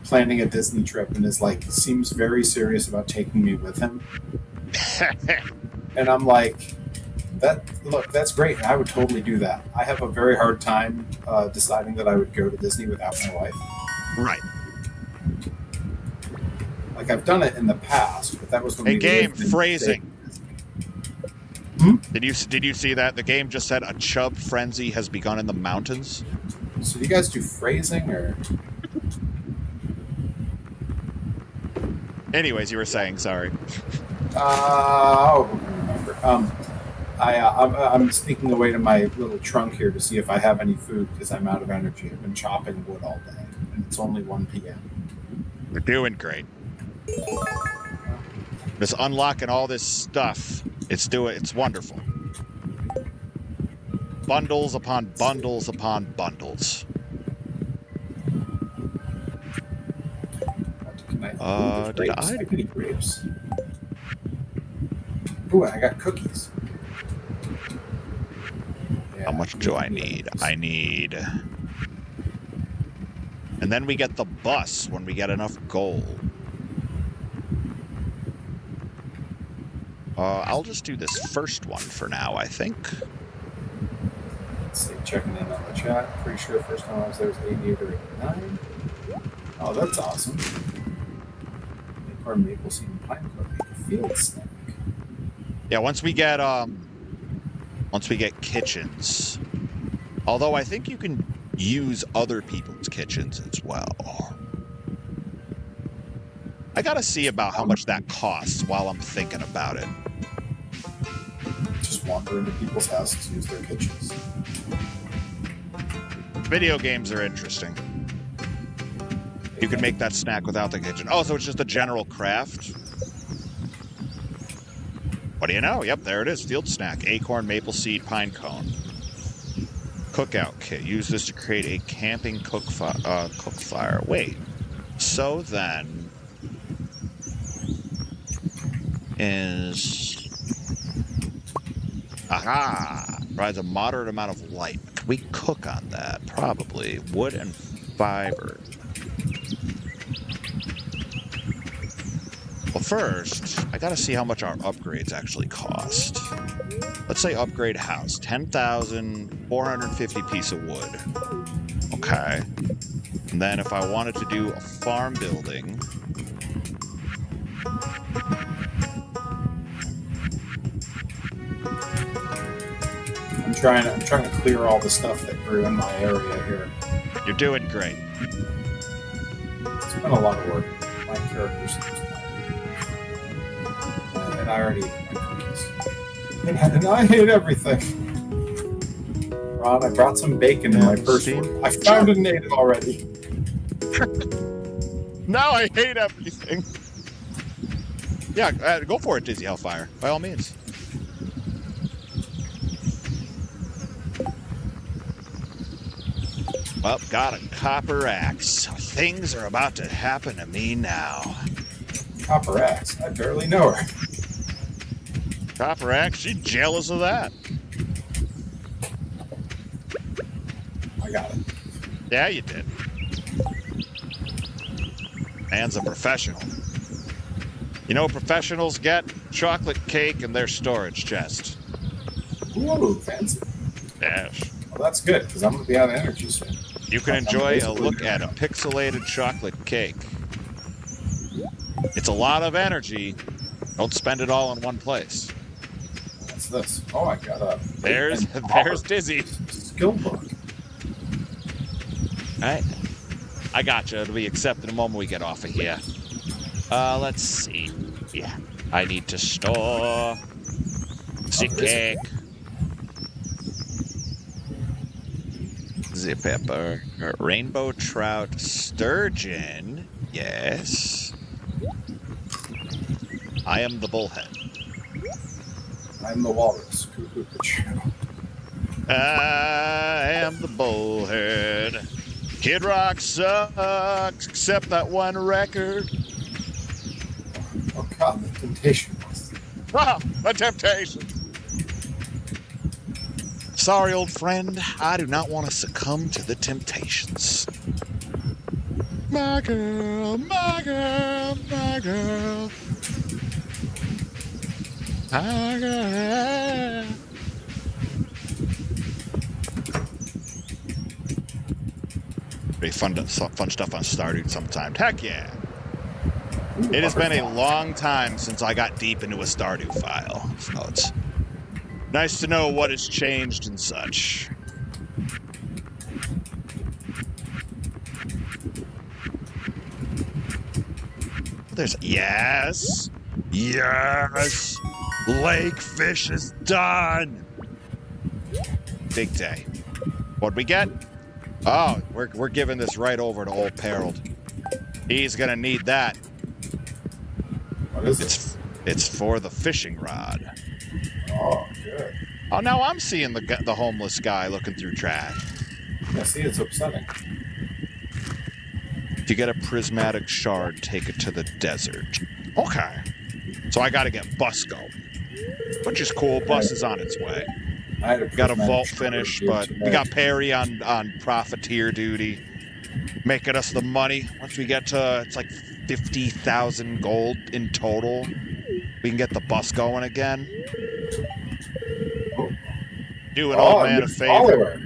planning a Disney trip and is like, seems very serious about taking me with him. And I'm like, that's great. I would totally do that. I have a very hard time deciding that I would go to Disney without my wife. Right. Like, I've done it in the past, but that was when we lived in phrasing. Did you see that? The game just said a chub frenzy has begun in the mountains. So do you guys do phrasing, or? Anyways, you were saying, sorry. I remember. I'm sneaking away to my little trunk here to see if I have any food because I'm out of energy. I've been chopping wood all day, and it's only 1 p.m. You're doing great. Just unlocking all this stuff. It's wonderful. Bundles upon bundles upon bundles. Did I need grapes? Ooh, I got cookies. How much do I need? I need... And then we get the bus when we get enough gold. I'll just do this first one for now, I think. Let's see, checking in on the chat. Pretty sure the first time I was there was 88 or 89. Oh, that's awesome. Acorn, maple seed, and pine cone make a field snack. Yeah, once we get kitchens. Although I think you can use other people's kitchens as well. I gotta see about how much that costs while I'm thinking about it. Just wander into people's houses, use their kitchens. Video games are interesting. You can make that snack without the kitchen. Oh, so it's just a general craft? What do you know? Yep, there it is. Field snack. Acorn, maple seed, pine cone. Cookout kit. Use this to create a camping cook fire. Wait. So then... provides a moderate amount of light. Can we cook on that? Probably. Wood and fiber. Well, first, I gotta see how much our upgrades actually cost. Let's say upgrade house. 10,450 piece of wood. Okay. And then if I wanted to do a farm building... I'm trying to clear all the stuff that grew in my area here. You're doing great. It's been a lot of work. My character seems tired. And I already ate my cookies. And I hate everything. Ron, I brought some bacon in my first one. I found it and ate it already. Now I hate everything. Yeah, go for it, Dizzy Hellfire. By all means. Well, got a copper axe. Things are about to happen to me now. Copper axe? I barely know her. Copper Axe, she's jealous of that. I got it. Yeah, you did. Man's a professional. You know what professionals get? Chocolate cake in their storage chest. Ooh, fancy. Yes. Well, that's good, because I'm going to be out of energy soon. You can enjoy a look at a pixelated chocolate cake. It's a lot of energy. Don't spend it all in one place. What's this? Oh, I got a... There's Dizzy. Skill book. All right. I got you. It'll be accepted the moment we get off of here. Let's see. Yeah. I need to store the cake. Zip pepper. Rainbow trout. Sturgeon. Yes. I am the bullhead. I'm the walrus. Cuckoo. I am the bullhead. Kid Rock sucks, except that one record. Oh God, the temptation. Ah, the temptation. Sorry, old friend. I do not want to succumb to the temptations. My girl, my girl, my girl. My girl. Pretty fun stuff on Stardew sometimes. Heck yeah. It has been a long time since I got deep into a Stardew file, so it's nice to know what has changed and such. There's yes, lake fish is done. Big day. What'd we get? Oh, we're giving this right over to old Harold. He's gonna need that. What is it? It's for the fishing rod. Oh, good. Oh, now I'm seeing the homeless guy looking through trash. Yeah, see, it's upsetting. If you get a prismatic shard, take it to the desert. Okay. So I gotta get Busco, which is cool. Bus is on its way. Got a vault finish, but we got Perry on profiteer duty, making us the money. Once we get to, it's like 50,000 gold in total, we can get the bus going again. Do an old man a favor.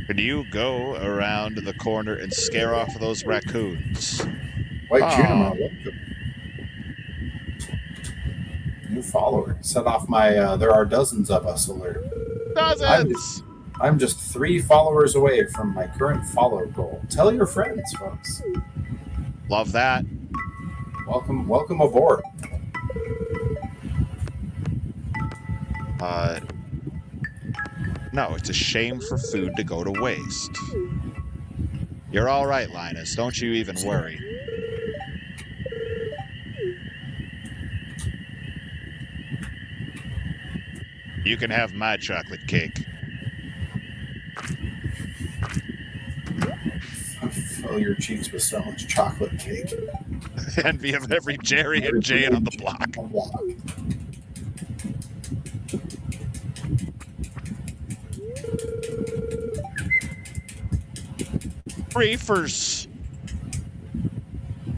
Could you go around the corner and scare off those raccoons? White Junimo, welcome. New follower. Set off my there are dozens of us alert. Dozens! I'm just 3 followers away from my current follow goal. Tell your friends, folks. Love that. Welcome aboard. No, it's a shame for food to go to waste. You're all right, Linus. Don't you even worry. You can have my chocolate cake. Fill your cheeks with so much chocolate cake. Envy of every Jerry and Jane on the block. Reefers.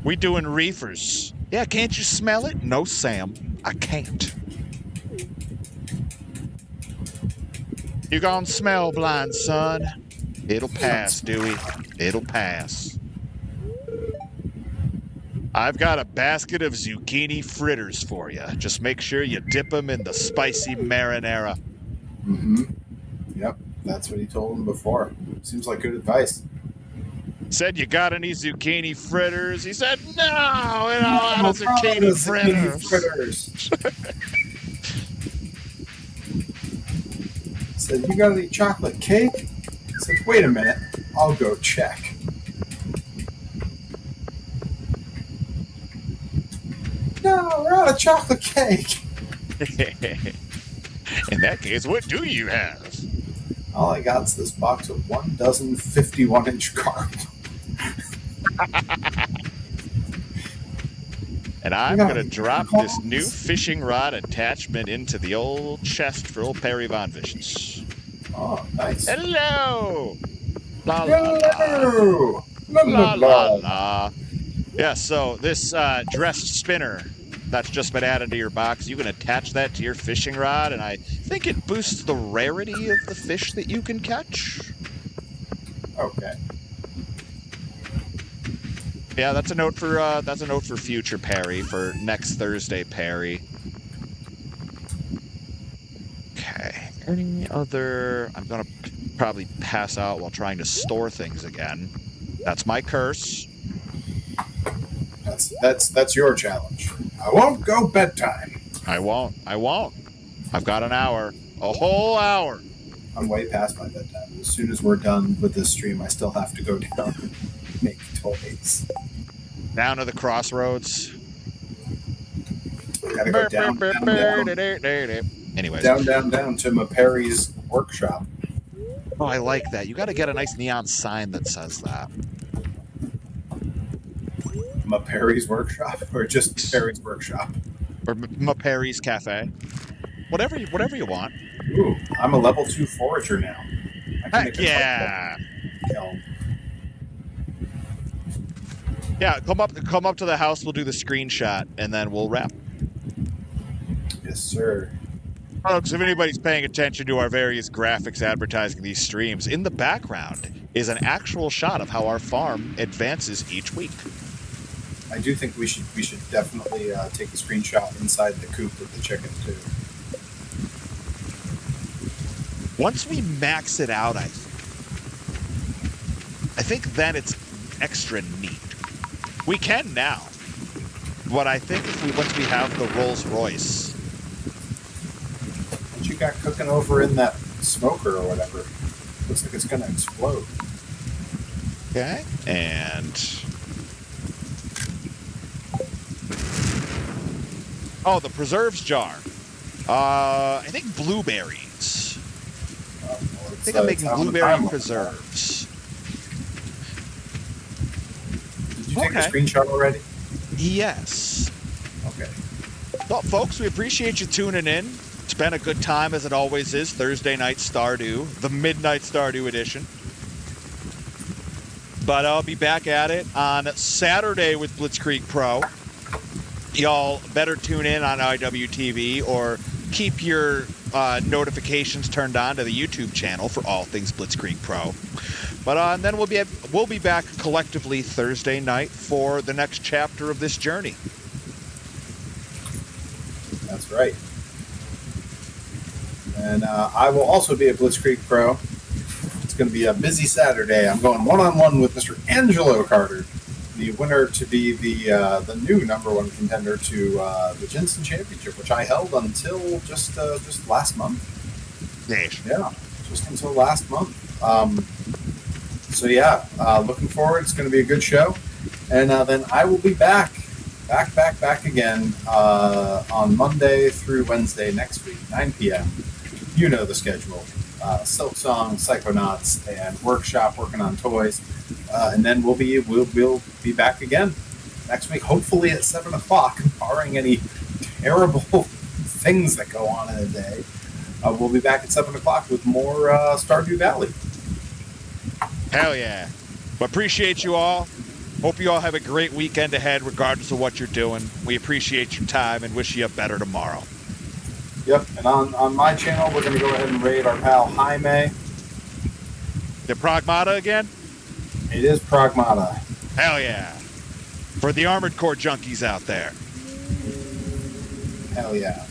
We doing reefers. Yeah, can't you smell it? No, Sam, I can't. You gonna smell blind, son. It'll pass, Dewey. It'll pass. I've got a basket of zucchini fritters for you. Just make sure you dip them in the spicy marinara. Mm-hmm. Yep, that's what he told him before. Seems like good advice. Said, you got any zucchini fritters? He said, no, we don't want zucchini fritters. Said, you got any chocolate cake? I said, wait a minute, I'll go check. No, we're out of chocolate cake. In that case, what do you have? All I got is this box of 1 dozen 51-inch carp. And I'm going to drop this new fishing rod attachment into the old chest for old Perry Von Vicious. Oh, nice. Hello! La Hello! la la. La la la. Yeah, so this dressed spinner that's just been added to your box, you can attach that to your fishing rod, and I think it boosts the rarity of the fish that you can catch. Okay. Yeah, that's a note for future Perry, for next Thursday Perry. Okay. Any other? I'm gonna probably pass out while trying to store things again. That's my curse. That's your challenge. I won't go bedtime. I won't. I've got an hour. A whole hour. I'm way past my bedtime. As soon as we're done with this stream, I still have to go down and make toys. Down to the crossroads. I gotta go down. Anyways. Down to my Perry's workshop. Oh, I like that. You got to get a nice neon sign that says that. My Perry's workshop, or just Perry's workshop, or my Perry's cafe. Whatever you want. Ooh, I'm a level 2 forager now. Heck yeah! Yeah, come up to the house. We'll do the screenshot, and then we'll wrap. Yes, sir. Folks, if anybody's paying attention to our various graphics advertising these streams, in the background is an actual shot of how our farm advances each week. I do think we should definitely take a screenshot inside the coop with the chicken too. Once we max it out, I think then it's extra neat. We can now, but I think once we have the Rolls Royce. What you got cooking over in that smoker or whatever? Looks like it's gonna explode. Okay, and oh, the preserves jar. I think blueberries. Well, I think I'm making blueberry preserves. Did you take a screenshot already? Yes. Okay. Well, folks, we appreciate you tuning in. It's been a good time, as it always is. Thursday night Stardew, the Midnight Stardew edition. But I'll be back at it on Saturday with Blitzkrieg Pro. Y'all better tune in on IWTV or keep your notifications turned on to the YouTube channel for all things Blitzkrieg Pro. But and then we'll be back collectively Thursday night for the next chapter of this journey. That's right. And I will also be at Blitzkrieg Pro. It's going to be a busy Saturday. I'm going one-on-one with Mr. Angelo Carter, the winner to be the new #1 contender to the Jensen Championship, which I held until just last month. Yes. Yeah, just until last month. So yeah, looking forward. It's going to be a good show, and then I will be back again on Monday through Wednesday next week, 9 p.m. You know the schedule. Silk Song, Psychonauts, and Workshop working on toys, and then we'll be back again next week, hopefully at 7 o'clock, barring any terrible things that go on in a day. We'll be back at 7 o'clock with more Stardew Valley. Hell yeah. Well, appreciate you all. Hope you all have a great weekend ahead, regardless of what you're doing. We appreciate your time and wish you a better tomorrow. Yep, and on my channel, we're going to go ahead and raid our pal Jaime. The Pragmata again? It is Pragmata. Hell yeah. For the Armored Core junkies out there. Hell yeah.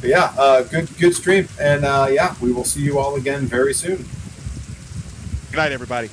But yeah, good stream. And yeah, we will see you all again very soon. Good night, everybody.